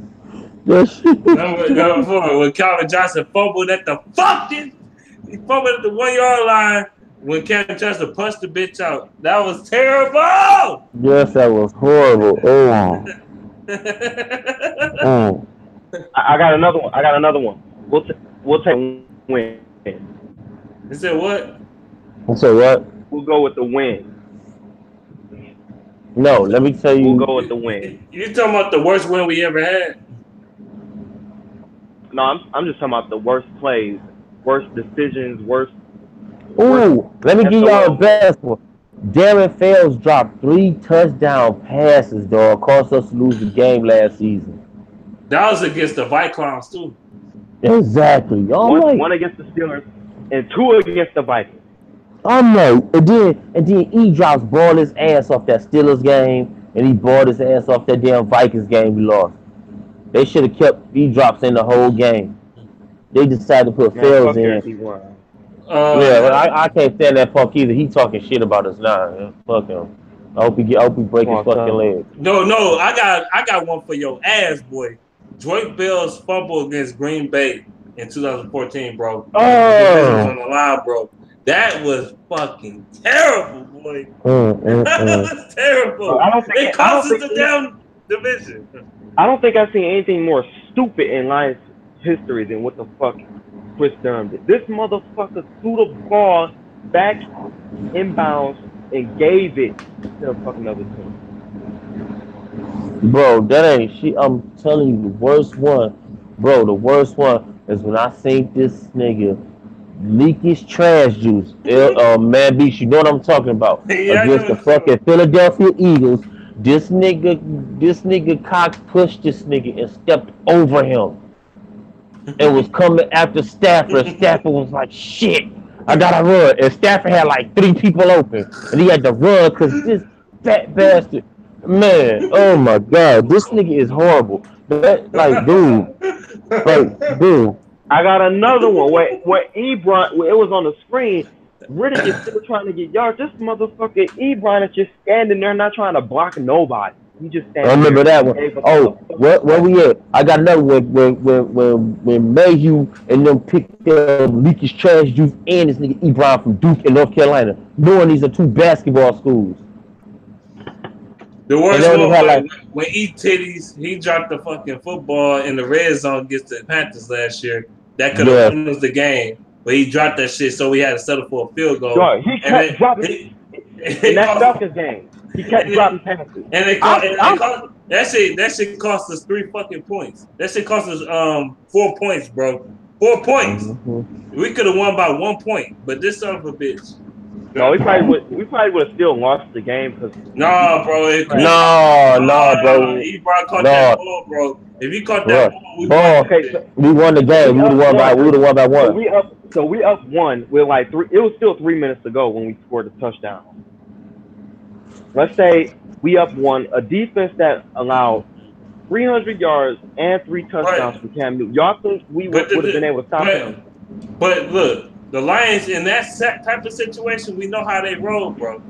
Number four, when Calvin Johnson fumbled at the he fumbled at the 1 yard line when Calvin Johnson punched the bitch out. That was terrible. Yes, that was horrible. I got another one. We'll take a win. You said what? We'll go with the win. No, let me tell you. We'll go with the win. You talking about the worst win we ever had? No, I'm just talking about the worst plays, worst decisions, worst. Let me give y'all the best one. Darren Fells dropped 3 touchdown passes, dog. Cost us to lose the game last season. That was against the Vikings too. Exactly. One against the Steelers and 2 against the Vikings. I'm like, and then he drops ball his ass off that Steelers game, and he balled his ass off that damn Vikings game we lost. They should have kept E-drops in the whole game. They decided to put Fells in. I can't stand that punk either. He talking shit about us now. Man. Fuck him. I hope he break his fucking leg. No, I got one for your ass, boy. Drake Bell's fumble against Green Bay in 2014, bro. Oh, on the line, bro. That was fucking terrible, boy. That was terrible. It cost us the damn division. I don't think I've seen anything more stupid in Lions history than what the fuck Chris Durham did. This motherfucker threw the ball back inbounds and gave it to the fucking other team. Bro, that ain't shit. I'm telling you, the worst one, bro. The worst one is when I seen this nigga leak his trash juice. Man, Beach, you know what I'm talking about? Against the fucking Philadelphia Eagles. This nigga cock pushed this nigga and stepped over him. It was coming after Stafford. Stafford was like, shit, I gotta run. And Stafford had like 3 people open. And he had to run because this fat bastard. Man, oh my God. This nigga is horrible. Dude. I got another one where Ebron, where it was on the screen. Riddick is still trying to get yards. This motherfucker Ebron is just standing there not trying to block nobody. He just I standing remember there. that one. Oh, where we at? I got another one when Mayhew and them picked up Leakish Trash Juice and this nigga Ebron from Duke in North Carolina, knowing these are two basketball schools. The And worst they only one had was like when E Titties, he dropped the fucking football in the red zone against the Panthers last year. That could have won us the game, but he dropped that shit, so we had to settle for a field goal. Dog, he kept dropping in that Falcons game. He kept dropping passes. And it cost, that shit cost us 3 fucking points. That shit cost us 4 points, bro. 4 points. Mm-hmm. We could have won by 1 point, but this son of a bitch. No, we probably would have still lost the game because no, bro. No, bro. Ebron caught that ball, bro. If he caught that ball, we won. Okay, we won the game. We would have won by 1. So we up 1 with like 3. It was still 3 minutes to go when we scored a touchdown. Let's say we up 1. A defense that allowed 300 yards and 3 touchdowns from Cam Newton. Y'all think we would have been able to stop him? But look. The Lions in that type of situation, we know how they roll, bro.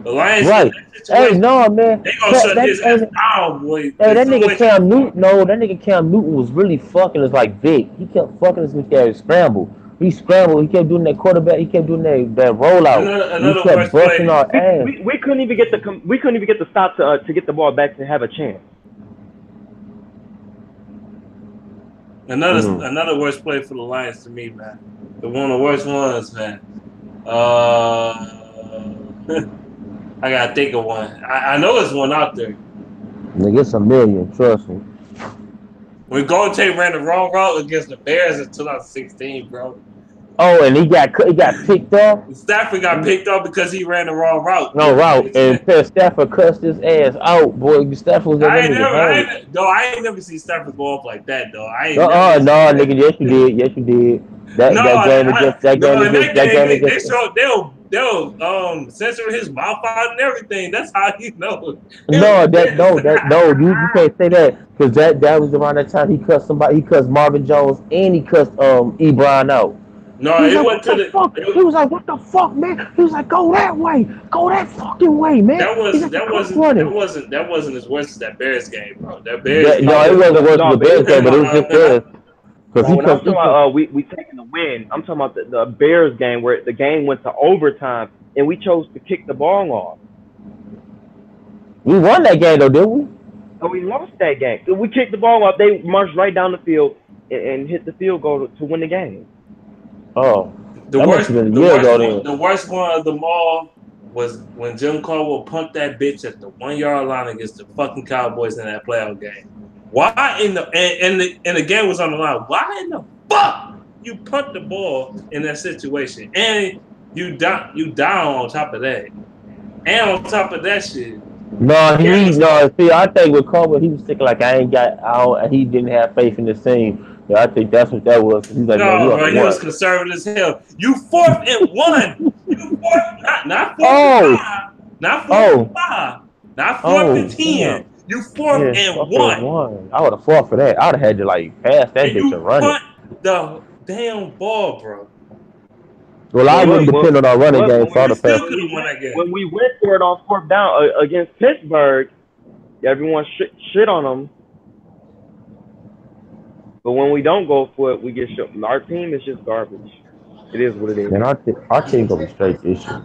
The Lions in that situation, hey, no, man. They gonna shut his ass down, boy. Hey, that nigga Cam Newton, that nigga Cam Newton was really fucking us like Vic. He kept fucking us with that scramble. He scrambled. He kept doing that quarterback. He kept doing that rollout. He kept busting our ass. We couldn't even get the stop to get the ball back to have a chance. Another worst play for the Lions to me, man. One of the worst ones, man. I gotta think of one. I know there's one out there. Nigga, it's a million. Trust me. When Golden Tate ran the wrong route against the Bears in 2016, bro. Oh, and he got picked off. Stafford got picked off because he ran the wrong route. And Stafford cussed his ass out, boy. Stafford was I ain't never seen Stafford go off like that, though. Nigga, yes you did. Yes you did. That game against they'll censor his mouth out and everything. That's how you know. You can't say that because that was around that time he cussed somebody. He cussed Marvin Jones and he cussed Ebron out. No, it went to the fuck. He was like, "What the fuck, man?" He was like, "Go that way, go that fucking way, man." That wasn't as worse as that Bears game, bro. That Bears. It wasn't worse than the Bears game, but it was just Bears. We taking the win. I'm talking about the Bears game where the game went to overtime and we chose to kick the ball off. We won that game though, didn't we? No, we lost that game. We kicked the ball off. They marched right down the field and hit the field goal to win the game. Oh, the worst one of them all was when Jim Caldwell pumped that bitch at the 1 yard line against the fucking Cowboys in that playoff game. Why in the game was on the line? Why in the fuck you punt the ball in that situation and you down on top of that, and on top of that shit? See, I think with Caldwell, he was thinking like he didn't have faith in the team. Yeah, I think that's what that was. He's like, bro, he was conservative as hell. You 4th and 1. You not 4th and 5. Not 4th and 5. Not 4th and 10. Damn. You 4th and 1. I would have fought for that. I would have had to pass that bitch and run it. The damn ball, bro. Well, I wouldn't depend on our running game. When we went for it on 4th down against Pittsburgh, everyone shit on them. But when we don't go for it, we get shot. Our team is just garbage. It is what it is. And our team gonna be straight this year.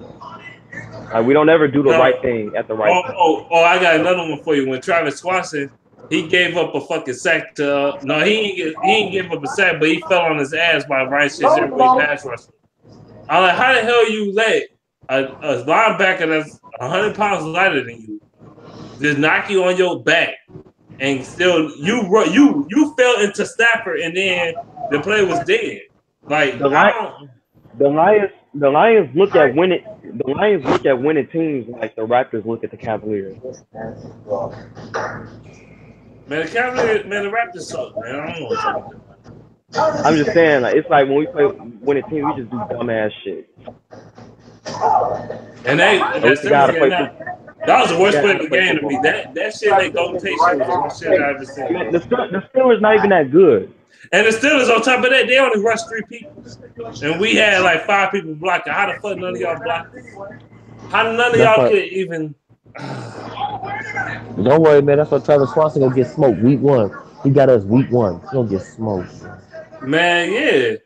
We don't ever do the right thing at the right time. Oh, I got another one for you. When Travis Swanson, he gave up a fucking sack to he ain't give up a sack, but he fell on his ass by Ryan Shazier pass rusher. I'm like, how the hell you let a linebacker that's 100 pounds lighter than you just knock you on your back? And still, you fell into Stafford, and then the play was dead. Like the Lions look at winning. The Lions look at winning teams like the Raptors look at the Cavaliers. Man, the Raptors suck, man. I don't know what you're talking about. I'm just saying, it's like when we play winning teams, we just do dumbass shit. And that was the worst play of the game to me. That shit they Golden Tate shit was the worst shit I ever seen. The Steelers not even that good. And the Steelers on top of that, they only rushed 3 people. And we had 5 people blocking. How the fuck none of y'all blocked? How none of y'all could even Don't worry, man. That's what Travis Swanson gonna get smoked week 1. He got us week 1. He gonna get smoked. Man, yeah.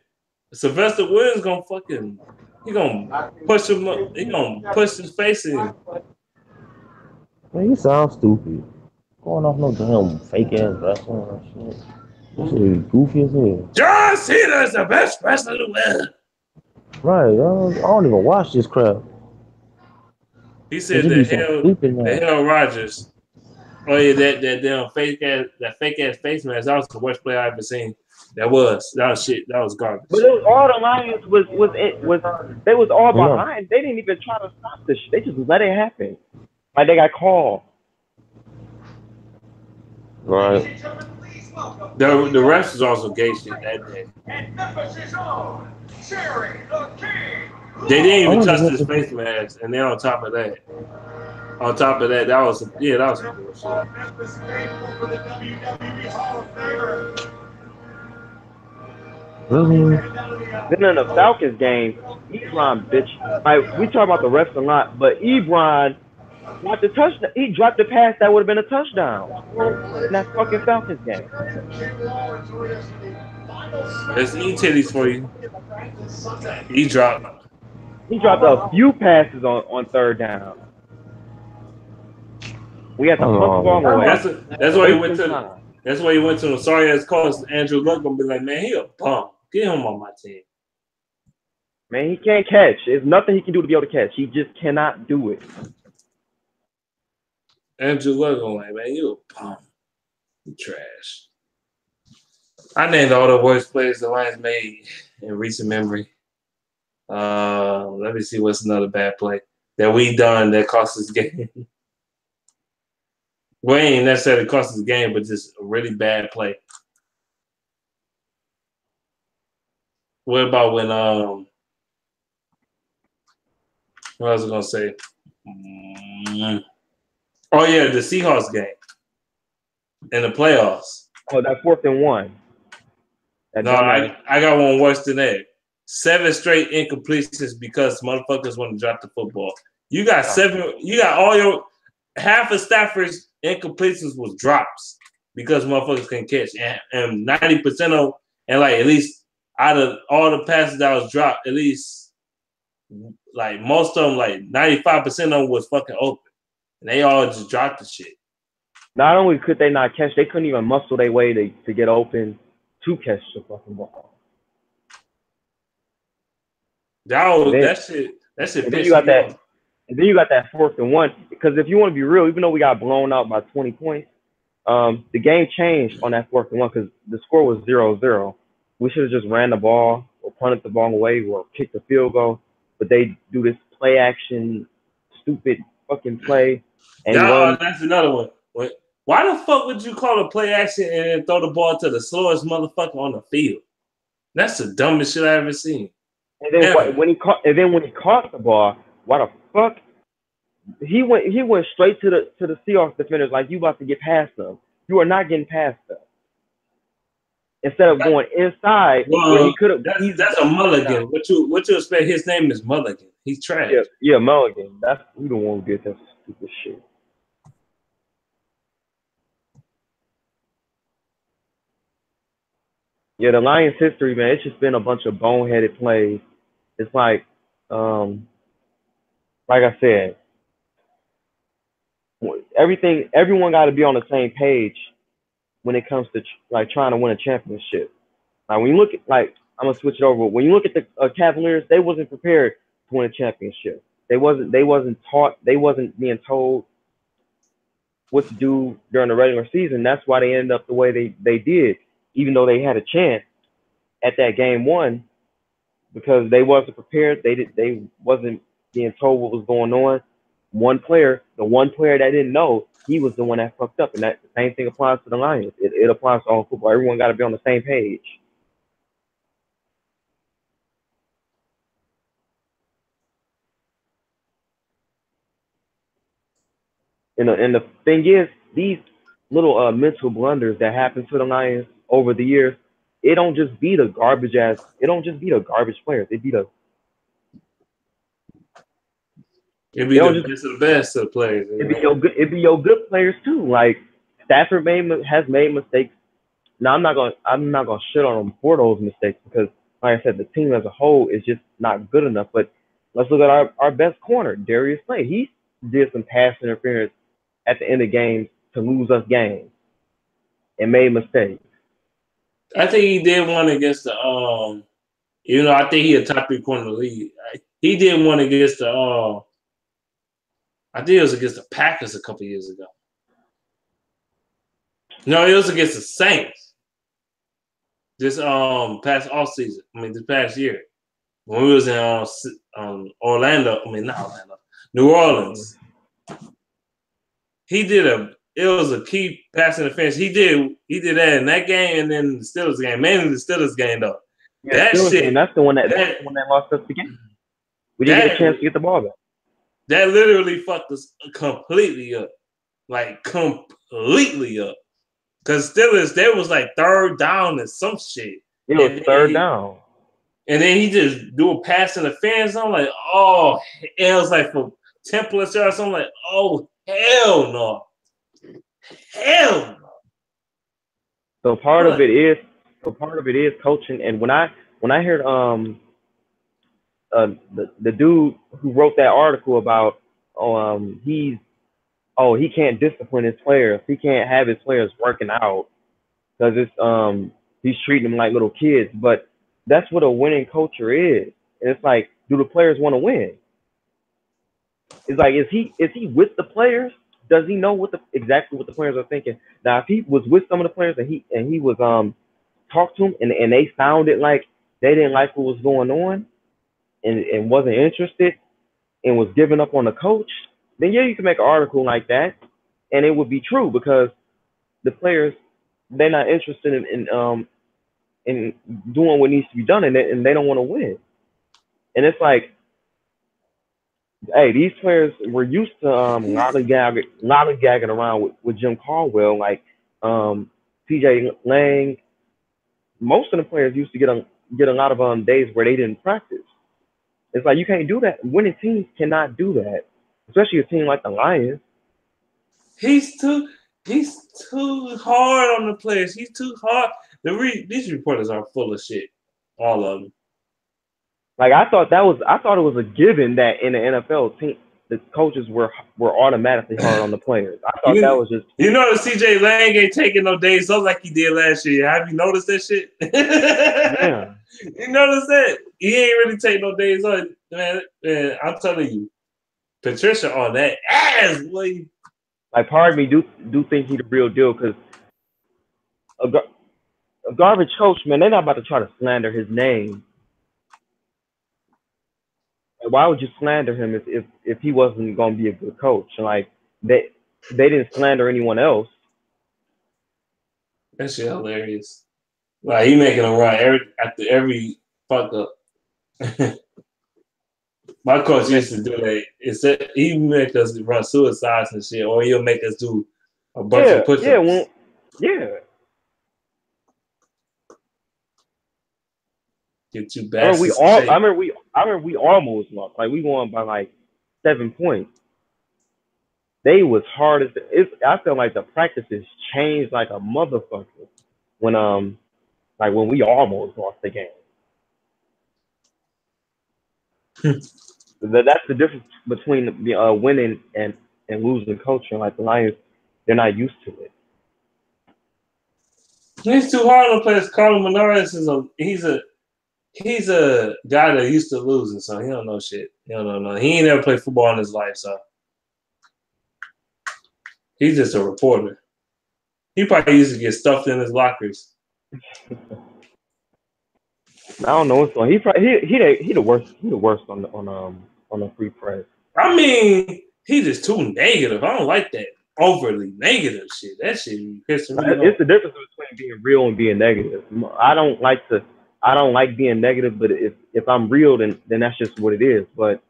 Sylvester Williams gonna fucking he gonna push him up. He gonna push his face in. Man, you sound stupid. Going off no damn fake ass wrestling and shit. This shit is goofy as hell. John Cena is the best wrestler in the world. Right, I don't even watch this crap. He It said just be so stupid the now. hell Rogers. Oh yeah, that damn fake ass face mask. That was the worst play I ever seen. That was shit. That was garbage. But it was, all the Lions was they was all No. behind. They didn't even try to stop this shit. They just let it happen. Like they got called. Right. The refs was also gay shit that day. They didn't even touch his face mask, and then on top of that, that was some bullshit. Then in the Falcons game, Ebron, bitch. Like we talk about the refs a lot, but Ebron dropped the touchdown. He dropped the pass that would have been a touchdown in that fucking Falcons game. That's E-titties for you. He dropped a few passes on third down. We had to punt the ball away. That's why he went to. That's why he went to a sorry ass coach. Andrew Luck gonna be like, man, he a bum. Get him on my team. Man, he can't catch. There's nothing he can do to be able to catch. He just cannot do it. Andrew Luck gonna like, man, you a bum. You trash. I named all the worst plays the Lions made in recent memory. Let me see what's another bad play that we done that cost us the game. Well, ain't necessarily cost us the game, but just a really bad play. What about when what was I gonna say? Oh yeah, the Seahawks game in the playoffs. Oh, that 4th and 1. No, I got one worse than that. 7 straight incompletions because motherfuckers want to drop the football. You got all your half of Stafford's incompletions was drops because motherfuckers can catch, and 90% of and like at least out of all the passes that was dropped, at least like most of them, like 95% of them was fucking open, and they all just dropped the shit. Not only could they not catch, they couldn't even muscle their way to get open to catch the fucking ball. That shit. And then you got that. And then you got that 4th and 1. Because if you want to be real, even though we got blown out by 20 points, the game changed on that 4th and 1 because the score was 0-0. We should have just ran the ball or punted the ball away or kicked the field goal. But they do this play action, stupid fucking play. And that's another one. Why the fuck would you call a play action and then throw the ball to the slowest motherfucker on the field? That's the dumbest shit I ever seen. And then when he caught the ball, why the fuck he went straight to the Seahawks defenders like you about to get past them. You are not getting past them. Instead of going inside, where he could have. That's a mulligan. What you expect? His name is Mulligan. He's trash. Yeah, Mulligan. That's he the one who did that stupid shit. Yeah, the Lions' history, man. It's just been a bunch of boneheaded plays. It's like I said, everyone got to be on the same page when it comes to like trying to win a championship. Like when you look at I'm gonna switch it over. When you look at the Cavaliers, they wasn't prepared to win a championship. They wasn't taught. They wasn't being told what to do during the regular season. That's why they ended up the way they did, even though they had a chance at that game 1, because they wasn't prepared. They wasn't being told what was going on. The one player that didn't know, he was the one that fucked up. And that the same thing applies to the Lions. It applies to all football. Everyone got to be on the same page. And the thing is, these little mental blunders that happen to the Lions over the years, it don't just be the garbage players. It be the It'd be the best of the best of the players. It'd be your good players too. Like Stafford has made mistakes. Now I'm not gonna shit on him for those mistakes because, like I said, the team as a whole is just not good enough. But let's look at our best corner, Darius Slay. He did some pass interference at the end of games to lose us games and made mistakes. I think he did one against the I think he a top 3 corner in the league. He did one against the I think it was against the Packers a couple years ago. No, it was against the Saints. This past off season. I mean, this past year when we was in Orlando. I mean, not Orlando, New Orleans. It was a key pass interference. He did that in that game and then the Steelers game, mainly the Steelers game though. Yeah, that's the one that lost us the game. We didn't get a chance to get the ball back. That literally fucked us completely up. Like completely up. Because Steelers, there was like 3rd down and some shit. It was 3rd down. And then he just do a pass interference. I'm like, oh, it was like for 10 plus yards. I'm like, oh, hell no. Hell no. So part of it is coaching. And when I heard the dude who wrote that article about he can't discipline his players. He can't have his players working out because he's treating them like little kids. But that's what a winning culture is. And it's like, do the players want to win? It's like, is he with the players? Does he know exactly what the players are thinking? Now, if he was with some of the players and he was talk to them and they sounded like they didn't like what was going on and wasn't interested and was giving up on the coach, then yeah, you can make an article like that and it would be true because the players, they're not interested in doing what needs to be done and they don't want to win. And it's like, hey, these players were used to lollygagging around with Jim Caldwell, like TJ Lang. Most of the players used to get a lot of days where they didn't practice. It's like you can't do that. Winning teams cannot do that, especially a team like the Lions. He's too hard on the players. He's too hard. These reporters are full of shit. All of them. Like I thought it was a given that in the NFL team the coaches were automatically hard on the players. I thought that was just the CJ Lang ain't taking no days off like he did last year. Have you noticed that shit? Yeah. You noticed that? He ain't really take no days off. Man, I'm telling you, Patricia on that ass, boy. Like part of me do think he's the real deal because a garbage coach, man, they're not about to try to slander his name. Why would you slander him if he wasn't going to be a good coach? Like they didn't slander anyone else. That shit hilarious. Like he making a run after every fuck up. My coach used to do that. He make us run suicides and shit, or he'll make us do a bunch of push-ups. Yeah. Get you back. I remember we almost lost. Like we won by like 7 points. They was hard as I felt like the practices changed like a motherfucker when we almost lost the game. That's the difference between winning and losing culture. Like the Lions, they're not used to it. He's too hard on players. Carlos Menarez he's a guy that used to losing, so he don't know shit. He don't know. He ain't never played football in his life, so he's just a reporter. He probably used to get stuffed in his lockers. I don't know what's going on. He the worst. He the worst on the free press. I mean, he's just too negative. I don't like that overly negative shit. That shit pisses me off. It's the difference between being real and being negative. I don't like being negative, but if I'm real, then that's just what it is. But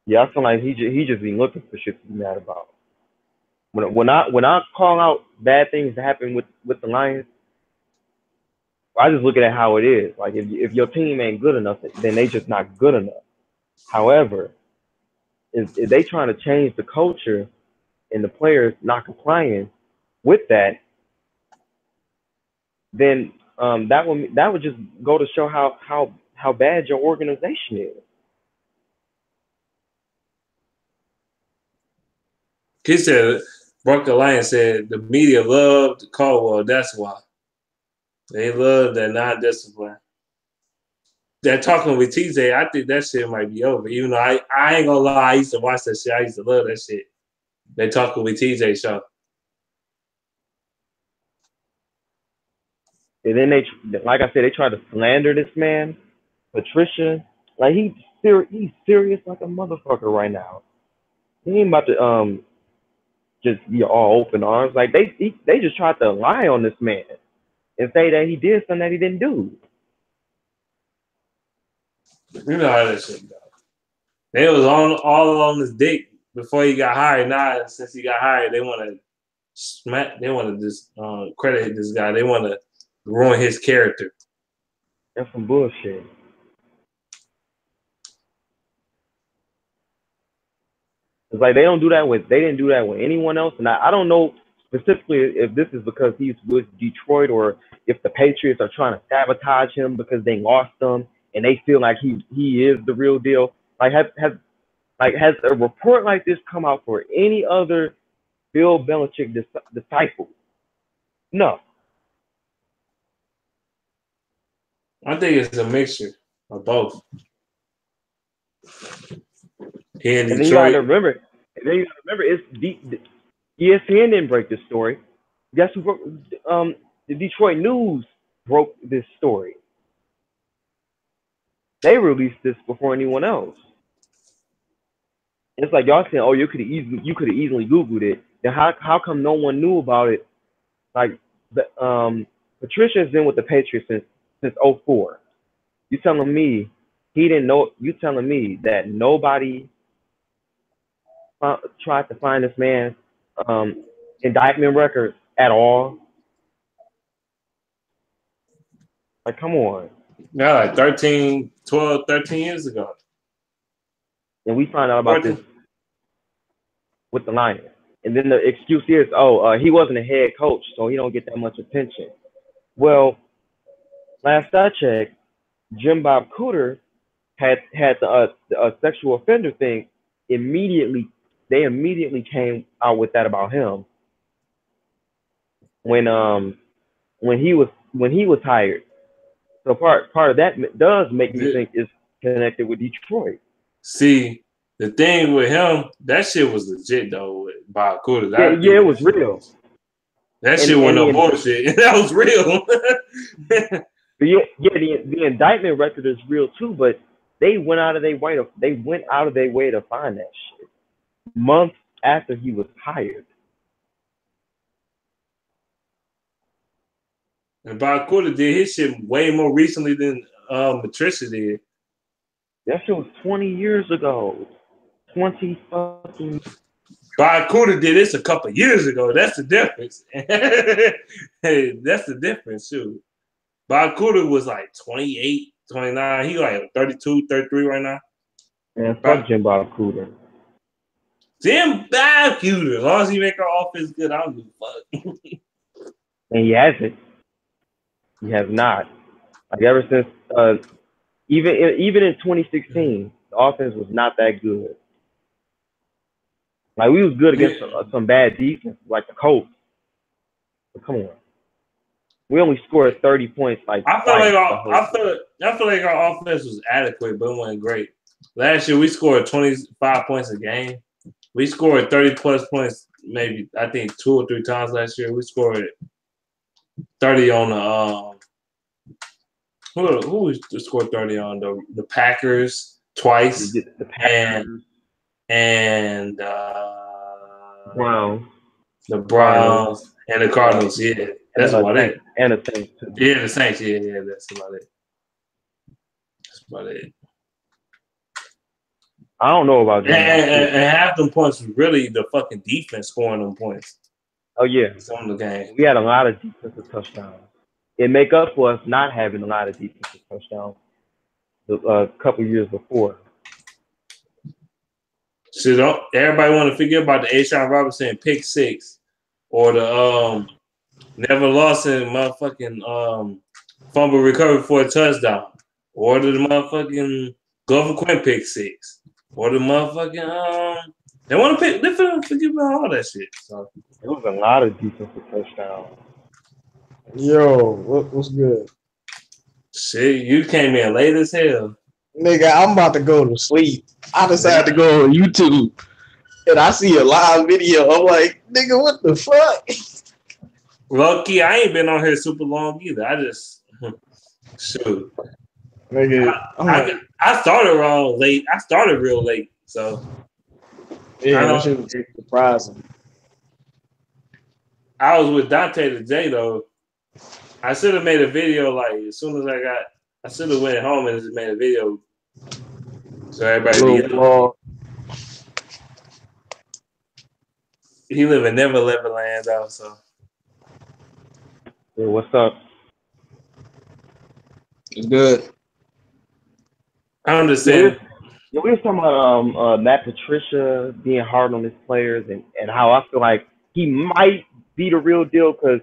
yeah, I feel like he just be looking for shit to be mad about. When I call out bad things that happen with the Lions, I just look at it how it is. Like if your team ain't good enough, then they just not good enough. However, if they trying to change the culture and the players not complying with that, then that would just go to show how bad your organization is. He said, Barker Lion said the media loved Caldwell. That's why they love that non-discipline. That talking with TJ, I think that shit might be over. Even though I ain't gonna lie, I used to watch that shit. I used to love that shit. They talking with TJ show. And then like I said, they tried to slander this man, Patricia. Like he's serious like a motherfucker right now. He ain't about to just be all open arms. Like they just tried to lie on this man and say that he did something that he didn't do. You know how that shit go. They was all on his dick before he got hired. Now, since he got hired, they want to smack. They want to just credit this guy. They want to ruin his character. That's some bullshit. It's like they didn't do that with anyone else, and I don't know specifically if this is because he's with Detroit or if the Patriots are trying to sabotage him because they lost him and they feel like he is the real deal. Like has a report like this come out for any other Bill Belichick disciple? No. I think it's a mixture of both. Here in Detroit. And then you gotta remember, it's ESPN didn't break this story. Guess who broke? The Detroit News broke this story. They released this before anyone else. It's like y'all saying, "Oh, you could have easily Googled it." Then how come no one knew about it? Like Patricia has been with the Patriots since 2004. You telling me he didn't know? You telling me that nobody tried to find this man's indictment records at all? Like, come on. Yeah, like 13 years ago. And we find out about this with the Lions. And then the excuse is, he wasn't a head coach, so he don't get that much attention. Well, last I checked, Jim Bob Cooter had the sexual offender thing immediately. They immediately came out with that about him when he was hired. So part of that does make me think it's connected with Detroit. See, the thing with him, that shit was legit though. With Bob Cooter, Yeah, it was real. That shit wasn't no bullshit. That was real. The indictment record is real too, but they went out of their way to find that shit months after he was hired. And Bob Cooter did his shit way more recently than Patricia did. That shit was 20 years ago. 20 fucking. Bob Cooter did this a couple years ago. That's the difference. Hey, that's the difference, too. Bob Cooter was like 28, 29. He like 32, 33 right now. Man, fuck Jim Bob Cooter. Jim Bob Cooter. As long as he make our offense good, I don't give a fuck. And he hasn't. He has not. Like ever since, even in 2016, the offense was not that good. Like we was good against some bad defense, like the Colts. But come on, we only scored 30 points. Like I feel like our offense was adequate, but it wasn't great. Last year we scored 25 points a game. We scored 30 plus points, maybe I think 2 or 3 times last year. We scored 30 on the who scored 30 on the Packers twice the Packers. and Browns. The Browns and the Cardinals. Yeah, that's about it. And the Saints too. Yeah, the Saints. Yeah, that's about it. That's about it. I don't know about that. And half them points was really the fucking defense scoring them points. Oh yeah, some of the game. We had a lot of defensive touchdowns. It make up for us not having a lot of defensive touchdowns a couple years before. So don't everybody want to forget about the Ashawn Robinson pick six or the never lost in motherfucking fumble recovery for a touchdown or the motherfucking Glover Quinn pick six or the motherfucking they want to pick. They forget about all that shit. So It was a lot of defensive touchdowns. Yo, what's good? shit, you came in late as hell. Nigga, I'm about to go to sleep. I decided to go on YouTube and I see a live video. I'm like, nigga, what the fuck? Lucky, I ain't been on here super long either. I just shoot. Nigga, I started wrong late. I started real late, so yeah, that shit was surprising. I was with Dante today though. I should have made a video like as soon as I should have went home and just made a video so everybody. He live in Neverland though, so. Yeah, what's up? It's good. I'm just saying. We were talking about Matt Patricia being hard on his players and how I feel like he might be the real deal because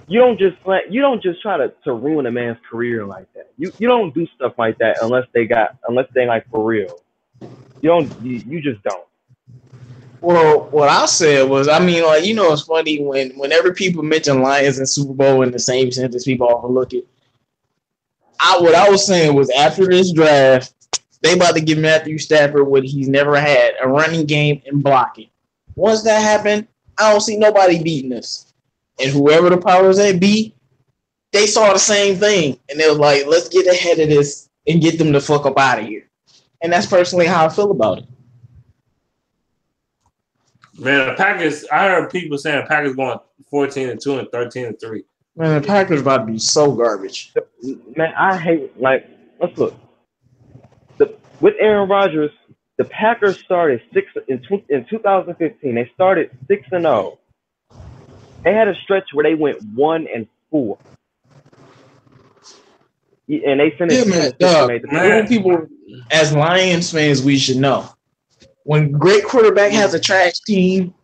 you don't just try to ruin a man's career like that. You don't do stuff like that unless they like for real. You just don't. Well, what I said was, I mean, like, you know, it's funny whenever people mention Lions and Super Bowl in the same sentence, people overlook it. What I was saying was after this draft, they about to give Matthew Stafford what he's never had, a running game and blocking. Once that happened, I don't see nobody beating us. And whoever the powers that be, they saw the same thing. And they was like, let's get ahead of this and get them the fuck up out of here. And that's personally how I feel about it. Man, the Packers, I heard people saying the Packers going 14-2 and 13-3. Man, the Packers about to be so garbage. Man, I hate, like, let's look. With Aaron Rodgers, the Packers started in 2015. They started 6-0. They had a stretch where they went 1-4. And they finished. People, as Lions fans, we should know. When great quarterback has a trash team,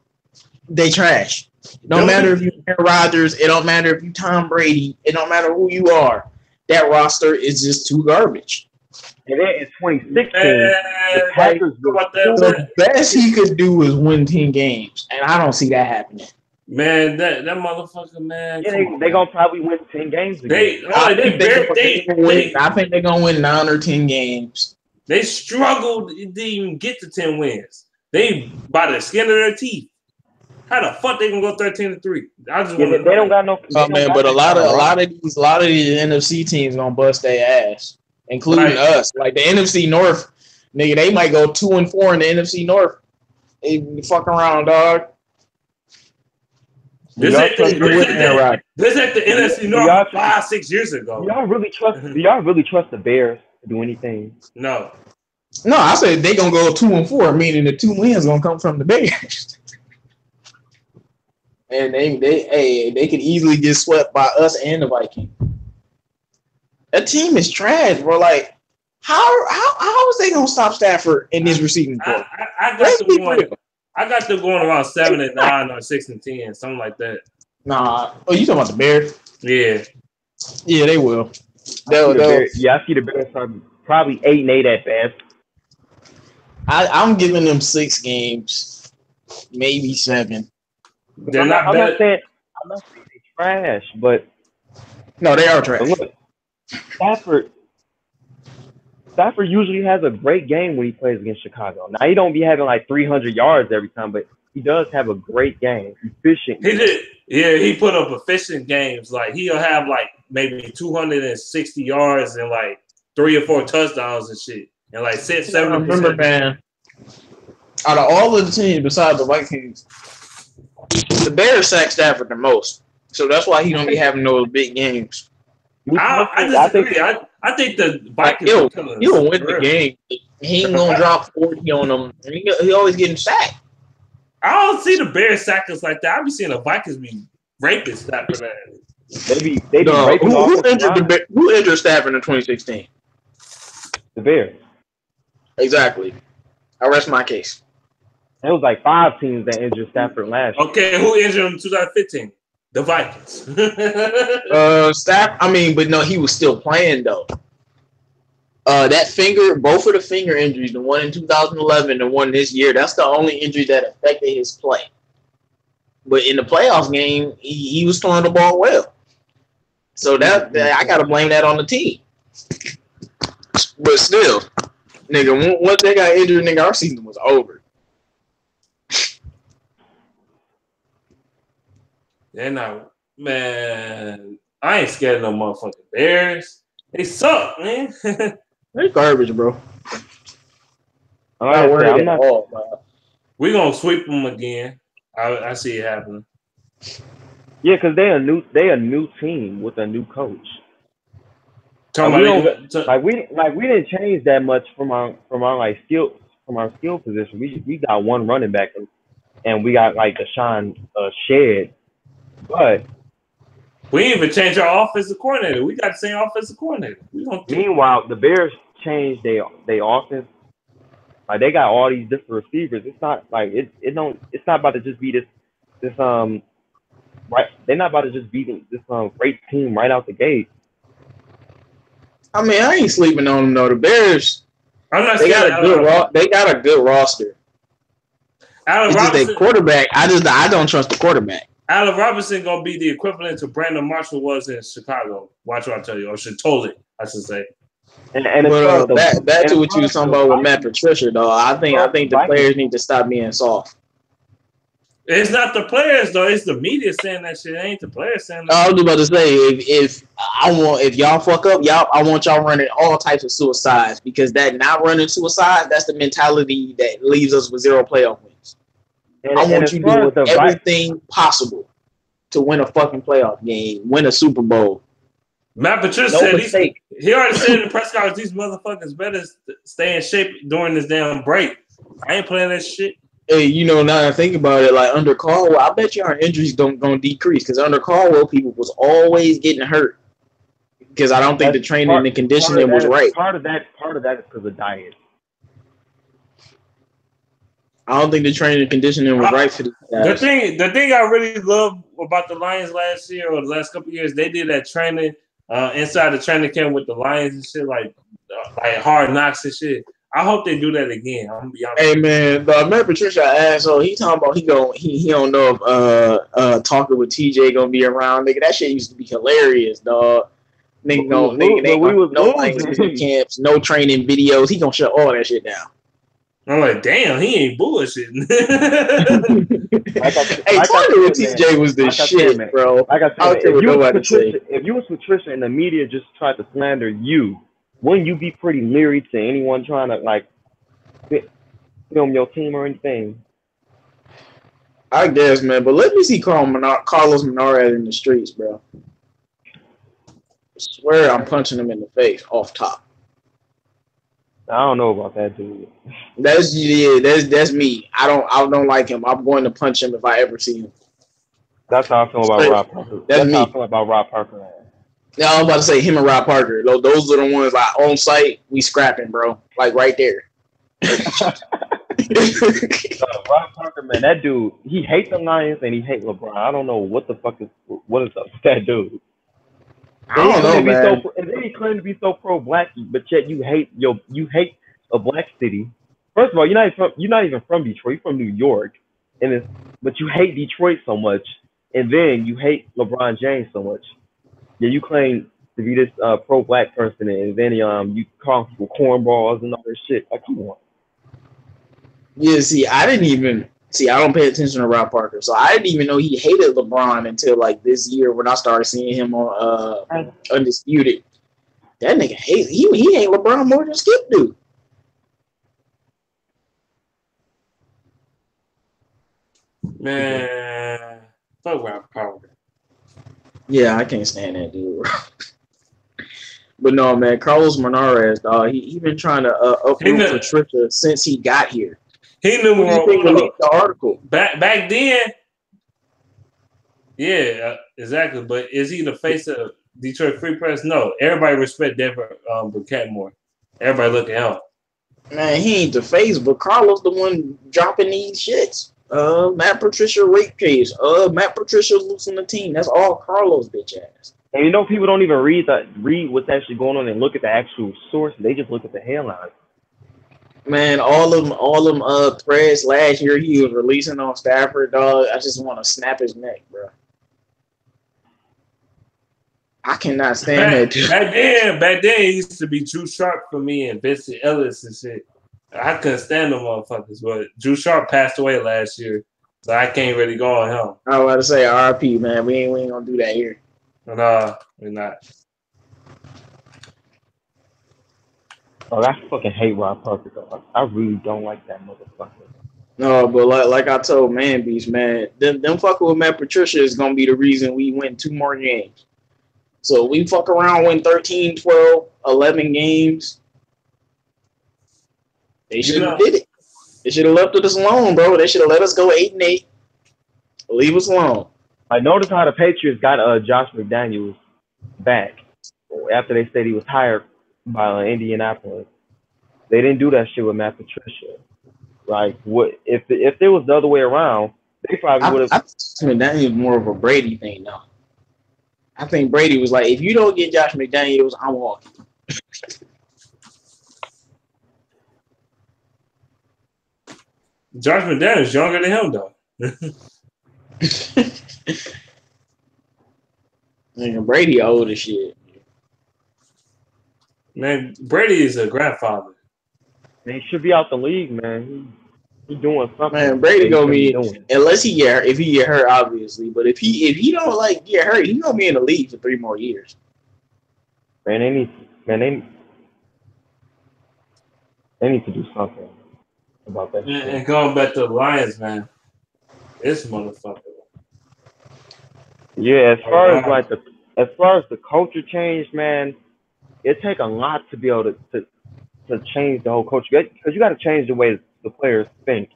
they trash. It don't matter if you're Aaron Rodgers. It don't matter if you Tom Brady. It don't matter who you are. That roster is just too garbage. And then in 2016, the Packers the best he could do was win 10 games, and I don't see that happening. Man, that motherfucker, man. Yeah, they gonna probably win 10 games again. I think they're gonna win 9 or 10 games. They struggled to even get to 10 wins. They by the skin of their teeth. How the fuck they gonna go 13-3? They don't got no. Oh man, but a lot of these NFC teams gonna bust their ass, including us. Like the NFC North, nigga, they might go 2-4 in the NFC North. They fuck around, dog. This ain't the NFC North 5-6 years ago. Do y'all really trust the Bears to do anything? No, I said they gonna go 2-4, meaning the 2 wins gonna come from the Bears. And they could easily get swept by us and the Vikings. That team is trash, bro. Like, how is they gonna stop Stafford in this receiving corps? I got them going around 7-9 or 6-10, something like that. Nah. Oh, you talking about the Bears? Yeah. Yeah, they will. I see the Bears probably 8-8 at best. I'm giving them 6 games, maybe 7. I'm not saying they're trash, but no, they are trash. Look, Stafford usually has a great game when he plays against Chicago. Now, he don't be having like 300 yards every time, but he does have a great game. Efficient. He did. Yeah, he put up efficient games. Like, he'll have like maybe 260 yards and like 3 or 4 touchdowns and shit. And like 6-7. I remember, man, out of all of the teams besides the Vikings, the Bears sack Stafford the most. So that's why he don't be having those big games. I disagree. I think the Vikings he'll win the game. He ain't gonna drop 40 on them. He always getting sacked. I don't see the Bears sackers like that. I be seeing the Vikings be raping Stafford. They be raping. Who injured Stafford in 2016? The Bears. Exactly. I rest my case. It was like 5 teams that injured Stafford last year. Okay, who injured him in 2015? The Vikings. But no, he was still playing though. Both of the finger injuries, the one in 2011, the one this year, that's the only injury that affected his play. But in the playoff game, he was throwing the ball well. So that I gotta blame that on the team. But still, nigga, once they got injured, nigga, our season was over. They're not, man. I ain't scared of no motherfucking Bears. They suck, man. They're garbage, bro. I'm not. We gonna sweep them again. I see it happening. Yeah, because they a new team with a new coach. We didn't change that much from our skill position. We got one running back and we got like Deshaun Shed, but we didn't even change our offensive coordinator. We got the same offensive coordinator. Meanwhile, the Bears changed their offense. Like they got all these different receivers. It's not like it's not about to just be this right. They're not about to just beat this great team right out the gate. I mean, I ain't sleeping on them though. The Bears, they got a good roster. It's just their quarterback. I don't trust the quarterback. Allen Robinson gonna be the equivalent to Brandon Marshall was in Chicago. Watch what I tell you, or Chipotle, I should say. And back to what you were talking about with Matt Patricia, though. I think the players need to stop being soft. It's not the players though; it's the media saying that shit. It ain't the players saying that. I was about to say if y'all fuck up, I want y'all running all types of suicides because that not running suicides, that's the mentality that leaves us with 0 playoff wins. I want you doing everything possible to win a fucking playoff game, win a Super Bowl. Matt Patricia said he already said in the press conference these motherfuckers better stay in shape during this damn break. I ain't playing that shit. Hey, now that I think about it, like under Caldwell, I bet you our injuries gonna decrease because under Caldwell, people was always getting hurt because I don't think the training and the conditioning was right. Part of that is because of diet. I don't think the training and conditioning was right for the guys. The thing I really love about the Lions last year or the last couple of years, they did that training inside the training camp with the Lions and shit, like Hard Knocks and shit. I hope they do that again. I'm gonna be honest. Hey man, Matt Patricia asshole. He talking about he don't know if talking with TJ gonna be around. Nigga, that shit used to be hilarious, dog. Nigga, no Lions camps, no training videos. He gonna shut all that shit down. I'm like, damn, he ain't bullshitting. Talking with TJ was the shit, bro. Like I said, if you was Patricia and the media just tried to slander you, wouldn't you be pretty leery to anyone trying to like film your team or anything? I guess, man. But let me see Carlos Menarez in the streets, bro. I swear I'm punching him in the face off top. I don't know about that dude. That's me. I don't like him. I'm going to punch him if I ever see him. That's how I feel about Rob Parker. That's me. How I feel about Rob Parker. Yeah, I was about to say him and Rob Parker. Those are the ones like on site. We scrapping, bro. Like right there. Rob Parker, man, that dude. He hates the Lions and he hates LeBron. I don't know what is up with that dude. I don't know, man. And then he claimed to be so pro-black, but yet you hate a black city. First of all, you're not even from Detroit. You're from New York, but you hate Detroit so much, and then you hate LeBron James so much. Yeah, you claim to be this pro-black person, and then you call people cornballs and all this shit. Like, come on. Yeah, see, I don't pay attention to Rob Parker, so I didn't even know he hated LeBron until like this year when I started seeing him on Undisputed. That nigga hate he hate LeBron more than Skip do. Man, fuck Rob Parker. Yeah, I can't stand that dude. But no, man, Carlos Menarez, dog, he been trying to uproot Patricia since he got here. He knew the article back then. Yeah, exactly. But is he the face of Detroit Free Press? No. Everybody respect Denver Burkett more. Everybody look at him. Man, he ain't the face, but Carlos the one dropping these shits. Matt Patricia rape case. Matt Patricia losing the team. That's all Carlos bitch ass. And you know, people don't even read what's actually going on and look at the actual source. They just look at the headlines. Man, all them threads last year he was releasing on Stafford, dog. I just want to snap his neck, bro. I cannot stand that dude. Back then, it used to be Drew Sharp for me and Vincent Ellis and shit. I couldn't stand them motherfuckers, but Drew Sharp passed away last year, so I can't really go on him. I was about to say RP, man. We ain't gonna do that here. No, we're not. Oh, I fucking hate Rob Parker, though. I really don't like that motherfucker. No, but like I told Man Beast, man, them fucking with Matt Patricia is gonna be the reason we win 2 more games. So we fuck around, win 13, 12, 11 games. They should have did it. They should have left us alone, bro. They should have let us go 8-8. Leave us alone. I noticed how the Patriots got Josh McDaniels back after they said he was hired by Indianapolis. They didn't do that shit with Matt Patricia. Like, what if it was the other way around? They probably would have. I mean, that is more of a Brady thing, though. I think Brady was like, if you don't get Josh McDaniels, I'm walking. Josh McDaniels younger than him, though. Man, Brady old as shit. Man, Brady is a grandfather. Man, he should be out the league, man. He's doing something. Man, Brady gonna be unless he get hurt, obviously. But if he don't like get hurt, he's gonna be in the league for 3 more years. Man, they need to do something about that shit. And going back to the Lions, man, this motherfucker. Yeah, as far as the culture change, man, it take a lot to be able to change the whole culture, because you got to change the way the players think.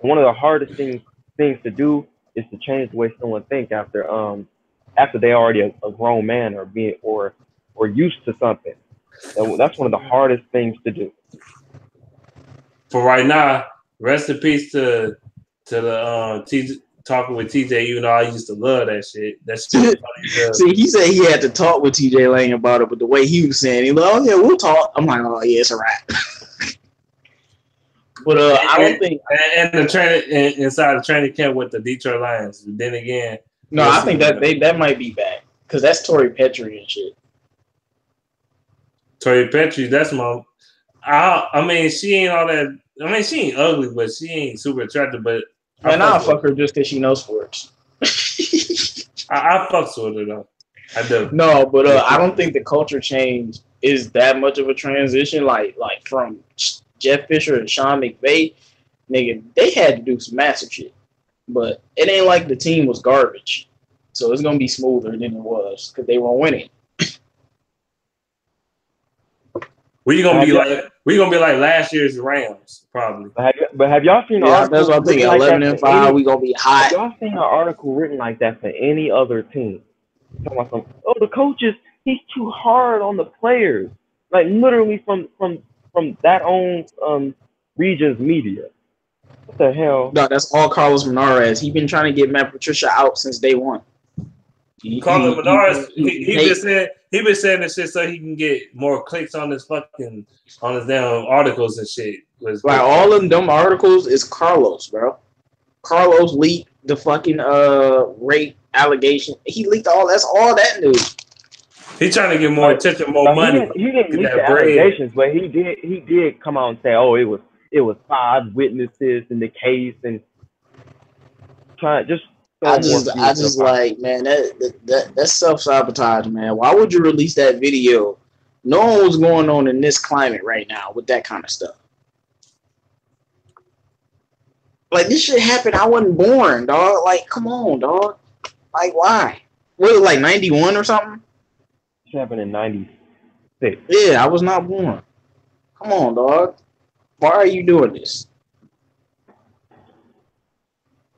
And one of the hardest things to do is to change the way someone think after they already a grown man or used to something. And that's one of the hardest things to do. For right now, rest in peace to the talking with TJ, even though I used to love that shit. That shit funny. See, he said he had to talk with TJ Lang about it, but the way he was saying, he was like, "Oh yeah, we'll talk." I'm like, "Oh yeah, it's a wrap." But I don't think. And the training inside the training camp with the Detroit Lions. Then again, no, I think that might be back because that's Tori Petrie and shit. Tori Petrie, that's my. I mean, she ain't all that. I mean, she ain't ugly, but she ain't super attractive. But Man, I'll fuck her just because she knows sports. I fucks with her though. I do. No, but I don't think the culture change is that much of a transition. Like from Jeff Fisher and Sean McVay, nigga, they had to do some massive shit. But it ain't like the team was garbage, so it's gonna be smoother than it was because they were winning. We gonna be like last year's Rams, probably. But have y'all seen? Yeah, that's what I'm thinking. 11-5, we gonna be hot. Have y'all seen an article written like that for any other team? Talking about the coaches, he's too hard on the players. Like literally from that own region's media. What the hell? No, that's all Carlos Menarez. He been trying to get Matt Patricia out since day one. Carlos Menarez, he been saying this shit so he can get more clicks on his damn articles and shit. Like all of them articles is Carlos, bro. Carlos leaked the fucking rape allegation. He leaked that's all that news. He trying to get more attention, more money. He didn't leak the allegations, but he did come out and say, "Oh, it was 5 witnesses in the case," and try just. I just like, man, that's self-sabotage, man. Why would you release that video knowing what's going on in this climate right now with that kind of stuff? Like, this shit happened. I wasn't born, dog. Like, come on, dog. Like, why? Was it like 91 or something? It happened in 96. Yeah, I was not born. Come on, dog. Why are you doing this?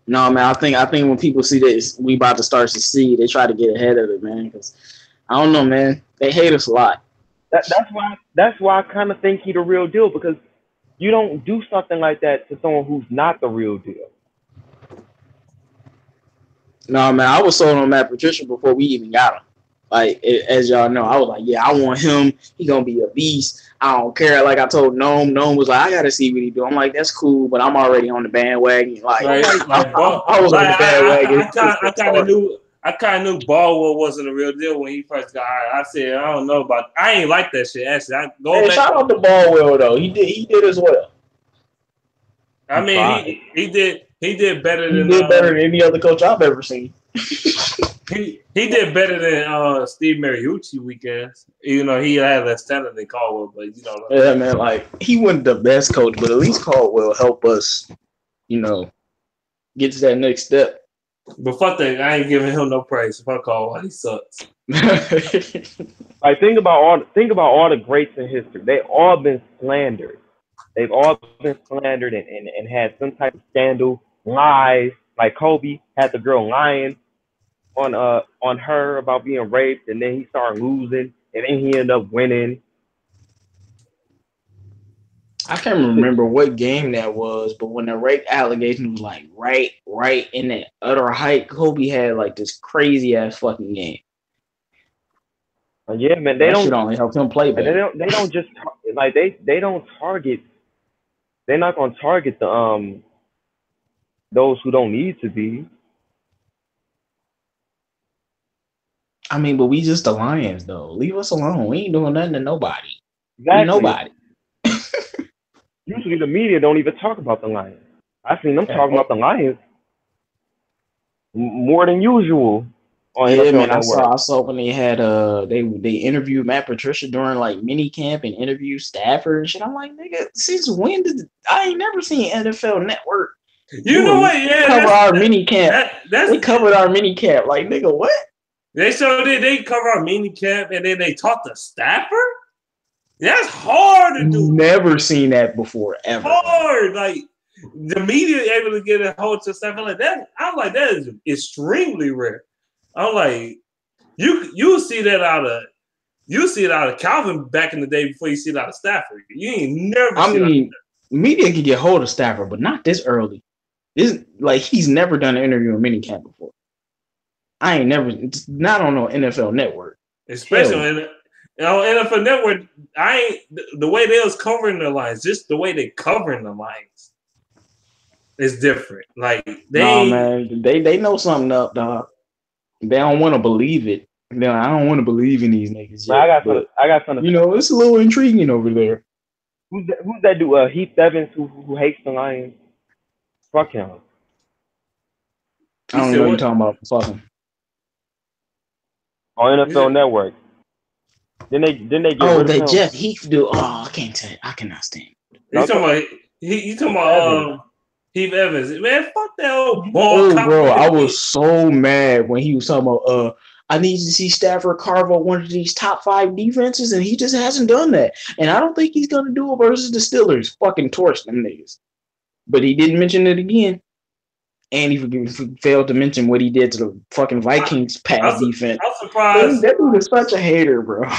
No, man, I think when people see this, we about to start to see, they try to get ahead of it, man. Because I don't know, man, they hate us a lot. That's why I kind of think he the real deal, because You don't do something like that to someone who's not the real deal. No, man, I was sold on Matt Patricia before we even got him. Like, as y'all know, I was like, yeah, I want him. He gonna be a beast. I don't care. Like I told Gnome. Gnome was like, I gotta see what he do. I'm like, that's cool, but I'm already on the bandwagon. Like I was on the bandwagon. I kind of knew Baldwin wasn't a real deal when he first got hired. I said, I don't know about. I ain't like that shit. Actually, shout out to Baldwin though. He did as well. I mean, he did better than any other coach I've ever seen. He did better than Steve Mariucci weekends. You know, he had less talent than Caldwell, but you know. Yeah, man, like he wasn't the best coach, but at least Caldwell helped us, you know, get to that next step. But fuck that, I ain't giving him no praise. Fuck Caldwell, he sucks. Like think about all the greats in history. They all been slandered. They've all been slandered and had some type of scandal, lies. Like Kobe had the girl lying on her about being raped, and then he started losing, and then he ended up winning. I can't remember what game that was, but when the rape allegation was like right in that utter height, Kobe had like this crazy ass fucking game. Yeah, man, they should only help him play better. They don't just like they don't target. They're not gonna target the those who don't need to be. I mean, but we just the Lions, though. Leave us alone. We ain't doing nothing to nobody. Exactly. Nobody. Usually the media don't even talk about the Lions. I've seen them talking about the Lions more than usual. Yeah, man. I saw when they had they interviewed Matt Patricia during like mini camp and interviewed Stafford and shit. I'm like, nigga, since when I ain't never seen NFL Network. You know what? Yeah, cover our mini camp. They covered our mini camp. Like, nigga, what? They did. They cover our mini camp and then they taught the Stafford. That's hard to do. Never seen that before, ever. Hard, like the media able to get a hold to Stafford like that. I'm like, that is extremely rare. I'm like, you see that out of Calvin back in the day before you see it out of Stafford. You ain't never. I mean, media can get hold of Stafford, but not this early. This like he's never done an interview in minicamp before. I ain't never. It's not on no NFL Network, especially on NFL Network. The way they was covering the lines, just the way they covering the lines is different. Like man, they know something up, dog. They don't want to believe it. No, I don't want to believe in these niggas. Yet, I got something. You know, it's a little intriguing over there. Who's that dude? Heath Evans who hates the Lions. Fuck him. I don't know what you're talking about. Fuck him. On NFL Network. Then they get rid of him. Jeff Heath do. Oh, I can't tell you. I cannot stand. You talking about Heath Evans? Man, fuck that old ball. Bro, I was so mad when he was talking about I need to see Stafford carve up one of these top 5 defenses, and he just hasn't done that. And I don't think he's gonna do it versus the Steelers. Fucking torch them niggas. But he didn't mention it again. And he failed to mention what he did to the fucking Vikings pass defense. I'm surprised. That dude is such a hater, bro.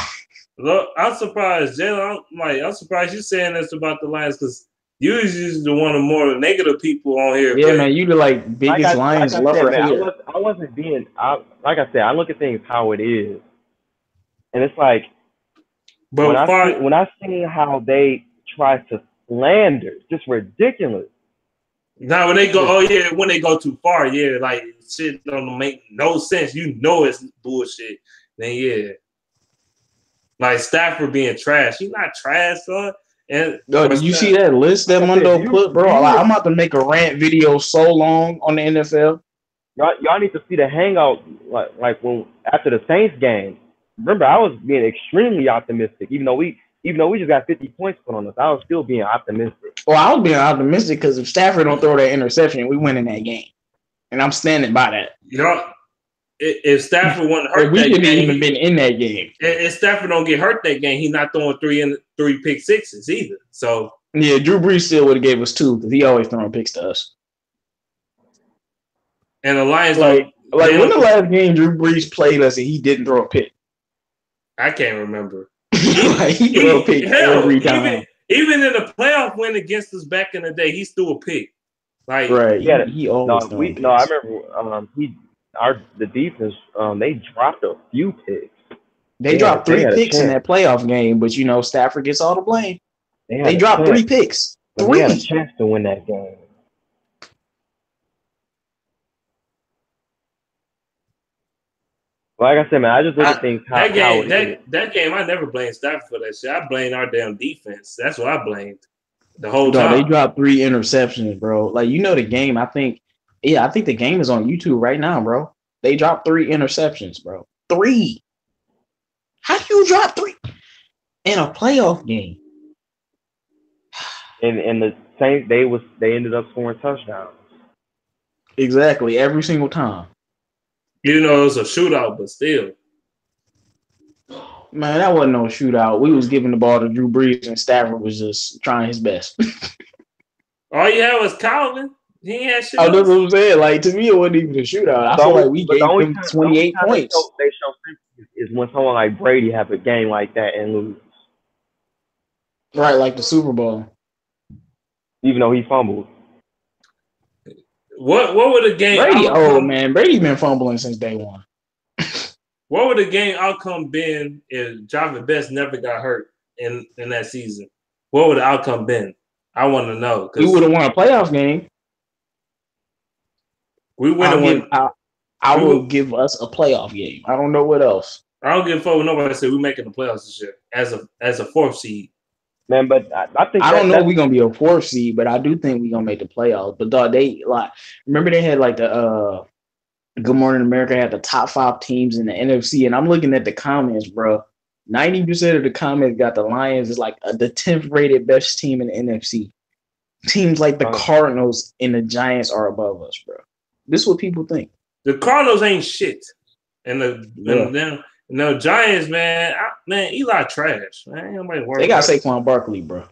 Look, I'm surprised, Jalen. I'm surprised you saying this about the Lions because you usually the one of the more negative people on here. Yeah, man, you the biggest Lions lover. I wasn't being. Like I said, I look at things how it is, and it's like, but when I see how they try to slander, it's just ridiculous. Now when they go, when they go too far, like shit don't make no sense. You know it's bullshit. Then like Stafford being trash. He's not trash, son. And did you see that list that Mundo put, bro? I'm about to make a rant video so long on the NFL. Y'all need to see the hangout like when after the Saints game. Remember, I was being extremely optimistic, even though we just got 50 points put on us. I was still being optimistic. Well, I was being optimistic because if Stafford don't throw that interception, we win in that game, and I'm standing by that. You know, if Stafford wasn't hurt, we shouldn't even been in that game. If Stafford don't get hurt that game, he's not throwing 3 pick sixes either. So yeah, Drew Brees still would have gave us 2 because he always throwing picks to us. And the Lions when the last game Drew Brees played us and he didn't throw a pick. I can't remember. He threw a pick every time. Even in the playoff win against us back in the day, he threw a pick. Like Right. Yeah, He always no, throwing I picks. remember the defense they dropped a few picks. They dropped they 3 had a picks in chance. that playoff game, but Stafford gets all the blame. They They dropped 3 picks. But 3. they had a chance to win that game. Like I said, man, I just look at things how it is. That game, I never blamed Stafford for that shit. I blamed our damn defense. That's what I blamed the whole Dog, time. they dropped 3 interceptions, bro. Like, the game, I think the game is on YouTube right now, bro. They dropped 3 interceptions, bro. 3. How do you drop 3 in a playoff game? And the Saints, they ended up scoring touchdowns. Exactly, every single time. You know, it was a shootout, but still. Man, that wasn't no shootout. We was giving the ball to Drew Brees, and Stafford was just trying his best. All you had was Calvin. He ain't had shit. That's what I'm saying. Like, to me, it wasn't even a shootout. I feel like we gave them 28 points. They show is when someone like Brady have a game like that and lose. Right, like the Super Bowl. Even though he fumbled. What would the game Brady? outcome, Oh man, Brady been fumbling since day one. What would the game outcome been if Javi Best never got hurt in that season? What would the outcome been? I want to know. We would have won a playoff game. We would have won. I will give us a playoff game. I don't know what else. I don't give a fuck what nobody said. We're making the playoffs this year as a 4th seed. Man, but I think I don't know if we're gonna be a 4th seed, but I do think we're gonna make the playoffs. But dog, they remember they had like the Good Morning America had the top 5 teams in the NFC, and I'm looking at the comments, bro. 90% of the comments got the Lions as like the 10th rated best team in the NFC. Teams like the Cardinals and the Giants are above us, bro. This is what people think. The Cardinals ain't shit, and the Giants, man, Eli trash. Man, ain't nobody worried. They got Saquon Barkley, bro.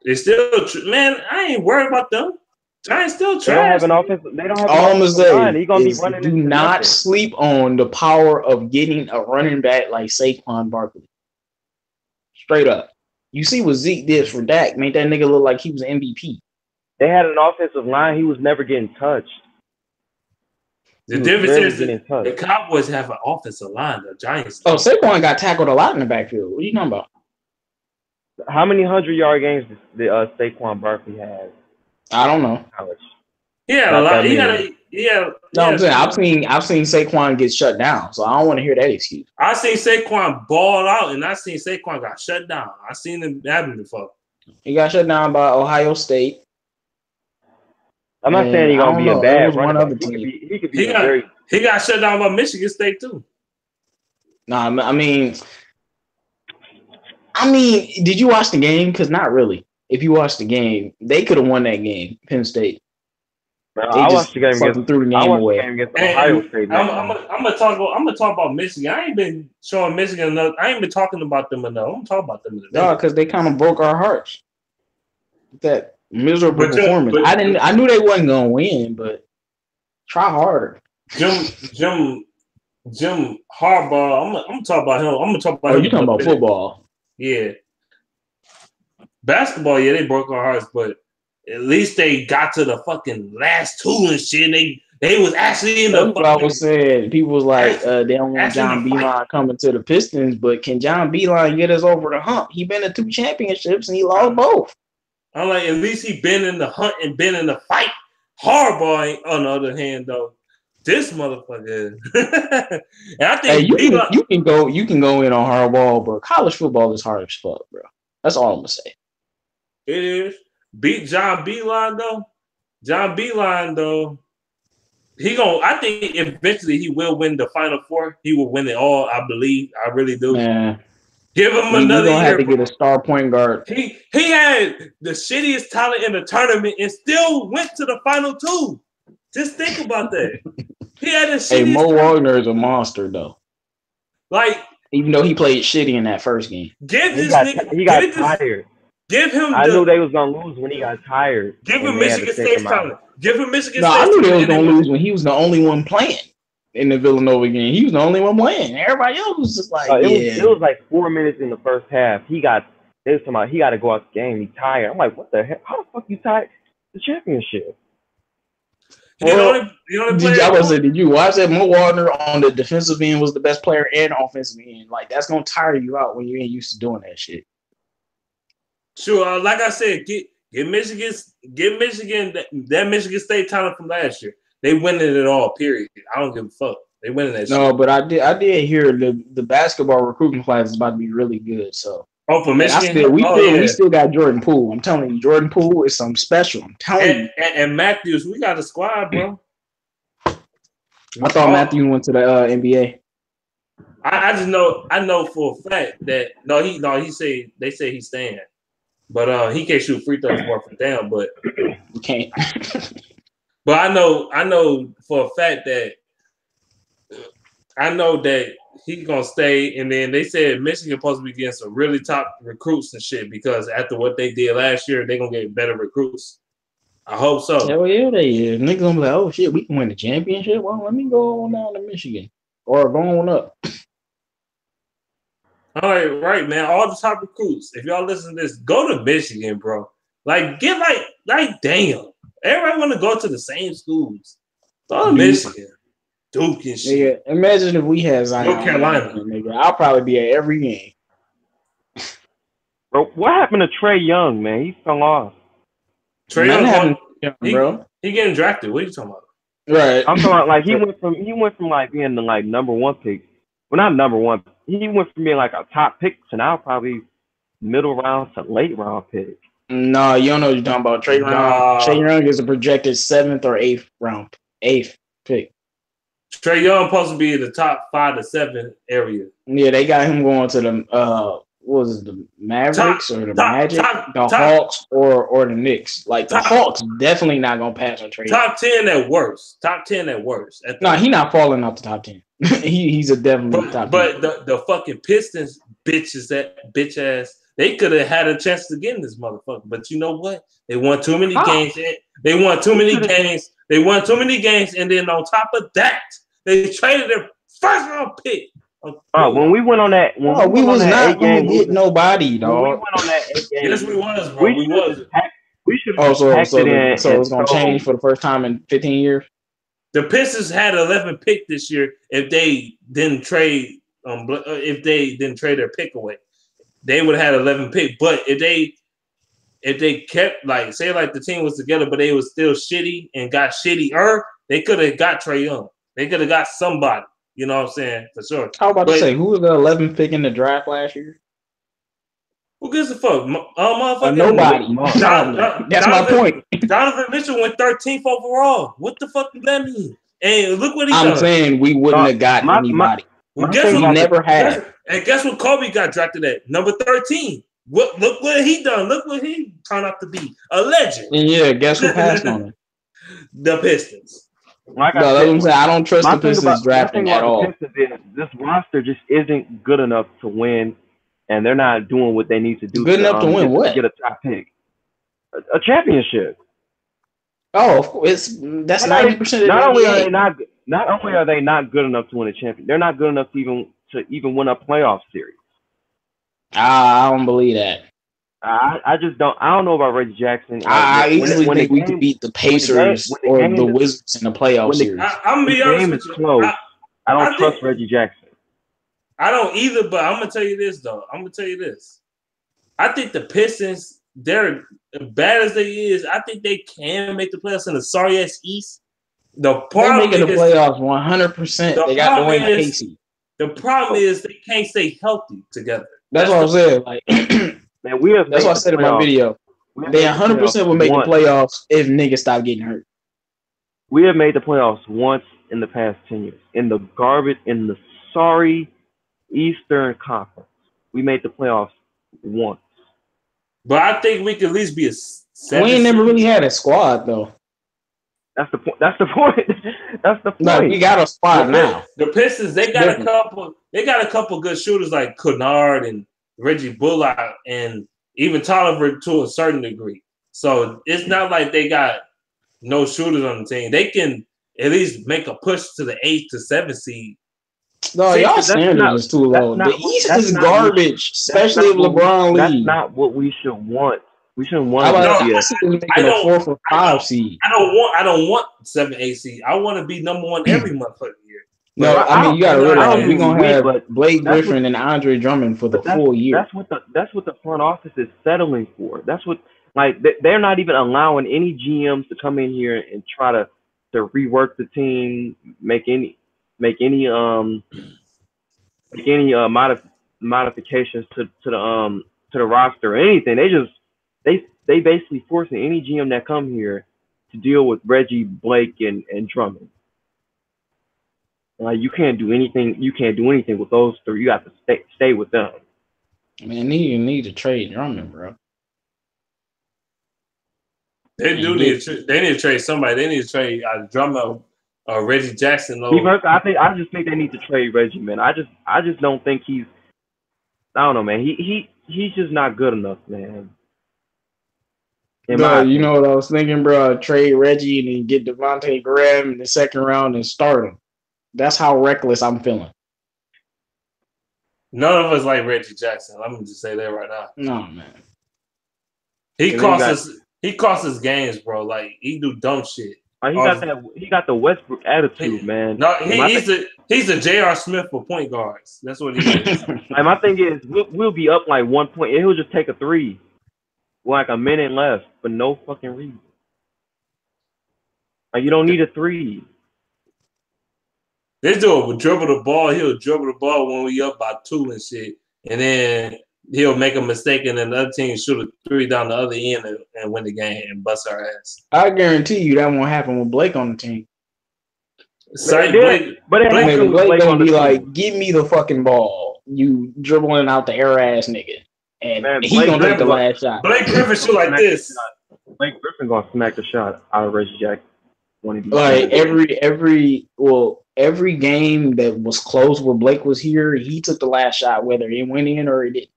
It's still man. I ain't worried about them. Giants still trash. They don't have an offense. They don't have. All I'm gonna say He's gonna be running. Do not sleep on the power of getting a running back like Saquon Barkley. Straight up, you see what Zeke did for Dak. Made that nigga look like he was an MVP. They had an offensive line. He was never getting touched. The difference is the Cowboys have an offensive line. The Giants. Oh, Saquon got tackled a lot in the backfield. What are you talking about? How many 100-yard games did Saquon Barkley have? I don't know. Yeah, a lot. No, I'm saying I've seen Saquon get shut down, so I don't want to hear that excuse. I seen Saquon ball out, and I seen Saquon got shut down. I seen him happen before. He got shut down by Ohio State. I'm not saying he's gonna be a bad one running other back. team. He got shut down by Michigan State too. Nah, I mean, did you watch the game? Because not really. If you watched the game, they could have won that game. Penn State. I watched the game against away. Ohio State. I'm gonna talk about Michigan. I ain't been showing Michigan enough. I ain't been talking about them enough. I'm gonna talk about them. No, because they kind of broke our hearts. That miserable performance. I knew they wasn't gonna win, but try harder. Jim Harbaugh. I'm gonna talk about him. I'm gonna talk about him. You talking about football? Yeah. Basketball, yeah, they broke our hearts, but at least they got to the fucking last 2 and shit. They was actually in the. That's what I was saying. People was like, they don't want John Beilein coming to the Pistons, but can John Beilein get us over the hump? He been to 2 championships and he lost both. I'm like, at least he been in the hunt and been in the fight. Harbaugh, on the other hand, though, this motherfucker. And I think you can go in on Harbaugh, but college football is hard as fuck, bro. That's all I'm gonna say. It is. Beat John Beilein though. I think eventually he will win the Final Four. He will win it all. I believe. I really do. Man. Give him another year. Have to get a star point guard. He had the shittiest talent in the tournament and still went to the final 2. Just think about that. He had the shittiest. Hey, Mo Wagner is a monster though. Like, even though he played shitty in that first game. He got tired. Give him. I knew they was gonna lose when he got tired. Give him Michigan State's talent. Give him Michigan State. I knew they was gonna lose when he was the only one playing in the Villanova game. He was the only one playing. Everybody else was just like, it was like 4 minutes in the first half. He got They was talking about he got to go out the game. He tired. I'm like, what the hell? How the fuck you tired? The championship. Well, The only player. Did you watch that? Mo Wagner on the defensive end was the best player and offensive end. Like that's gonna tire you out when you ain't used to doing that shit. Sure, like I said, get Michigan that Michigan State talent from last year. They winning it all. Period. I don't give a fuck. They winning that shit. No, but I did hear the basketball recruiting class is about to be really good. So for Michigan, we still got Jordan Poole. I'm telling you, Jordan Poole is something special. I'm telling you. And Matthews, we got a squad, bro. I thought Matthews went to the NBA. I just know for a fact that they say he's staying, but he can't shoot free throws more from down. But you can't. But I know for a fact that he's gonna stay. And then they said Michigan supposed to be getting some really top recruits and shit because after what they did last year, they're gonna get better recruits. I hope so. Hell yeah, they is. Niggas gonna be like, oh shit, we can win the championship. Well, let me go on down to Michigan or go on up. All right, man. All the top recruits. If y'all listen to this, go to Michigan, bro. Like, get like damn. Everybody want to go to the same schools. Go to Michigan, Duke and shit. Yeah, imagine if we had Zion. North Carolina. Nigga. I'll probably be at every game. Bro, what happened to Trey Young, man? He fell off. Trey Young, bro. He getting drafted. What are you talking about? Right. I'm talking about like he went from like being the like number one pick. Well, not number one. He went from being like a top pick to now probably middle round to late round pick. No, you don't know what you're talking about. Trey Young is a projected 7th or 8th pick. Trey Young supposed to be in the top 5 to 7 area. Yeah, they got him going to the what was it, the Mavericks or the Magic, the Hawks or the Knicks. Like the Hawks definitely not gonna pass on Trey. Top 10 at worst. Top 10 at worst. No, he not falling off the top 10. he's a definitely top 10. But the fucking Pistons bitch ass. They could have had a chance to get in this motherfucker, but you know what? They won too many games. They won too many games. They won too many games, and then on top of that, they traded their first round pick. When we went on that, we was not going to get nobody, dog. When we went on that 8 game, yes, we was, bro. We was. We should have so it's going to change for the first time in 15 years. The Pistons had 11 pick this year if they didn't trade their pick away. They would have had 11 pick, but if they kept like say like the team was together, but they was still shitty and got shittier, they could have got Trey Young. They could have got somebody. You know what I'm saying? For sure. How about to say who was the 11th pick in the draft last year? Who gives a fuck? Motherfucker. Nobody. That's my point. Donovan Mitchell went 13th overall. What the fuck does that mean? And look what he done. I'm saying we wouldn't have got anybody. Guess what? Never had. And guess what? Kobe got drafted at number 13. Look what he done. Look what he turned out to be. A legend. And yeah, guess who passed on him? The Pistons. Like I don't trust the Pistons drafting at all. This roster just isn't good enough to win, and they're not doing what they need to do. Good enough to win what? Get a top pick, a championship. Oh, of course. That's 90%. Not only are they not good enough to win a champion, they're not good enough to even win a playoff series. I don't believe that. I just don't. I don't know about Reggie Jackson. I easily think we could beat the Pacers or the Wizards in the playoff series. I'm gonna be honest with you. Close, I don't trust Reggie Jackson. I don't either, but I'm gonna tell you this though. I think the Pistons, they're as bad as they is. I think they can make the playoffs in the sorry ass East. They're making the playoffs 100%. They got Dwayne Casey. The problem is they can't stay healthy together. That's what I'm saying. Like, man, that's what I said in my video. They 100% will make the playoffs if niggas stop getting hurt. We have made the playoffs once in the past 10 years. In the sorry Eastern Conference. We made the playoffs once. But I think we could at least be a 7. We ain't never really had a squad though. That's the point. That's the point. No, we got a squad now. The Pistons, they got a couple. They got a couple good shooters like Kennard and Reggie Bullock, and even Tolliver to a certain degree. So it's not like they got no shooters on the team. They can at least make a push to the 8th to 7th seed. No, See, y'all That's standard not. is too That's low. not. The East That's is not. garbage, That's especially if not what we. LeBron That's leaves. not what we should want. We shouldn't want I to no, be a. see them I making a don't. 4th or I 5 don't. seed. I don't want 7, 8 seed. I want to be number one every month for the year. No, But I mean you got to you know I how don't realize it we're mean is. gonna we, have but Blake that's what. Griffin and Andre Drummond for the But full year. that's what the front office is settling for. That's what they're not even allowing any GMs to come in here and try to rework the team, make any make any make any modifications to the roster or anything. They basically forcing any GM that come here to deal with Reggie, Blake, and Drummond. Like you can't do anything. You can't do anything with those three. You have to stay with them. Man, you need to trade Drummond, bro. They do need to. They need to trade somebody. They need to trade Drummond or Reggie Jackson. I just think they need to trade Reggie, man. I just don't think he's. I don't know, man. He's just not good enough, man. Bro, you know what I was thinking, bro? Trade Reggie and then get Devontae Graham in the 2nd round and start him. That's how reckless I'm feeling. None of us like Reggie Jackson. I'm gonna just say that right now. No, man. He costs us. He costs us games, bro. Like he do dumb shit. He got the Westbrook attitude, man. No, he's a J.R. Smith for point guards. That's what he is. Like my thing is, we'll be up like 1 point, and he'll just take a three, with like a minute left, for no fucking reason. Like you don't need a three. This dude will dribble the ball. He'll dribble the ball when we up by 2 and shit, and then he'll make a mistake, and then the other team shoot a 3 down the other end and win the game and bust our ass. I guarantee you that won't happen with Blake on the team. Blake gonna be like, give me the fucking ball, you dribbling out the air ass nigga, and man, he gonna take the last shot. Blake Griffin shoot like this. Blake Griffin gonna smack the shot out of Reggie Jackson. Like every game that was close where Blake was here, he took the last shot, whether it went in or it didn't.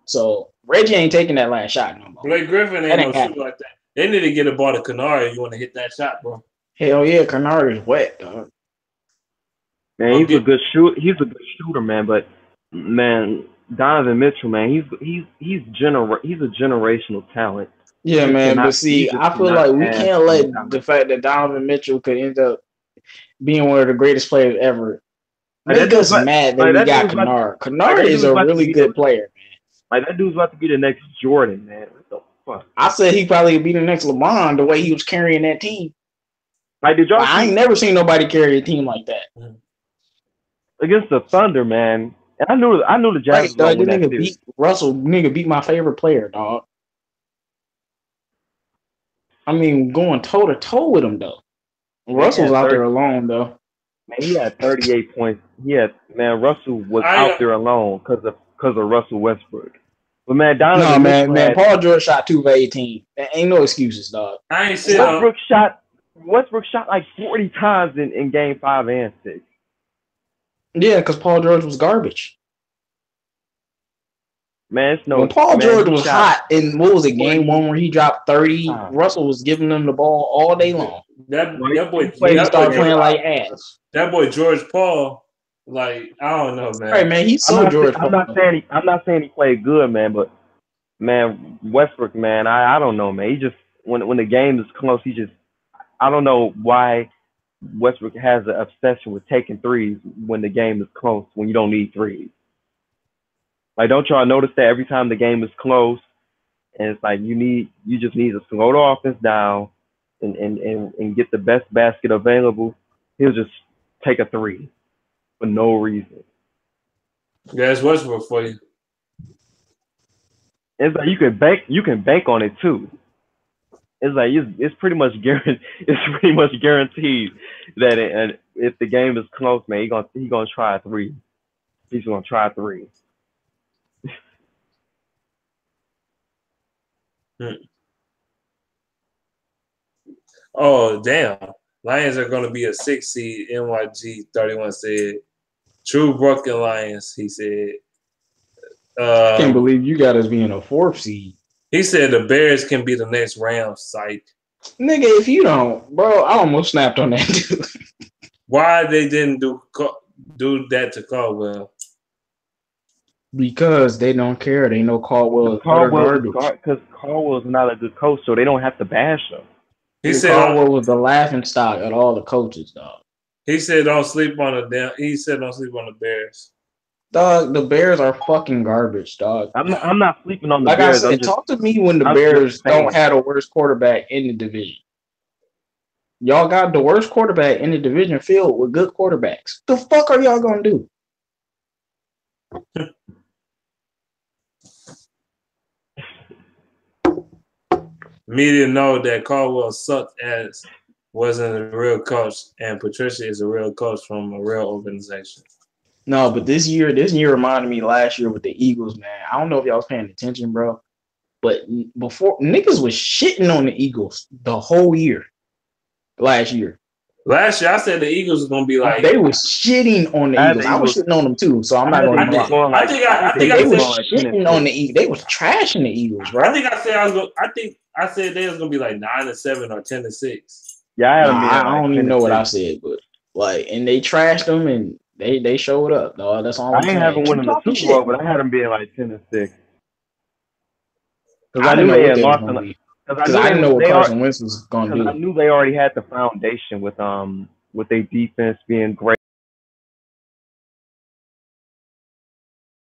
So Reggie ain't taking that last shot no more. Blake Griffin ain't no shoot like that. They need to get a ball to Kennard if you want to hit that shot, bro. Hell yeah, Kennard is wet, dog. Man, he's a good shooter, man. But man, Donovan Mitchell, man, he's a generational talent. Yeah, man. But see, I feel like we can't let the fact that Donovan Mitchell could end up being one of the greatest players ever make us mad that we got Kennard. Kennard is a really good player, man. Like that dude's about to be the next Jordan, man. What the fuck? I said he probably would be the next LeBron the way he was carrying that team. Like, did y'all? I ain't never seen nobody carry a team like that against the Thunder, man. And I knew the Jazz. Right, dog, nigga beat Russell. Nigga beat my favorite player, dog. I mean, going toe to toe with him though. Russell's out there alone though. Man, he had 38 points. Russell was out there alone because of Russell Westbrook. But man, Donovan. No, man, Paul George shot 2 for 18. There ain't no excuses, dog. I ain't seen Westbrook shot like 40 times in game 5 and 6. Yeah, because Paul George was garbage. Man, when Paul George was hot in game 1 where he dropped 30, Russell was giving them the ball all day long. That boy started playing like ass. That boy George Paul, like I don't know, man. Right, man, he's so George Paul. I'm not saying he played good, man, but man, Westbrook, man, I don't know, man. He just when the game is close, I don't know why Westbrook has an obsession with taking threes when the game is close, when you don't need threes. Like, don't y'all notice that every time the game is close, and it's like you just need to slow the offense down and get the best basket available. He'll just take a three for no reason. Yeah, it's Westbrook for you. It's like you can bank on it too. It's like it's pretty much guaranteed. It's pretty much guaranteed that if the game is close, man, he gonna try a three. He's gonna try a three. Oh damn! Lions are gonna be a 6 seed. NYG 31 said. True Brooklyn Lions. He said. I can't believe you got us being a 4th seed. He said the Bears can be the next Rams site. Nigga, if you don't, bro, I almost snapped on that dude. Why they didn't do do that to Caldwell? Because they don't care. They know Caldwell is utter garbage. Because Caldwell's not a good coach, so they don't have to bash him. He said Caldwell was the laughing stock at all the coaches, dog. He said don't sleep on the He said don't sleep on the Bears. Dog, the Bears are fucking garbage, dog. I'm not sleeping on the Like Bears. I said, talk to me when the Bears don't have the worst quarterback in the division. Y'all got the worst quarterback in the division filled with good quarterbacks. The fuck are y'all gonna do? Media know that Caldwell sucked as wasn't a real coach, and Patricia is a real coach from a real organization. No, but this year reminded me last year with the Eagles, man. I don't know if y'all was paying attention, bro. But before niggas was shitting on the Eagles the whole year. Last year. Last year I said the Eagles was gonna be like they was shitting on the Eagles. I was shitting on them too, so I'm not gonna lie. I think they was shitting on the Eagles. They was trashing the Eagles, bro. I said they was gonna be like 9-7 or 10-6. Yeah, I don't even know what I said, but like, and they trashed them and they showed up, dog. That's all I'm saying. I ain't having winning the Super Bowl, but I had them being like 10-6. Because I didn't know what they was gonna be. Because I didn't know what Carson Wentz was gonna do. I knew they already had the foundation with their defense being great.